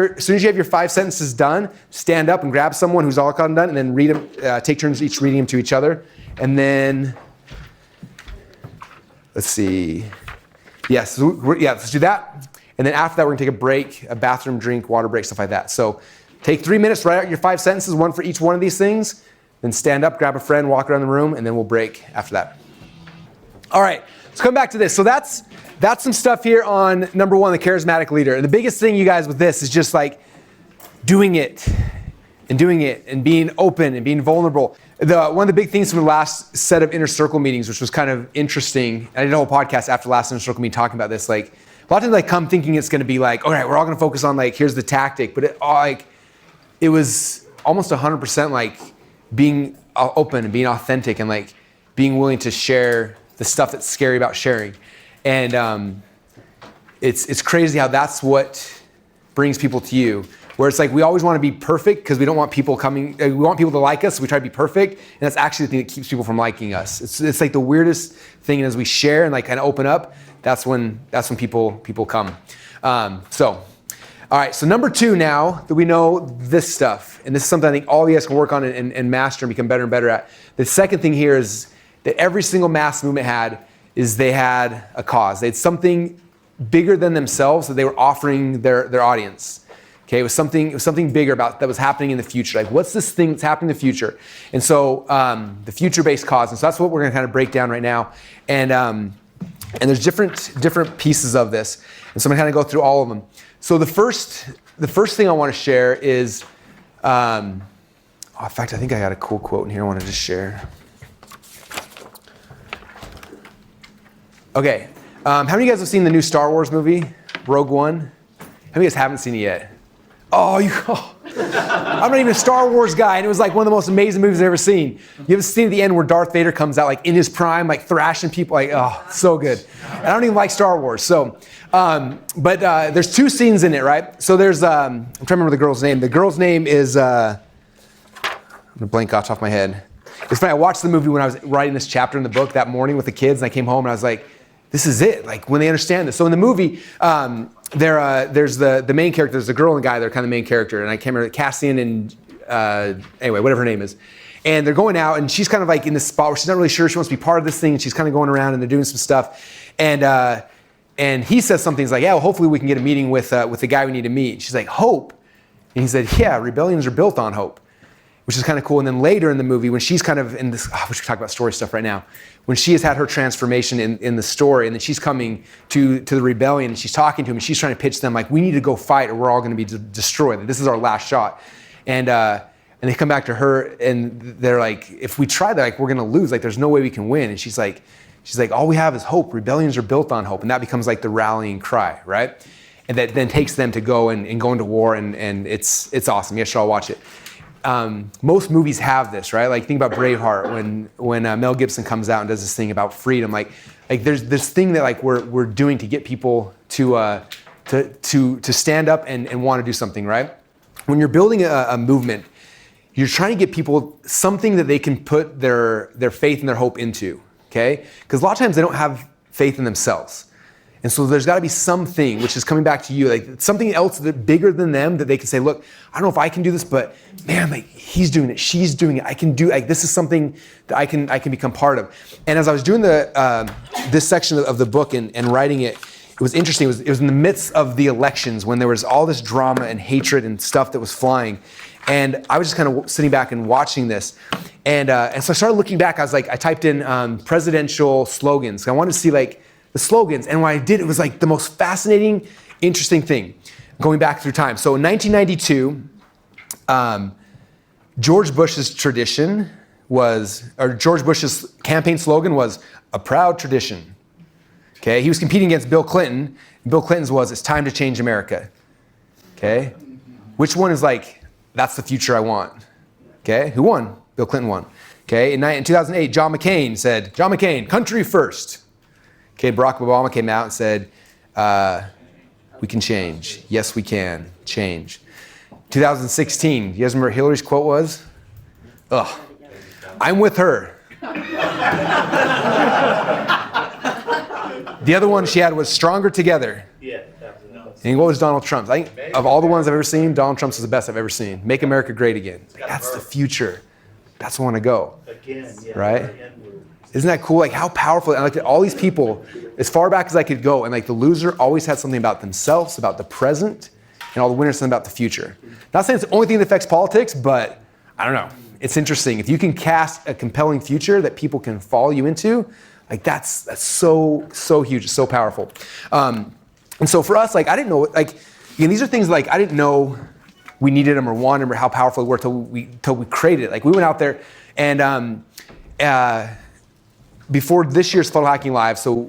your 5 sentences done, stand up and grab someone who's all done, and then read them. Take turns each reading them to each other, and then let's see. Yes, let's do that. And then after that, we're gonna take a break, a bathroom drink, water break, stuff like that. So take 3 minutes, write out your 5 sentences, one for each one of these things. Then stand up, grab a friend, walk around the room, and then we'll break after that. All right, let's come back to this. So that's some stuff here on number 1, the charismatic leader. And the biggest thing, you guys, with this is just like doing it and being open and being vulnerable. One of the big things from the last set of inner circle meetings, which was kind of interesting, I did a whole podcast after last inner circle meeting talking about this. Like, a lot of times I come thinking it's going to be like, all right, we're all going to focus on like, here's the tactic. But it was almost 100% like being open and being authentic and like being willing to share the stuff that's scary about sharing. And it's crazy how that's what brings people to you. Where it's like we always want to be perfect because we don't want people coming, we want people to like us, so we try to be perfect, and that's actually the thing that keeps people from liking us. It's like the weirdest thing, and as we share and like kind of open up, that's when people come. All right, so number 2 now that we know this stuff, and this is something I think all of you guys can work on and master and become better and better at. The second thing here is that every single mass movement they had a cause. They had something bigger than themselves that they were offering their audience. Okay, it was something bigger that was happening in the future. Like, what's this thing that's happening in the future? And so the future-based cause. And so that's what we're going to kind of break down right now. And there's different pieces of this. And so I'm going to kind of go through all of them. So the first thing I want to share is, in fact, I think I got a cool quote in here I want to just share. Okay, how many of you guys have seen the new Star Wars movie, Rogue One? How many of you guys haven't seen it yet? I'm not even a Star Wars guy, and it was like one of the most amazing movies I've ever seen. You ever seen at the end where Darth Vader comes out like in his prime, like thrashing people? Like, oh, so good. And I don't even like Star Wars. So, but there's 2 scenes in it, right? So there's, I'm trying to remember the girl's name. The girl's name is, I'm gonna blank off my head. It's funny, I watched the movie when I was writing this chapter in the book that morning with the kids, and I came home and I was like, this is it, like when they understand this. So in the movie, there's the main character, there's the girl and the guy, they're kind of the main character, and I can't remember, Cassian and, anyway, whatever her name is. And they're going out, and she's kind of like in this spot where she's not really sure she wants to be part of this thing, and she's kind of going around, and they're doing some stuff. And he says something, he's like, yeah, well, hopefully we can get a meeting with the guy we need to meet. She's like, hope? And he said, yeah, rebellions are built on hope, which is kind of cool. And then later in the movie, when she's kind of in this, we should talk about story stuff right now, when she has had her transformation in the story, and then she's coming to the rebellion, and she's talking to him, and she's trying to pitch them, like, we need to go fight or we're all going to be destroyed. This is our last shot. And they come back to her, and they're like, if we try that, like, we're going to lose. Like, there's no way we can win. And she's like, all we have is hope. Rebellions are built on hope. And that becomes like the rallying cry, right? And that then takes them to go and go into war, and it's awesome. You guys should all watch it. Most movies have this, right? Like, think about Braveheart when Mel Gibson comes out and does this thing about freedom. Like there's this thing that like we're doing to get people to stand up and want to do something, right? When you're building a movement, you're trying to get people something that they can put their faith and their hope into, okay? Because a lot of times they don't have faith in themselves. And so there's got to be something which is coming back to you, like something else that bigger than them that they can say, look, I don't know if I can do this, but man, like he's doing it, she's doing it. I can do, like, this is something that I can become part of. And as I was doing this section of the book and writing it, it was interesting. It was in the midst of the elections when there was all this drama and hatred and stuff that was flying. And I was just kind of sitting back and watching this. And so I started looking back. I was like, I typed in presidential slogans. I wanted to see like the slogans, and what I did, it was like the most fascinating, interesting thing, going back through time. So in 1992, George Bush's campaign slogan was a proud tradition. Okay, he was competing against Bill Clinton. Bill Clinton's was, it's time to change America. Okay, which one is like, that's the future I want? Okay, who won? Bill Clinton won. Okay, in 2008, John McCain, country first. Okay, Barack Obama came out and said, we can change. Yes, we can change. 2016, you guys remember what Hillary's quote was? Ugh, I'm with her. The other one she had was stronger together. And what was Donald Trump's? I think of all the ones I've ever seen, Donald Trump's is the best I've ever seen. Make America great again. Like, that's the future. That's where I want to go. Again, yeah. Right? Isn't that cool? Like how powerful, and I looked at all these people as far back as I could go, and like the loser always had something about themselves, about the present, and all the winners something about the future. Not saying it's the only thing that affects politics, but I don't know. It's interesting. If you can cast a compelling future that people can follow you into, like that's so huge, it's so powerful. And so for us, like I didn't know, like again, these are things like I didn't know we needed them or wanted them or how powerful they were till we created it. Like we went out there and before this year's Funnel Hacking Live, so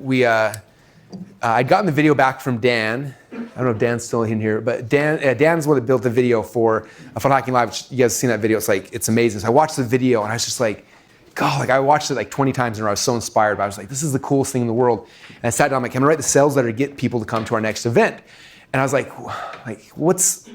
I'd gotten the video back from Dan. I don't know if Dan's still in here, but Dan's the one that built the video for Funnel Hacking Live. You guys have seen that video? It's amazing. So I watched the video and I was just like, God, like I watched it like 20 times in a row. I was so inspired. But I was like, this is the coolest thing in the world. And I sat down, I'm like, I'm gonna write the sales letter to get people to come to our next event. And I was like what's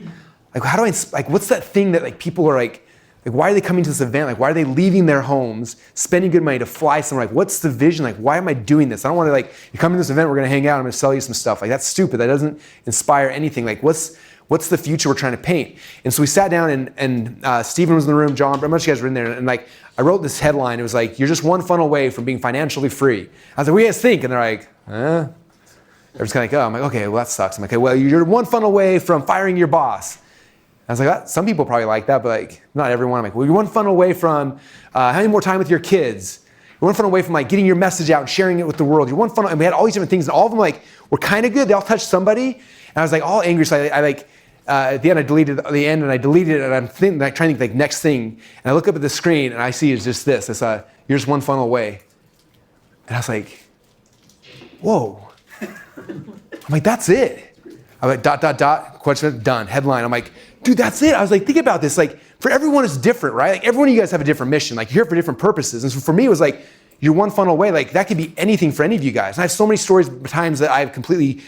that thing that like people are like why are they coming to this event? Like, why are they leaving their homes, spending good money to fly somewhere? Like, what's the vision? Like, why am I doing this? I don't want to like, you come to this event, we're gonna hang out, I'm gonna sell you some stuff. Like, that's stupid. That doesn't inspire anything. Like, what's the future we're trying to paint? And so we sat down and Stephen was in the room, John, a bunch of you guys were in there, and like, I wrote this headline. It was like, you're just one funnel away from being financially free. I was like, what do you guys think? And they're like, They're just kind of like, oh, I'm like, okay, well, that sucks. I'm like, okay, well, you're one funnel away from firing your boss. I was like, some people probably like that, but like not everyone. I'm like, well, you're one funnel away from having more time with your kids. You're one funnel away from like getting your message out and sharing it with the world. You're one funnel, and we had all these different things, and all of them like were kind of good. They all touched somebody, and I was like all angry. So I like at the end I deleted the end, and I deleted it, and I'm thinking, like, trying to think like next thing, and I look up at the screen, and I see it's just this. It's you're just one funnel away, and I was like, whoa. I'm like, that's it. I'm like, ... question, done, headline. I'm like, dude, that's it. I was like, think about this. Like, for everyone, it's different, right? Like, every one of you guys have a different mission. Like, you're here for different purposes. And so for me, it was like, you're one funnel away. Like, that could be anything for any of you guys. And I have so many stories, times that I've completely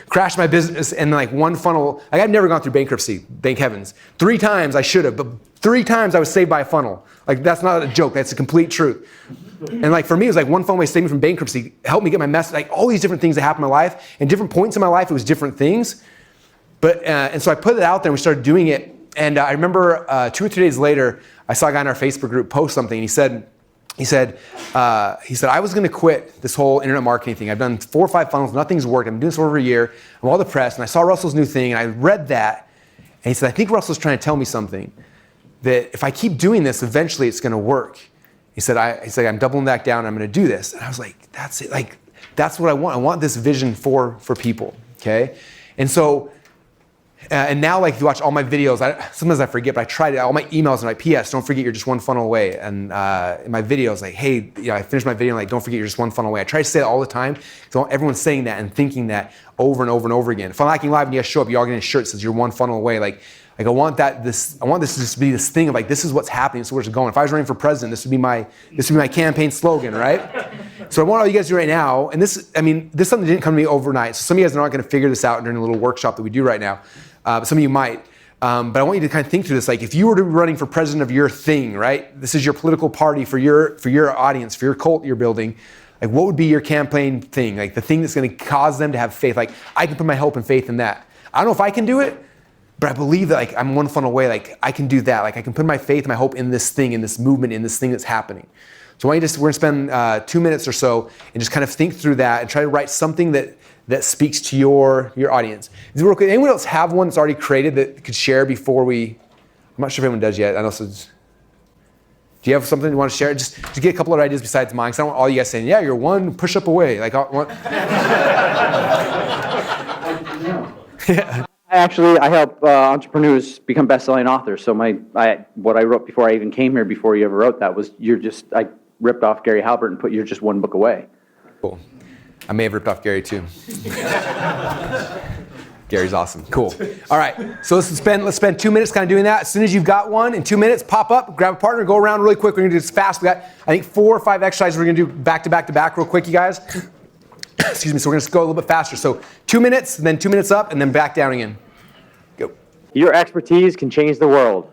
crashed my business and like one funnel. Like, I've never gone through bankruptcy, thank heavens. 3 times I should have, but 3 times I was saved by a funnel. Like, that's not a joke. That's a complete truth. And like, for me, it was like one funnel away saved me from bankruptcy, helped me get my message, like all these different things that happened in my life. And different points in my life, it was different things. But, and so I put it out there and we started doing it. And I remember 2 or 3 days later, I saw a guy in our Facebook group post something. And he said, I was going to quit this whole internet marketing thing. I've done 4 or 5 funnels. Nothing's worked. I've been doing this for over a year. I'm all depressed. And I saw Russell's new thing and I read that. And he said, I think Russell's trying to tell me something, that if I keep doing this, eventually it's going to work. He said, I'm doubling back down. I'm going to do this. And I was like, that's it. Like, that's what I want. I want this vision for people. Okay. And so, and now, like, if you watch all my videos, sometimes I forget, but I try to, all my emails and my PS, don't forget you're just one funnel away. And in my videos, like, hey, I finished my video, like, don't forget you're just one funnel away. I try to say that all the time. So everyone's saying that and thinking that over and over and over again. Funnel Hacking Live, when you guys show up, you're all getting a shirt that says you're one funnel away. Like I want this to just be this thing of like, this is what's happening, this is where it's going. If I was running for president, this would be my campaign slogan, right? So I want all you guys to do right now, and this something didn't come to me overnight. So some of you guys are not gonna figure this out during a little workshop that we do right now. But some of you might. But I want you to kind of think through this. Like, if you were to be running for president of your thing, right? This is your political party for your audience, for your cult you're building. Like, what would be your campaign thing? Like, the thing that's going to cause them to have faith. Like, I can put my hope and faith in that. I don't know if I can do it, but I believe that, like, I'm one funnel away. Like, I can do that. Like, I can put my faith and my hope in this thing, in this movement, in this thing that's happening. So we're going to spend 2 minutes or so and just kind of think through that and try to write something that speaks to your audience. Anyone else have one that's already created that could share before we? I'm not sure if anyone does yet. I know. So, do you have something you want to share? Just get a couple of ideas besides mine, because I don't want all you guys saying, yeah, you're one push-up away. Like, yeah. I help entrepreneurs become best-selling authors. So what I wrote before I even came here, before you ever wrote that, was I ripped off Gary Halbert and put you're just one book away. Cool. I may have ripped off Gary too. Gary's awesome. Cool. All right. So let's spend 2 minutes kind of doing that. As soon as you've got one, in 2 minutes, pop up, grab a partner, go around really quick. We're gonna do this fast. We got, I think, 4 or 5 exercises we're gonna do back to back to back real quick, you guys. Excuse me. So we're gonna go a little bit faster. So 2 minutes, then 2 minutes up, and then back down again. Go. Your expertise can change the world.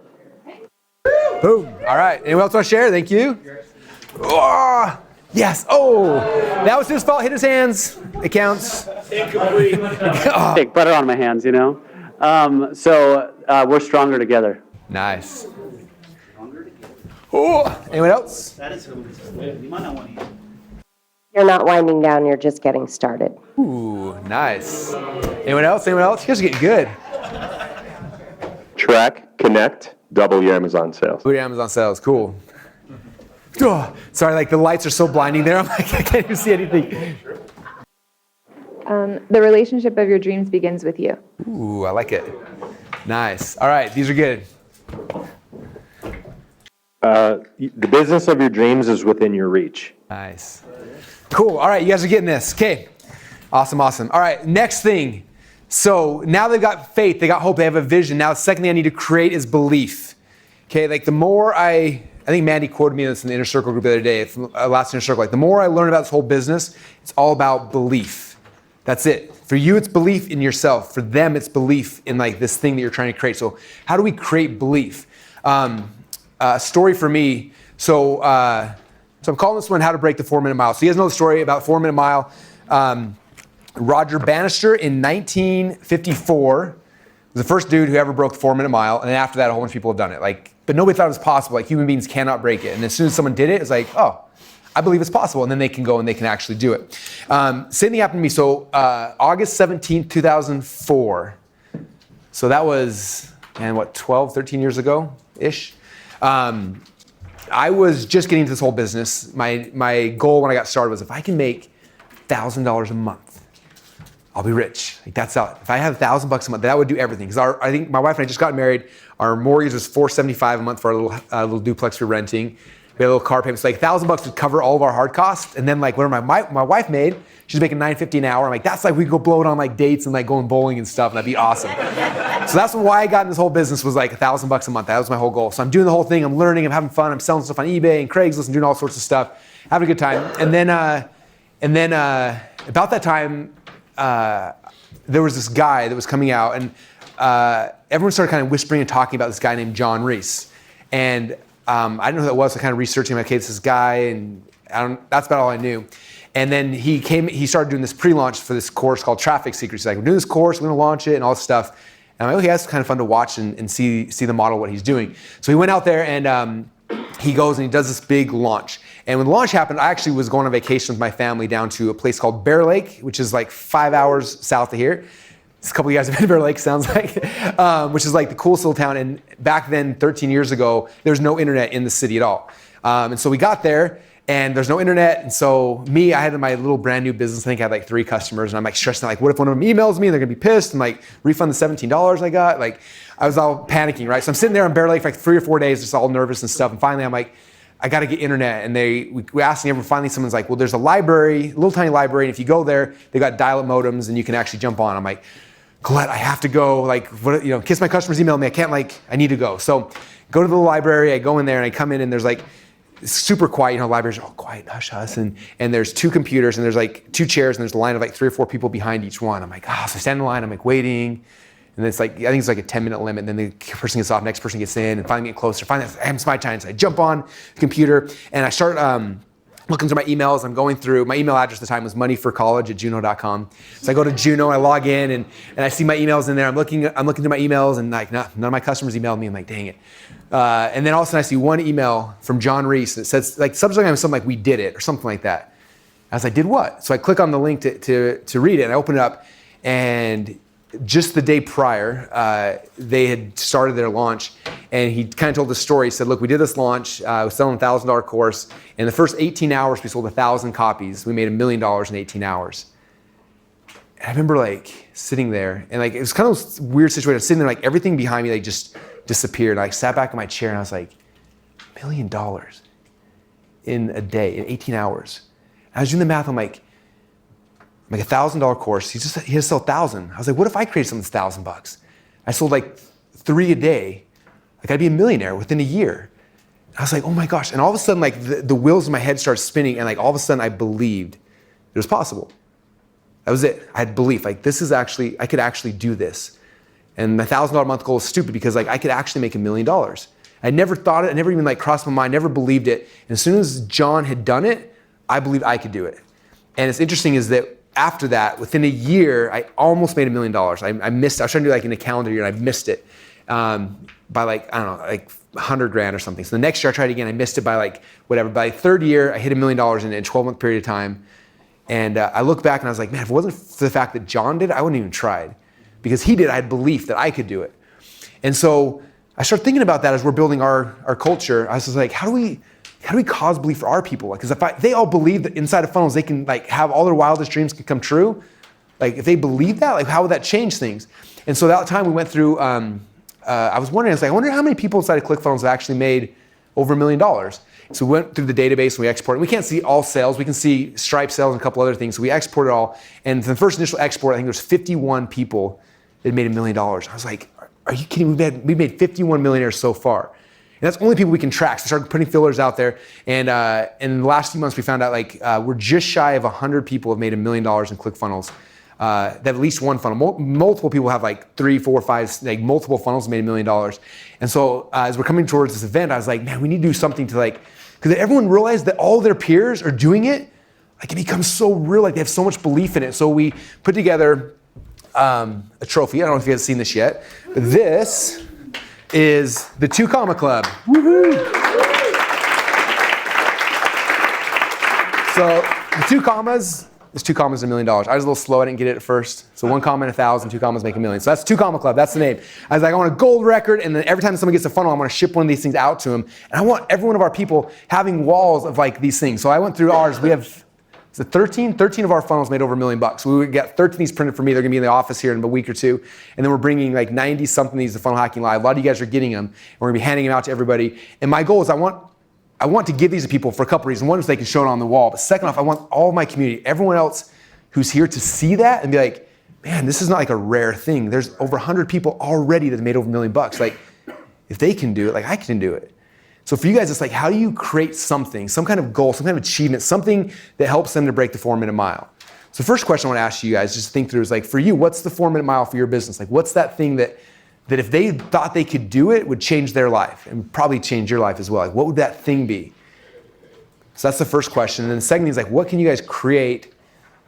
Boom. All right. Anyone else want to share? Thank you. Oh. Yes. Oh, that was his fault. Hit his hands. It counts. Incomplete. Take butter on my hands, you know. So we're stronger together. Nice. Oh, anyone else? That is who you might not want to eat. You're not winding down, you're just getting started. Ooh, nice. Anyone else? Anyone else? You guys are getting good. Track, connect, double your Amazon sales. Double your Amazon sales. Cool. Oh, sorry, like the lights are so blinding there. I'm like, I can't even see anything. The relationship of your dreams begins with you. Ooh, I like it. Nice. All right, these are good. The business of your dreams is within your reach. Nice. Cool. All right, you guys are getting this. Okay. Awesome, awesome. All right, next thing. So now they've got faith, they got hope, they have a vision. Now the second thing I need to create is belief. Okay, like the more I think Mandy quoted me this in the Inner Circle group the other day, from last Inner Circle, like the more I learn about this whole business, it's all about belief. That's it. For you, it's belief in yourself. For them, it's belief in like this thing that you're trying to create. So how do we create belief? Story for me. So I'm calling this one How to Break the 4-Minute Mile. So you guys know the story about 4-Minute Mile. Roger Bannister in 1954 was the first dude who ever broke the 4-minute mile. And then after that, a whole bunch of people have done it. Like, but nobody thought it was possible. Like human beings cannot break it. And as soon as someone did it, it's like, oh, I believe it's possible. And then they can go and they can actually do it. Same thing happened to me. So August 17th, 2004. So that was, 12, 13 years ago-ish. I was just getting into this whole business. My goal when I got started was if I can make $1,000 a month, I'll be rich. Like that's out. If I have $1,000 a month, that would do everything. Because I think my wife and I just got married. Our mortgage was $475 a month for our little duplex we're renting. We had a little car payment. So like $1,000 would cover all of our hard costs. And then like whatever my wife made, she's making $9.50 an hour. I'm like, that's like we could go blow it on like dates and like going bowling and stuff, and that'd be awesome. So that's why I got in this whole business was like $1,000 a month. That was my whole goal. So I'm doing the whole thing. I'm learning. I'm having fun. I'm selling stuff on eBay and Craigslist and doing all sorts of stuff, having a good time. And then about that time, there was this guy that was coming out, and everyone started kind of whispering and talking about this guy named John Reese. And I didn't know who that was, so I kind of researching, okay, this guy, and that's about all I knew. And then he started doing this pre-launch for this course called Traffic Secrets. He's like, we're doing this course, we're gonna launch it and all this stuff. And I'm like, okay, that's kind of fun to watch and see the model, what he's doing. So he went out there and he goes and he does this big launch. And when the launch happened, I actually was going on vacation with my family down to a place called Bear Lake, which is like 5 hours south of here. A couple of you guys have been to Bear Lake, sounds like, which is like the coolest little town. And back then, 13 years ago, there was no internet in the city at all. And so we got there and there's no internet. And so I had my little brand new business. I think I had like 3 customers and I'm like stressing out, like, what if one of them emails me and they're gonna be pissed and like refund the $17 I got? Like I was all panicking, right? So I'm sitting there in Bear Lake for like 3 or 4 days, just all nervous and stuff. And finally I'm like, I got to get internet. And we asked them, finally someone's like, well, there's a library, a little tiny library. And if you go there, they got dial-up modems and you can actually jump on. I'm like, Colette, I have to go, like, what, kiss my customers email me. I need to go. So go to the library, I go in there and I come in and there's like, it's super quiet, libraries are all quiet, hush, hush. And there's 2 computers and there's like 2 chairs and there's a line of like 3 or 4 people behind each one. I'm like, so I stand in the line, I'm like waiting. And it's like, I think it's like a 10-minute limit. And then the person gets off, next person gets in, and finally get closer. Finally, it's my time. So I jump on the computer and I start looking through my emails. I'm going through, my email address at the time was moneyforcollege@juno.com. So I go to Juno, I log in and I see my emails in there. I'm looking through my emails and like none of my customers emailed me. I'm like, dang it. And then all of a sudden I see one email from John Reese that says like subject line was something like we did it or something like that. I was like, did what? So I click on the link to read it and I open it up and just the day prior, they had started their launch and he kind of told the story. He said, look, we did this launch, we was selling a $1,000 course. In the first 18 hours, we sold 1,000 copies. We made $1 million in 18 hours. And I remember like sitting there and like, it was kind of a weird situation. I was sitting there like everything behind me like just disappeared. And I sat back in my chair and I was like, $1 million in a day, in 18 hours. And I was doing the math, I'm like a $1,000 course, he has to sell 1,000. I was like, what if I created something that's $1,000? I sold like 3 a day. Like I'd be a millionaire within a year. I was like, oh my gosh. And all of a sudden, like the wheels in my head started spinning and like all of a sudden I believed it was possible. That was it. I had belief, like I could actually do this. And my $1,000 a month goal is stupid because like I could actually make $1 million. I never thought it, I never even like crossed my mind, never believed it. And as soon as John had done it, I believed I could do it. And it's interesting is that after that, within a year, I almost made $1 million. I missed, I was trying to do like in a calendar year and I missed it by like, I don't know, like 100 grand or something. So the next year I tried again, I missed it by like whatever. By the third year, I hit $1 million in a 12-month period of time. And I look back and I was like, man, if it wasn't for the fact that John did, I wouldn't even tried. Because he did, I had belief that I could do it. And so I started thinking about that as we're building our culture. I was just like, how do we cause belief for our people? Because if they all believe that inside of funnels, they can like have all their wildest dreams can come true. Like if they believe that, like how would that change things? And so that time we went through, I was wondering, I wonder how many people inside of ClickFunnels have actually made over $1 million. So we went through the database and we exported. We can't see all sales. We can see Stripe sales and a couple other things. So we exported all. And the first initial export, I think there was 51 people that made $1 million. I was like, are you kidding? We've made 51 millionaires so far. And that's only people we can track. So we started putting fillers out there. And in the last few months, we found out like we're just shy of 100 people have made $1 million in ClickFunnels. That at least one funnel. Multiple people have like 3, 4, 5, like multiple funnels made $1 million. And so as we're coming towards this event, I was like, man, we need to do something to like, because everyone realized that all their peers are doing it. Like it becomes so real, like they have so much belief in it. So we put together a trophy. I don't know if you guys have seen this yet, but this is the 2 Comma Club. Woohoo! So the 2 commas, there's 2 commas and $1 million. I was a little slow, I didn't get it at first. So 1 comma and 1,000, 2 commas make $1 million. So that's 2 Comma Club, that's the name. I was like, I want a gold record, and then every time someone gets a funnel, I want to ship one of these things out to them. And I want every one of our people having walls of like these things. So I went through ours, we have, is it 13? 13 of our funnels made over $1 million. So we got 13 of these printed for me. They're gonna be in the office here in a week or 2. And then we're bringing like 90 something of these to Funnel Hacking Live. A lot of you guys are getting them. And we're gonna be handing them out to everybody. And my goal is I want to give these to people for a couple reasons. One is they can show it on the wall. But second off, I want all of my community, everyone else who's here to see that and be like, man, this is not like a rare thing. There's over 100 people already that made over $1 million. Like if they can do it, like I can do it. So for you guys, it's like, how do you create something, some kind of goal, some kind of achievement, something that helps them to break the 4-minute mile? So the first question I want to ask you guys, just think through is like, for you, what's the 4-minute mile for your business? Like, what's that thing that if they thought they could do it, would change their life and probably change your life as well? Like, what would that thing be? So that's the first question. And then the second thing is like, what can you guys create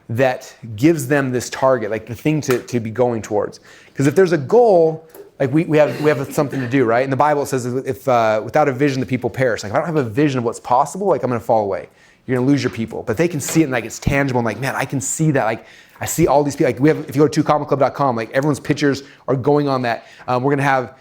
that gives them this target, like the thing to be going towards? Because if there's a goal, like we have something to do, right? In the Bible it says if without a vision the people perish. Like if I don't have a vision of what's possible, like I'm gonna fall away. You're gonna lose your people. But they can see it and like it's tangible and like, man, I can see that. Like I see all these people. Like we have, if you go to 2commaclub.com, like everyone's pictures are going on that. We're gonna have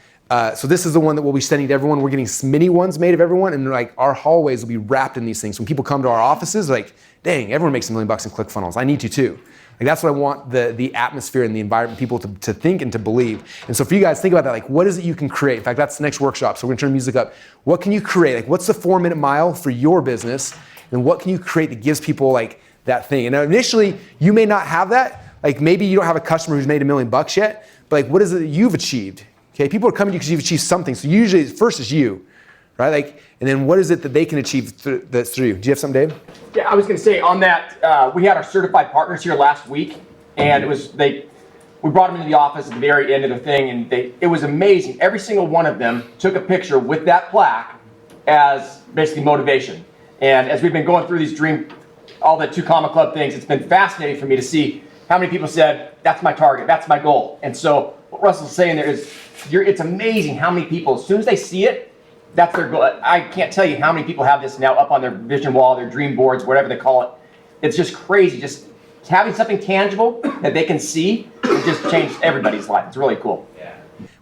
so this is the one that we'll be sending to everyone. We're getting mini ones made of everyone, and like our hallways will be wrapped in these things. When people come to our offices, like, dang, everyone makes $1 million in ClickFunnels. I need to too. Like that's what I want the atmosphere and the environment, people to think and to believe. And so for you guys, think about that. Like, what is it you can create? In fact, that's the next workshop. So we're gonna turn the music up. What can you create? Like, what's the 4-minute mile for your business? And what can you create that gives people like that thing? And initially, you may not have that. Like maybe you don't have a customer who's made $1 million yet, but like, what is it that you've achieved? Okay, people are coming to you because you've achieved something. So usually, first is you, right? Like, and then what is it that they can achieve that's through you? Do you have something, Dave? Yeah, I was going to say on that, we had our certified partners here last week, and we brought them into the office at the very end of the thing, and it was amazing. Every single one of them took a picture with that plaque as basically motivation. And as we've been going through these all the 2 Comma Club things, it's been fascinating for me to see how many people said, that's my target, that's my goal. And so what Russell's saying there is, it's amazing how many people, as soon as they see it, that's their goal. I can't tell you how many people have this now up on their vision wall, their dream boards, whatever they call it. It's just crazy. Just having something tangible that they can see, it just changed everybody's life. It's really cool. Yeah.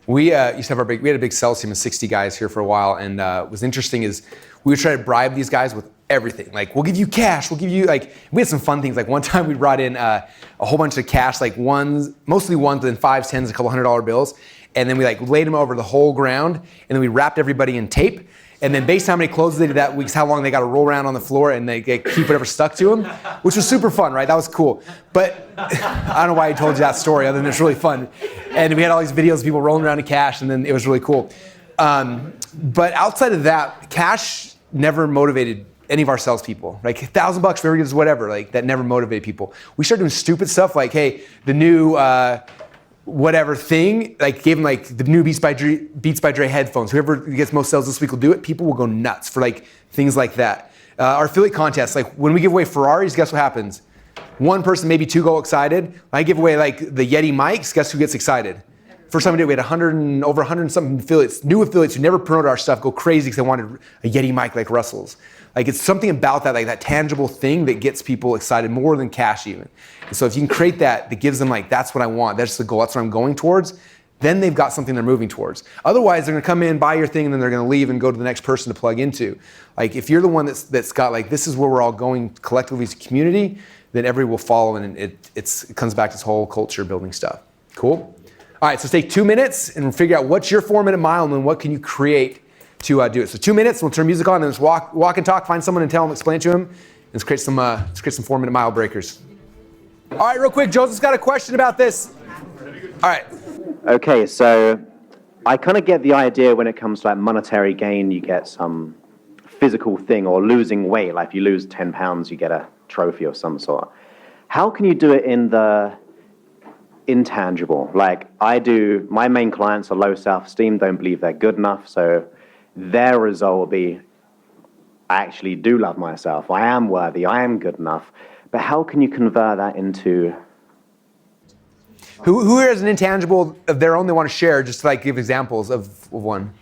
We used to have we had a big sales team of 60 guys here for a while, and what was interesting is we would try to bribe these guys with everything. Like, we'll give you cash, we'll give you, like, we had some fun things. Like one time we brought in a whole bunch of cash, like mostly ones, then 5s, 10s, a couple $100 bills. And then we like laid them over the whole ground, and then we wrapped everybody in tape. And then based on how many closes they did that week, how long they got to roll around on the floor and they keep whatever stuck to them, which was super fun, right? That was cool. But I don't know why I told you that story, other than it's really fun. And we had all these videos of people rolling around in cash, and then it was really cool. But outside of that, cash never motivated any of our salespeople. Like $1,000 for every gives whatever, like that never motivated people. We started doing stupid stuff like, hey, the new whatever thing, like gave them like the new Beats by Dre headphones. Whoever gets most sales this week will do it. People will go nuts for like things like that. Our affiliate contests, like when we give away Ferraris, guess what happens? One person, maybe two go excited. I give away like the Yeti mics, guess who gets excited? First time we did, we had over 100 and something affiliates, new affiliates who never promoted our stuff go crazy because they wanted a Yeti mic like Russell's. Like it's something about that, like that tangible thing that gets people excited more than cash even. And so if you can create that gives them like, that's what I want, that's the goal, that's what I'm going towards, then they've got something they're moving towards. Otherwise, they're gonna come in, buy your thing, and then they're gonna leave and go to the next person to plug into. Like if you're the one that's got like, this is where we're all going collectively as a community, then everyone will follow, and it comes back to this whole culture building stuff. Cool? All right, so let's take 2 minutes and figure out what's your 4-minute mile, and then what can you create to do it. So 2 minutes, we'll turn music on, and then just walk and talk, find someone and tell them, explain it to them, and let's create some 4-minute mile breakers. All right, real quick, Joseph's got a question about this. All right. Okay, so I kind of get the idea when it comes to like monetary gain, you get some physical thing, or losing weight, like if you lose 10 pounds, you get a trophy of some sort. How can you do it in the intangible? Like my main clients are low self-esteem, don't believe they're good enough, so their result will be, I actually do love myself, I am worthy, I am good enough. But how can you convert that into... Who here has an intangible of their own they want to share, just to like give examples of one?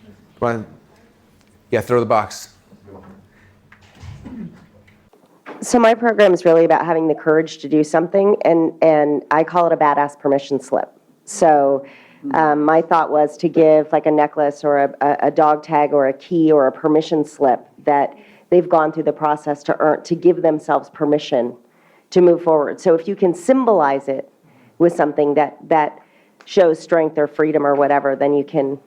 Yeah, throw the box. So my program is really about having the courage to do something, and I call it a badass permission slip. So my thought was to give like a necklace or a dog tag or a key or a permission slip that they've gone through the process to earn, to give themselves permission to move forward. So if you can symbolize it with something that shows strength or freedom or whatever, then you can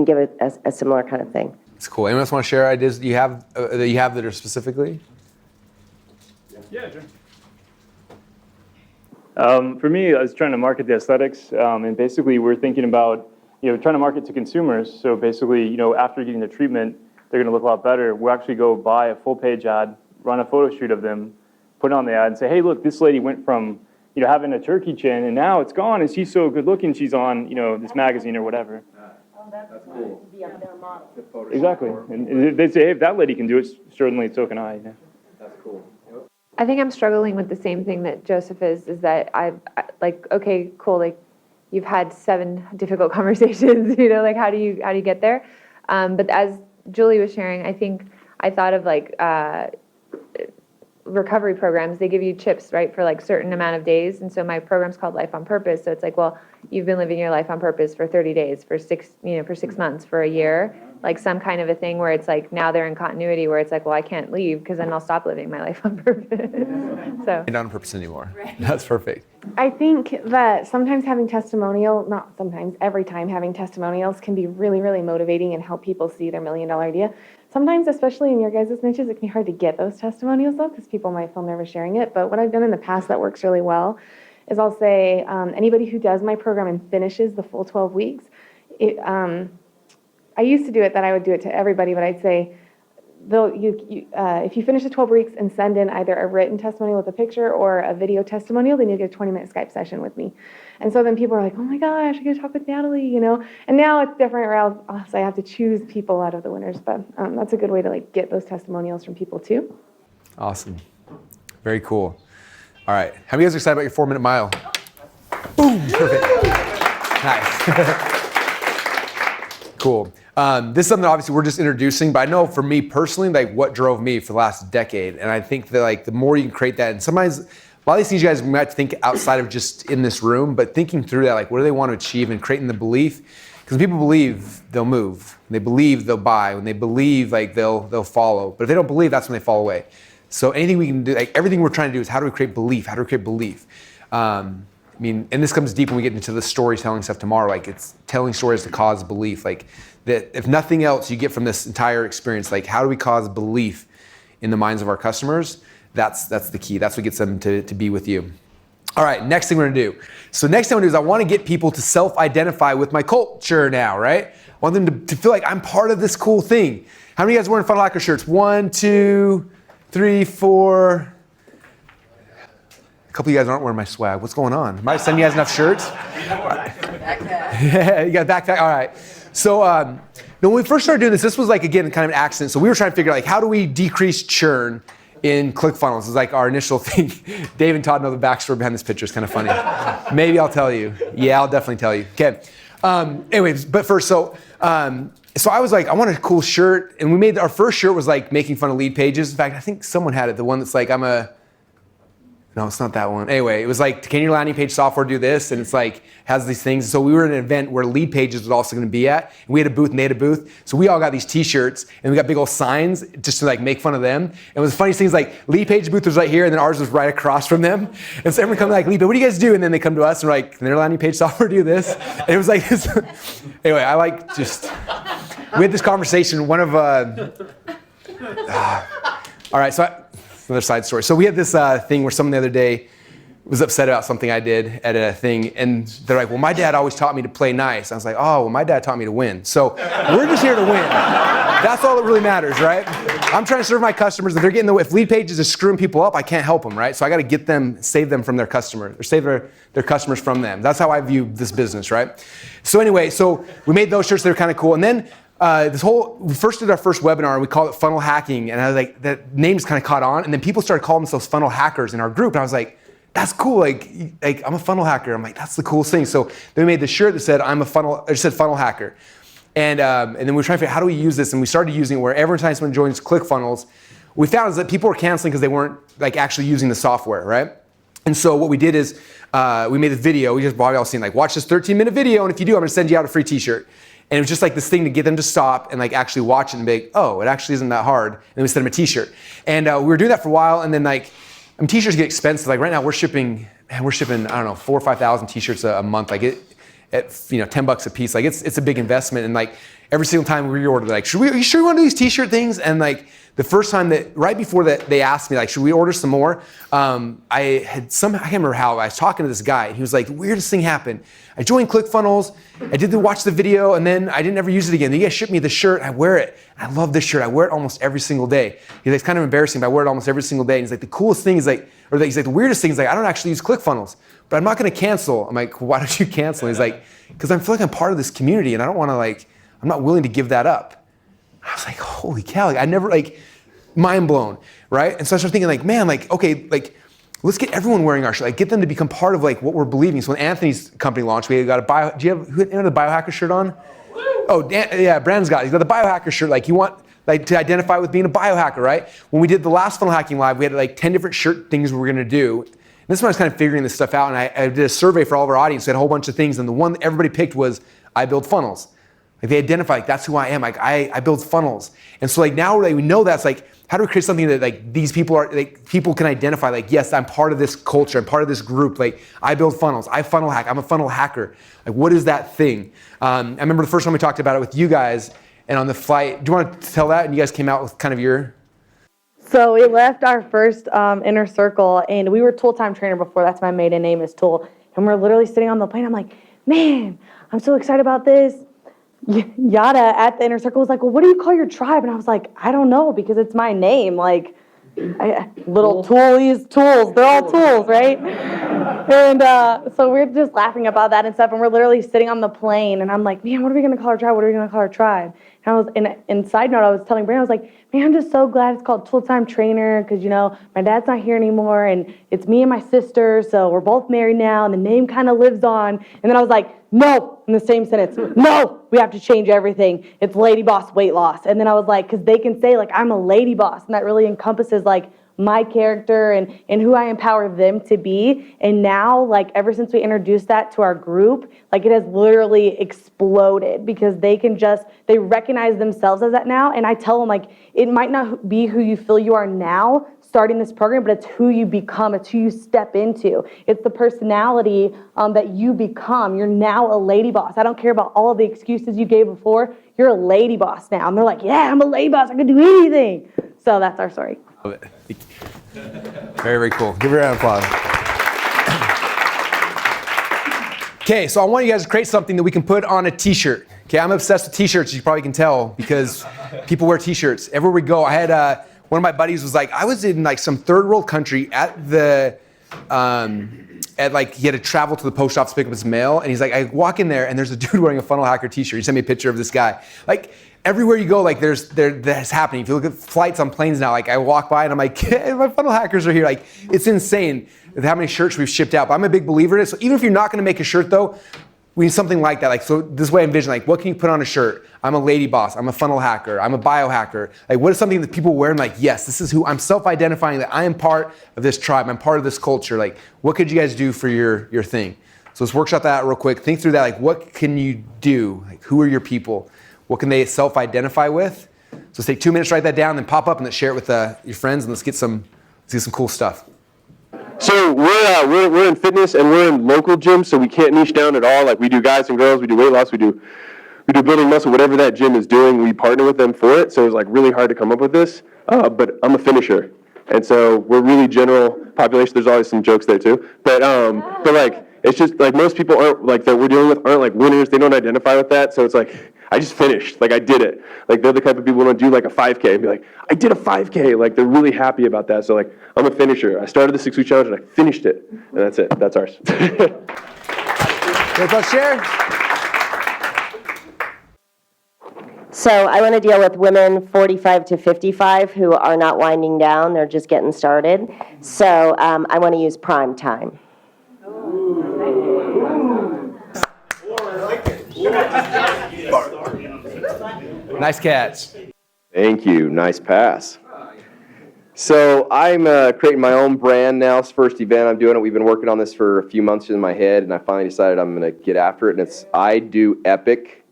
give it a similar kind of thing. It's cool. Anyone else want to share ideas that you have that are specifically? Yeah, sure. For me, I was trying to market the aesthetics, and basically we're thinking about, trying to market to consumers. So basically, after getting the treatment, they're going to look a lot better. We'll actually go buy a full-page ad, run a photo shoot of them, put it on the ad, and say, hey, look, this lady went from having a turkey chin, and now it's gone, and she's so good looking, she's on, this magazine or whatever. That's cool. To be up their model. Exactly. And they say, hey, if that lady can do it, certainly so can I. That's cool. I think I'm struggling with the same thing that Joseph is that okay, cool, like you've had 7 difficult conversations, like how do you get there? But as Julie was sharing, I think I thought of like recovery programs. They give you chips, right, for like certain amount of days. And so my program's called Life on Purpose. So it's like, well, you've been living your life on purpose for 30 days, for 6 months, for a year, like some kind of a thing where it's like now they're in continuity where it's like, well, I can't leave because then I'll stop living my life on purpose. So Not on purpose anymore. Right. That's perfect. I think that sometimes having not sometimes, every time having testimonials can be really, really motivating and help people see their $1 million idea. Sometimes, especially in your guys' niches, it can be hard to get those testimonials though, because people might feel nervous sharing it. But what I've done in the past that works really well is I'll say, anybody who does my program and finishes the full 12 weeks, I used to do it that I would do it to everybody, but I'd say, if you finish the 12 weeks and send in either a written testimonial with a picture or a video testimonial, then you get a 20-minute Skype session with me. And so then people are like, oh my gosh, I get to talk with Natalie, And now it's different where I have to choose people out of the winners, but that's a good way to like get those testimonials from people too. Awesome. Very cool. All right. How many of you guys are excited about your 4-minute mile? Boom. Perfect. Nice. Cool. This is something that obviously we're just introducing, but I know for me personally, like what drove me for the last decade. And I think that like the more you can create that, and sometimes a lot of these things you guys might have to think outside of just in this room, but thinking through that, like what do they want to achieve and creating the belief. Because when people believe, they'll move. When they believe, they'll buy. When they believe, like they'll follow. But if they don't believe, that's when they fall away. So anything we can do, like everything we're trying to do is how do we create belief? How do we create belief? And this comes deep when we get into the storytelling stuff tomorrow. Like it's telling stories to cause belief. Like that, if nothing else you get from this entire experience, like how do we cause belief in the minds of our customers? That's the key. That's what gets them to be with you. All right, next thing we're gonna do. So next thing I'm gonna do is I wanna get people to self-identify with my culture now, right? I want them to feel like I'm part of this cool thing. How many of you guys wearing Funnel Hacker shirts? 1, 2, 3, 4. A couple of you guys aren't wearing my swag. What's going on? Am I sending you guys enough shirts? Yeah, you got a backpack? All right. So when we first started doing this was like, again, kind of an accident. So we were trying to figure out, like, how do we decrease churn in ClickFunnels? It's like our initial thing. Dave and Todd know the backstory behind this picture. It's kind of funny. Maybe I'll tell you. Yeah, I'll definitely tell you. Okay. Anyways, but first, so I was like, I want a cool shirt. And we made, our first shirt was like making fun of lead pages. In fact, I think someone had it. The one that's like, no, it's not that one. Anyway, it was like, can your landing page software do this? And it's like, has these things. So we were at an event where lead pages was also going to be at. And we had a booth and they had a booth. So we all got these t-shirts and we got big old signs just to like make fun of them. And it was the funniest thing is like, lead page booth was right here and then ours was right across from them. And so everyone come like, lead, but what do you guys do? And then they come to us and we're like, can their landing page software do this? And it was like this. Anyway, I like just, we had this conversation. One of, all right, so another side story. So we had this thing where someone the other day was upset about something I did at a thing, and they're like, well, my dad always taught me to play nice. I was like, oh, well, my dad taught me to win. So we're just here to win. That's all that really matters, right? I'm trying to serve my customers. If they're getting if lead pages are screwing people up, I can't help them, right? So I got to get them, save them from their customers, or save their customers from them. That's how I view this business, right? So anyway, so we made those shirts. They were kind of cool. And then we first did our first webinar, we called it funnel hacking, and I was like, that name just kind of caught on, and then people started calling themselves funnel hackers in our group, and I was like, that's cool, like I'm a funnel hacker. I'm like, that's the coolest thing. So then we made the shirt that said, it said funnel hacker. And then we were trying to figure out how do we use this, and we started using it where every time someone joins ClickFunnels, we found is that people were canceling because they weren't like actually using the software, right? And so what we did is we made a video. We just probably all seen like, watch this 13-minute video, and if you do, I'm gonna send you out a free t-shirt. And it was just like this thing to get them to stop and like actually watch it and be like, oh, it actually isn't that hard. And then we sent them a t-shirt. And we were doing that for a while, and then like, t-shirts get expensive. Like right now we're shipping, I don't know, 4,000 or 5,000 t-shirts a month. Like at $10 a piece. Like it's a big investment. And like every single time we reorder, like, are you sure you want to do these t-shirt things? And like the first time right before that, they asked me like, should we order some more? I can't remember how, I was talking to this guy and he was like, the weirdest thing happened. I joined ClickFunnels, I watch the video, and then I didn't ever use it again. Then you guys shipped me the shirt, I wear it. I love this shirt, I wear it almost every single day. He's like, it's kind of embarrassing, but I wear it almost every single day. And he's like, the coolest thing is like, he's like, the weirdest thing is like, I don't actually use ClickFunnels, but I'm not gonna cancel. I'm like, why don't you cancel? And he's like, because I feel like I'm part of this community and I don't wanna I'm not willing to give that up. I was like, holy cow, like I never, mind blown, right? And so I started thinking like, man, okay, let's get everyone wearing our shirt, get them to become part of what we're believing. So when Anthony's company launched, we got do you have the biohacker shirt on? Oh, yeah, Brandon's got it. He's got the biohacker shirt, you want to identify with being a biohacker, right? When we did the last funnel hacking live, we had 10 different shirt things we were gonna do. And this is when I was kind of figuring this stuff out, and I did a survey for all of our audience, we had a whole bunch of things, and the one that everybody picked was, I build funnels. They identify, that's who I am, I build funnels. And so now we know that's how do we create something that these people are, people can identify, yes, I'm part of this culture, I'm part of this group, I build funnels, I funnel hack, I'm a funnel hacker. What is that thing? I remember the first time we talked about it with you guys, and on the flight, do you want to tell that? And you guys came out with kind of your... So we left our first inner circle, and we were Tool-Time Trainer before, that's my maiden name is Tool, and we're literally sitting on the plane, I'm like, man, I'm so excited about this. Yada at the inner circle was like, well, what do you call your tribe? And I was like, I don't know, because it's my name. Little toolies, tools, they're all tools, right? And so we're just laughing about that and stuff, and we're literally sitting on the plane, and I'm like, man, what are we gonna call our tribe? What are we gonna call our tribe? And side note, I was telling Brandon, I was like, man, I'm just so glad it's called Tool-Time Trainer, because my dad's not here anymore, and it's me and my sister, so we're both married now, and the name kind of lives on. And then I was like, no, in the same sentence, no, we have to change everything. It's Lady Boss Weight Loss. And then I was like, because they can say I'm a lady boss, and that really encompasses my character and who I empower them to be. And now, ever since we introduced that to our group, it has literally exploded, because they recognize themselves as that now. And I tell them, it might not be who you feel you are now starting this program, but it's who you become. It's who you step into. It's the personality that you become. You're now a lady boss. I don't care about all of the excuses you gave before. You're a lady boss now. And they're like, yeah, I'm a lady boss. I can do anything. So that's our story. Love it. Very, very cool. Give her a round of applause. Okay, so I want you guys to create something that we can put on a t-shirt. Okay, I'm obsessed with t-shirts, you probably can tell, because people wear t-shirts. Everywhere we go, I had one of my buddies was like, I was in some third world country at the at like, he had to travel to the post office to pick up his mail. And he's like, I walk in there and there's a dude wearing a Funnel Hacker t-shirt. He sent me a picture of this guy. Like everywhere you go, like that's happening. If you look at flights on planes now, like I walk by and I'm like, hey, my Funnel Hackers are here. Like it's insane how many shirts we've shipped out. But I'm a big believer in it. So even if you're not gonna make a shirt though, we need something like that. Like, so this way I envision, like, what can you put on a shirt? I'm a lady boss. I'm a funnel hacker. I'm a biohacker. Like, what is something that people wear and like, yes, this is who I'm self-identifying that I am part of this tribe. I'm part of this culture. Like, what could you guys do for your thing? So let's workshop that out real quick. Think through that. Like, what can you do? Like, who are your people? What can they self-identify with? So let's take 2 minutes, write that down, then pop up and let's share it with your friends and let's get some cool stuff. So we're in fitness and we're in local gyms, so we can't niche down at all. Like we do guys and girls, we do weight loss, we do building muscle, whatever that gym is doing, we partner with them for it. So it's like really hard to come up with this, but I'm a finisher. And so we're really general population. There's always some jokes there too. But like, it's just like most people aren't like that we're dealing with aren't like winners. They don't identify with that. So it's like, I just finished, like I did it. Like they're the type of people who want to do like a 5K and be like, I did a 5K. Like they're really happy about that. So like, I'm a finisher. I started the 6-week challenge and I finished it. And that's it, that's ours. Let's share. So I want to deal with women 45 to 55 who are not winding down, they're just getting started. So I want to use prime time. Nice catch. Thank you, nice pass. So I'm creating my own brand now. It's the first event I'm doing it. We've been working on this for a few months in my head, and I finally decided I'm going to get after it. And it's I Do Epic,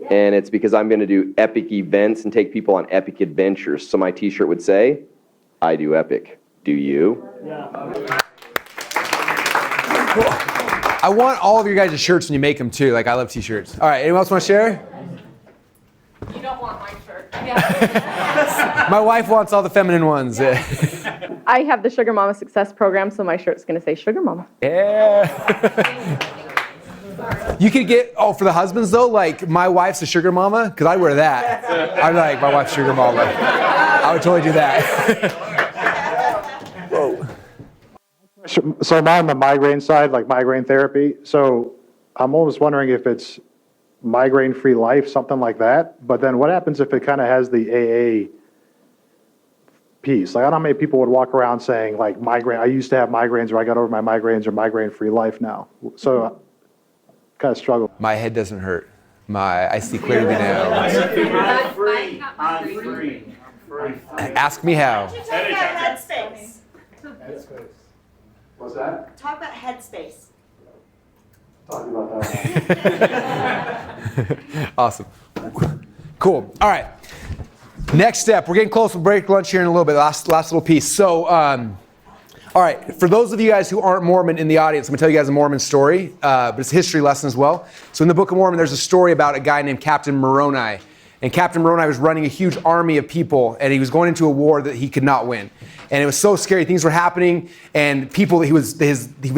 and it's because I'm going to do epic events and take people on epic adventures. So my T-shirt would say, I do epic. Do you? Yeah. I want all of your guys' shirts when you make them too. Like I love T-shirts. All right, anyone else want to share? You don't want my shirt. My wife wants all the feminine ones. I have the Sugar Mama Success Program, so my shirt's going to say Sugar Mama. Yeah. You could get, for the husbands though, like my wife's a sugar mama, because I wear that. I'm like, my wife's sugar mama. I would totally do that. Whoa. So I'm on the migraine side, like migraine therapy. So I'm always wondering if it's migraine-free life, something like that. But then what happens if it kind of has the AA piece? Like I don't know how many people would walk around saying like migraine, I used to have migraines or I got over my migraines or migraine-free life now. So kind of struggle. My head doesn't hurt. I see clearly now. I'm free. I'm free. Ask me how. Talk about headspace. What's that? Talk about headspace. Talking about that. Awesome. Cool. All right. Next step. We're getting close. We'll break lunch here in a little bit. Last little piece. So, all right. For those of you guys who aren't Mormon in the audience, I'm going to tell you guys a Mormon story, but it's a history lesson as well. So in the Book of Mormon, there's a story about a guy named Captain Moroni. And Captain Moroni was running a huge army of people, and he was going into a war that he could not win. And it was so scary. Things were happening, and people that he was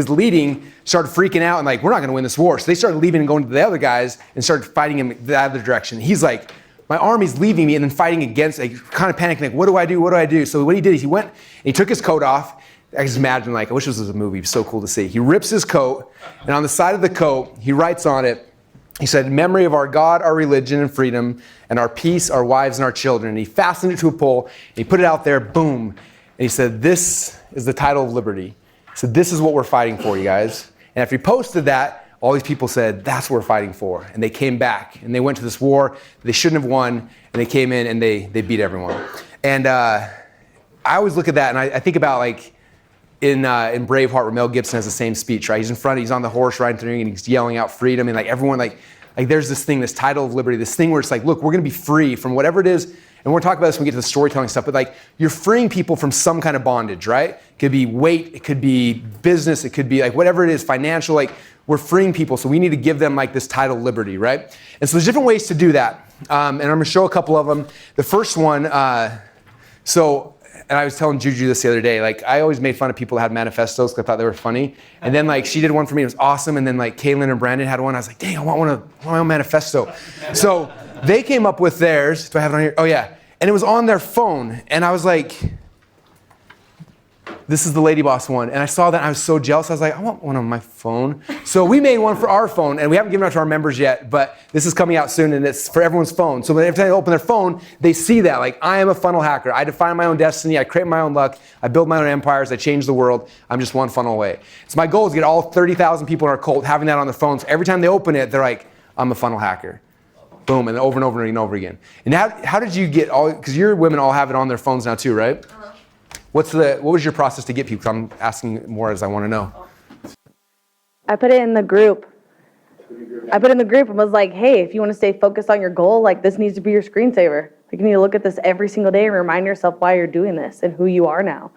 leading started freaking out and like, we're not going to win this war. So they started leaving and going to the other guys and started fighting him the other direction. He's like, my army's leaving me and then fighting against, like, kind of panicking, like, what do I do? What do I do? So what he did is he went and he took his coat off. I just imagine, like, I wish this was a movie. It's so cool to see. He rips his coat, and on the side of the coat, he writes on it, he said, in memory of our God, our religion and freedom, and our peace, our wives, and our children. And he fastened it to a pole, and he put it out there, boom. And he said, this is the title of liberty. He said, this is what we're fighting for, you guys. And after he posted that, all these people said, that's what we're fighting for. And they came back, and they went to this war they shouldn't have won, and they came in, and they beat everyone. And I always look at that, and I think about, like, in Braveheart, where Mel Gibson has the same speech, right? He's in front, he's on the horse riding through, and he's yelling out freedom, and like everyone, like there's this thing, this title of liberty, this thing where it's like, look, we're gonna be free from whatever it is, and we're gonna talk about this when we get to the storytelling stuff, but like, you're freeing people from some kind of bondage, right? It could be weight, it could be business, it could be like whatever it is, financial, like we're freeing people, so we need to give them like this title of liberty, right? And so there's different ways to do that, and I'm gonna show a couple of them. The first one, and I was telling Juju this the other day, like I always made fun of people that had manifestos because I thought they were funny. And then like she did one for me, it was awesome. And then like Kaylin and Brandon had one. I was like, dang, I want my own manifesto. So they came up with theirs. Do I have it on here? Oh yeah. And it was on their phone. And I was like, this is the Lady Boss one. And I saw that and I was so jealous. I was like, I want one on my phone. So we made one for our phone, and we haven't given it out to our members yet, but this is coming out soon, and it's for everyone's phone. So every time they open their phone, they see that, like, I am a funnel hacker. I define my own destiny. I create my own luck. I build my own empires. I change the world. I'm just one funnel away. So my goal is to get all 30,000 people in our cult having that on their phones. Every time they open it, they're like, I'm a funnel hacker. Boom, and over and over and over again. And how did you get all, because your women all have it on their phones now too, right? What was your process to get people? Because I'm asking more as I want to know. I put it in the group. And was like, hey, if you want to stay focused on your goal, like this needs to be your screensaver. Like you need to look at this every single day and remind yourself why you're doing this and who you are now.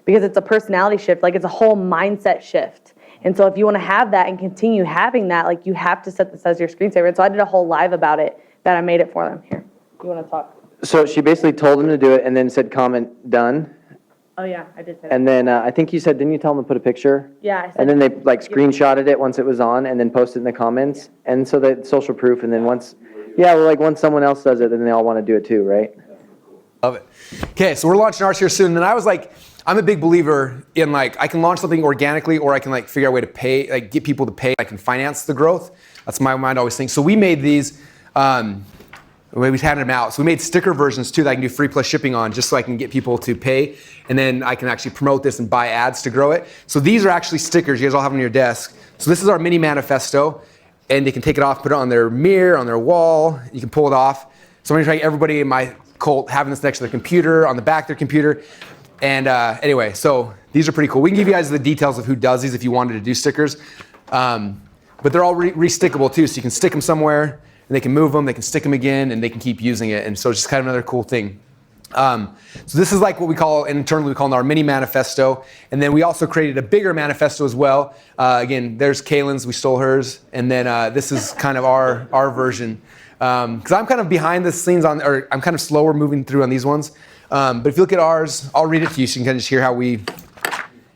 Because it's a personality shift, like it's a whole mindset shift. And so if you want to have that and continue having that, like you have to set this as your screensaver. And so I did a whole live about it that I made it for them. Here, you want to talk? So she basically told them to do it and then said comment done. Oh yeah, I did say that. And then I think you said, didn't you tell them to put a picture? Yeah, I said. And then they like screenshotted it once it was on and then posted it in the comments. And so that social proof, and then once someone else does it, then they all want to do it too, right? Love it. Okay, so we're launching ours here soon. And then I was like, I'm a big believer in like, I can launch something organically, or I can like figure out a way to pay, like get people to pay. I can finance the growth. That's my mind always thinks. So we made these, we handed them out. So we made sticker versions too that I can do free plus shipping on, just so I can get people to pay. And then I can actually promote this and buy ads to grow it. So these are actually stickers. You guys all have them on your desk. So this is our mini manifesto. And they can take it off, put it on their mirror, on their wall. You can pull it off. So I'm gonna try everybody in my cult having this next to their computer, on the back of their computer. And anyway, so these are pretty cool. We can give you guys the details of who does these if you wanted to do stickers. But they're all re-stickable too, so you can stick them somewhere, and they can move them, they can stick them again, and they can keep using it. And so it's just kind of another cool thing. So this is like what we call, internally we call our mini manifesto. And then we also created a bigger manifesto as well. Again, there's Kaylin's, we stole hers. And then this is kind of our version. Because I'm kind of behind the scenes or I'm kind of slower moving through on these ones. But if you look at ours, I'll read it to you so you can kind of just hear how we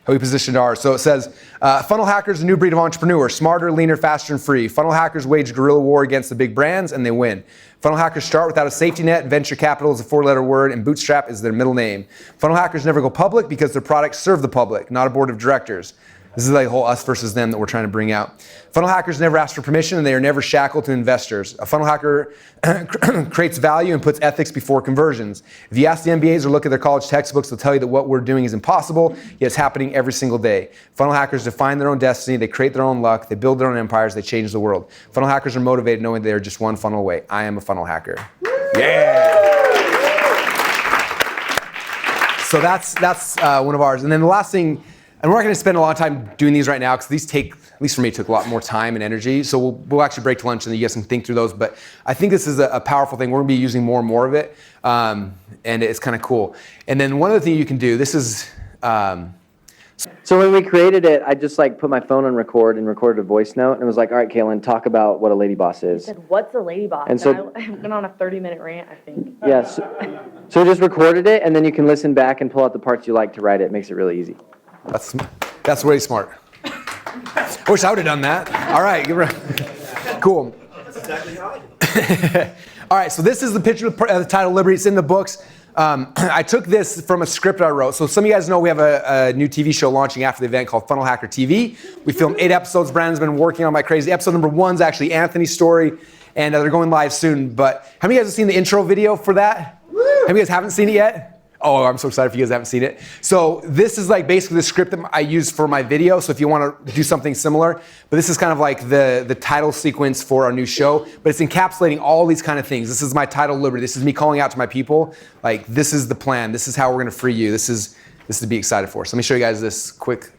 positioned ours. So it says, funnel hackers, a new breed of entrepreneur, smarter, leaner, faster, and free. Funnel hackers wage guerrilla war against the big brands, and they win. Funnel hackers start without a safety net. Venture capital is a 4-letter word, and bootstrap is their middle name. Funnel hackers never go public because their products serve the public, not a board of directors. This is like the whole us versus them that we're trying to bring out. Funnel hackers never ask for permission, and they are never shackled to investors. A funnel hacker creates value and puts ethics before conversions. If you ask the MBAs or look at their college textbooks, they'll tell you that what we're doing is impossible, yet it's happening every single day. Funnel hackers define their own destiny, they create their own luck, they build their own empires, they change the world. Funnel hackers are motivated knowing they are just one funnel away. I am a funnel hacker. Yeah! So that's one of ours. And then the last thing, and we're not going to spend a lot of time doing these right now because these take, at least for me, took a lot more time and energy. So we'll actually break to lunch and you guys can think through those. But I think this is a powerful thing. We're going to be using more and more of it. And it's kind of cool. And then one other thing you can do, this is... So when we created it, I just like put my phone on record and recorded a voice note and was like, all right, Kaylin, talk about what a lady boss is. I said, what's a lady boss? And so- I went on a 30-minute rant, I think. Yes. So just recorded it, and then you can listen back and pull out the parts you like to write it. It makes it really easy. That's really smart. I wish I would have done that. All right, cool. That's exactly how I did. All right, so this is the picture of the title Liberty. It's in the books. I took this from a script I wrote. So some of you guys know we have a new TV show launching after the event called Funnel Hacker TV. We filmed 8 episodes. Brandon's been working on my crazy. Episode number 1 is actually Anthony's story, and they're going live soon. But how many of you guys have seen the intro video for that? How many of you guys haven't seen it yet? Oh, I'm so excited if you guys haven't seen it. So this is like basically the script that I use for my video. So if you want to do something similar, but this is kind of like the title sequence for our new show, but it's encapsulating all these kind of things. This is my title, Liberty. This is me calling out to my people. Like, this is the plan. This is how we're going to free you. This is to be excited for. So let me show you guys this quick.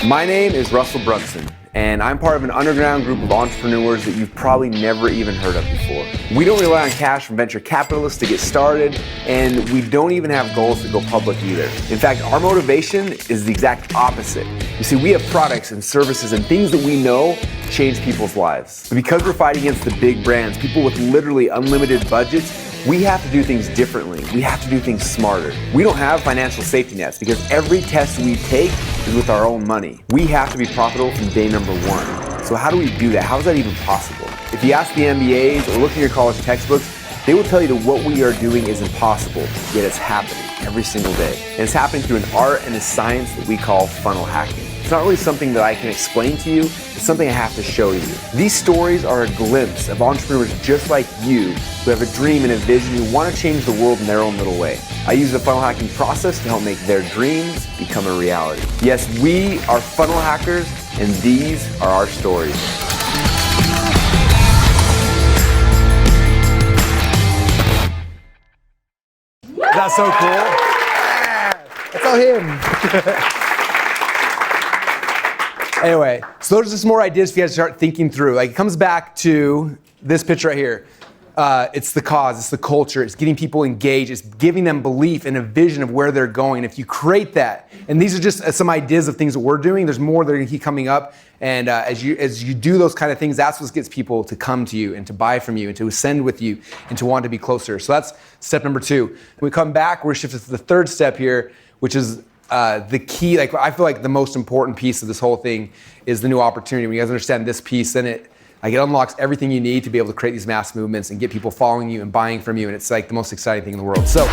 My name is Russell Brunson, and I'm part of an underground group of entrepreneurs that you've probably never even heard of before. We don't rely on cash from venture capitalists to get started, and we don't even have goals to go public either. In fact, our motivation is the exact opposite. You see, we have products and services and things that we know change people's lives. But because we're fighting against the big brands, people with literally unlimited budgets, we have to do things differently. We have to do things smarter. We don't have financial safety nets because every test we take is with our own money. We have to be profitable from day number 1. So how do we do that? How is that even possible? If you ask the MBAs or look at your college textbooks, They will tell you that what we are doing is impossible, yet it's happening every single day. And it's happening through an art and a science that we call funnel hacking. It's not really something that I can explain to you, it's something I have to show you. These stories are a glimpse of entrepreneurs just like you who have a dream and a vision, who want to change the world in their own little way. I use the funnel hacking process to help make their dreams become a reality. Yes, we are funnel hackers, and these are our stories. That's so cool. That's all him. Anyway, so those are just more ideas for you guys to start thinking through. Like, it comes back to this picture right here. It's the cause, it's the culture, it's getting people engaged, it's giving them belief and a vision of where they're going. And if you create that, and these are just some ideas of things that we're doing, there's more that are gonna keep coming up. And as you do those kind of things, that's what gets people to come to you and to buy from you and to ascend with you and to want to be closer. So that's step number 2. When we come back, we're shifted to the third step here, which is the key. Like, I feel like the most important piece of this whole thing is the new opportunity. When you guys understand this piece, then it unlocks everything you need to be able to create these mass movements and get people following you and buying from you. And it's like the most exciting thing in the world. So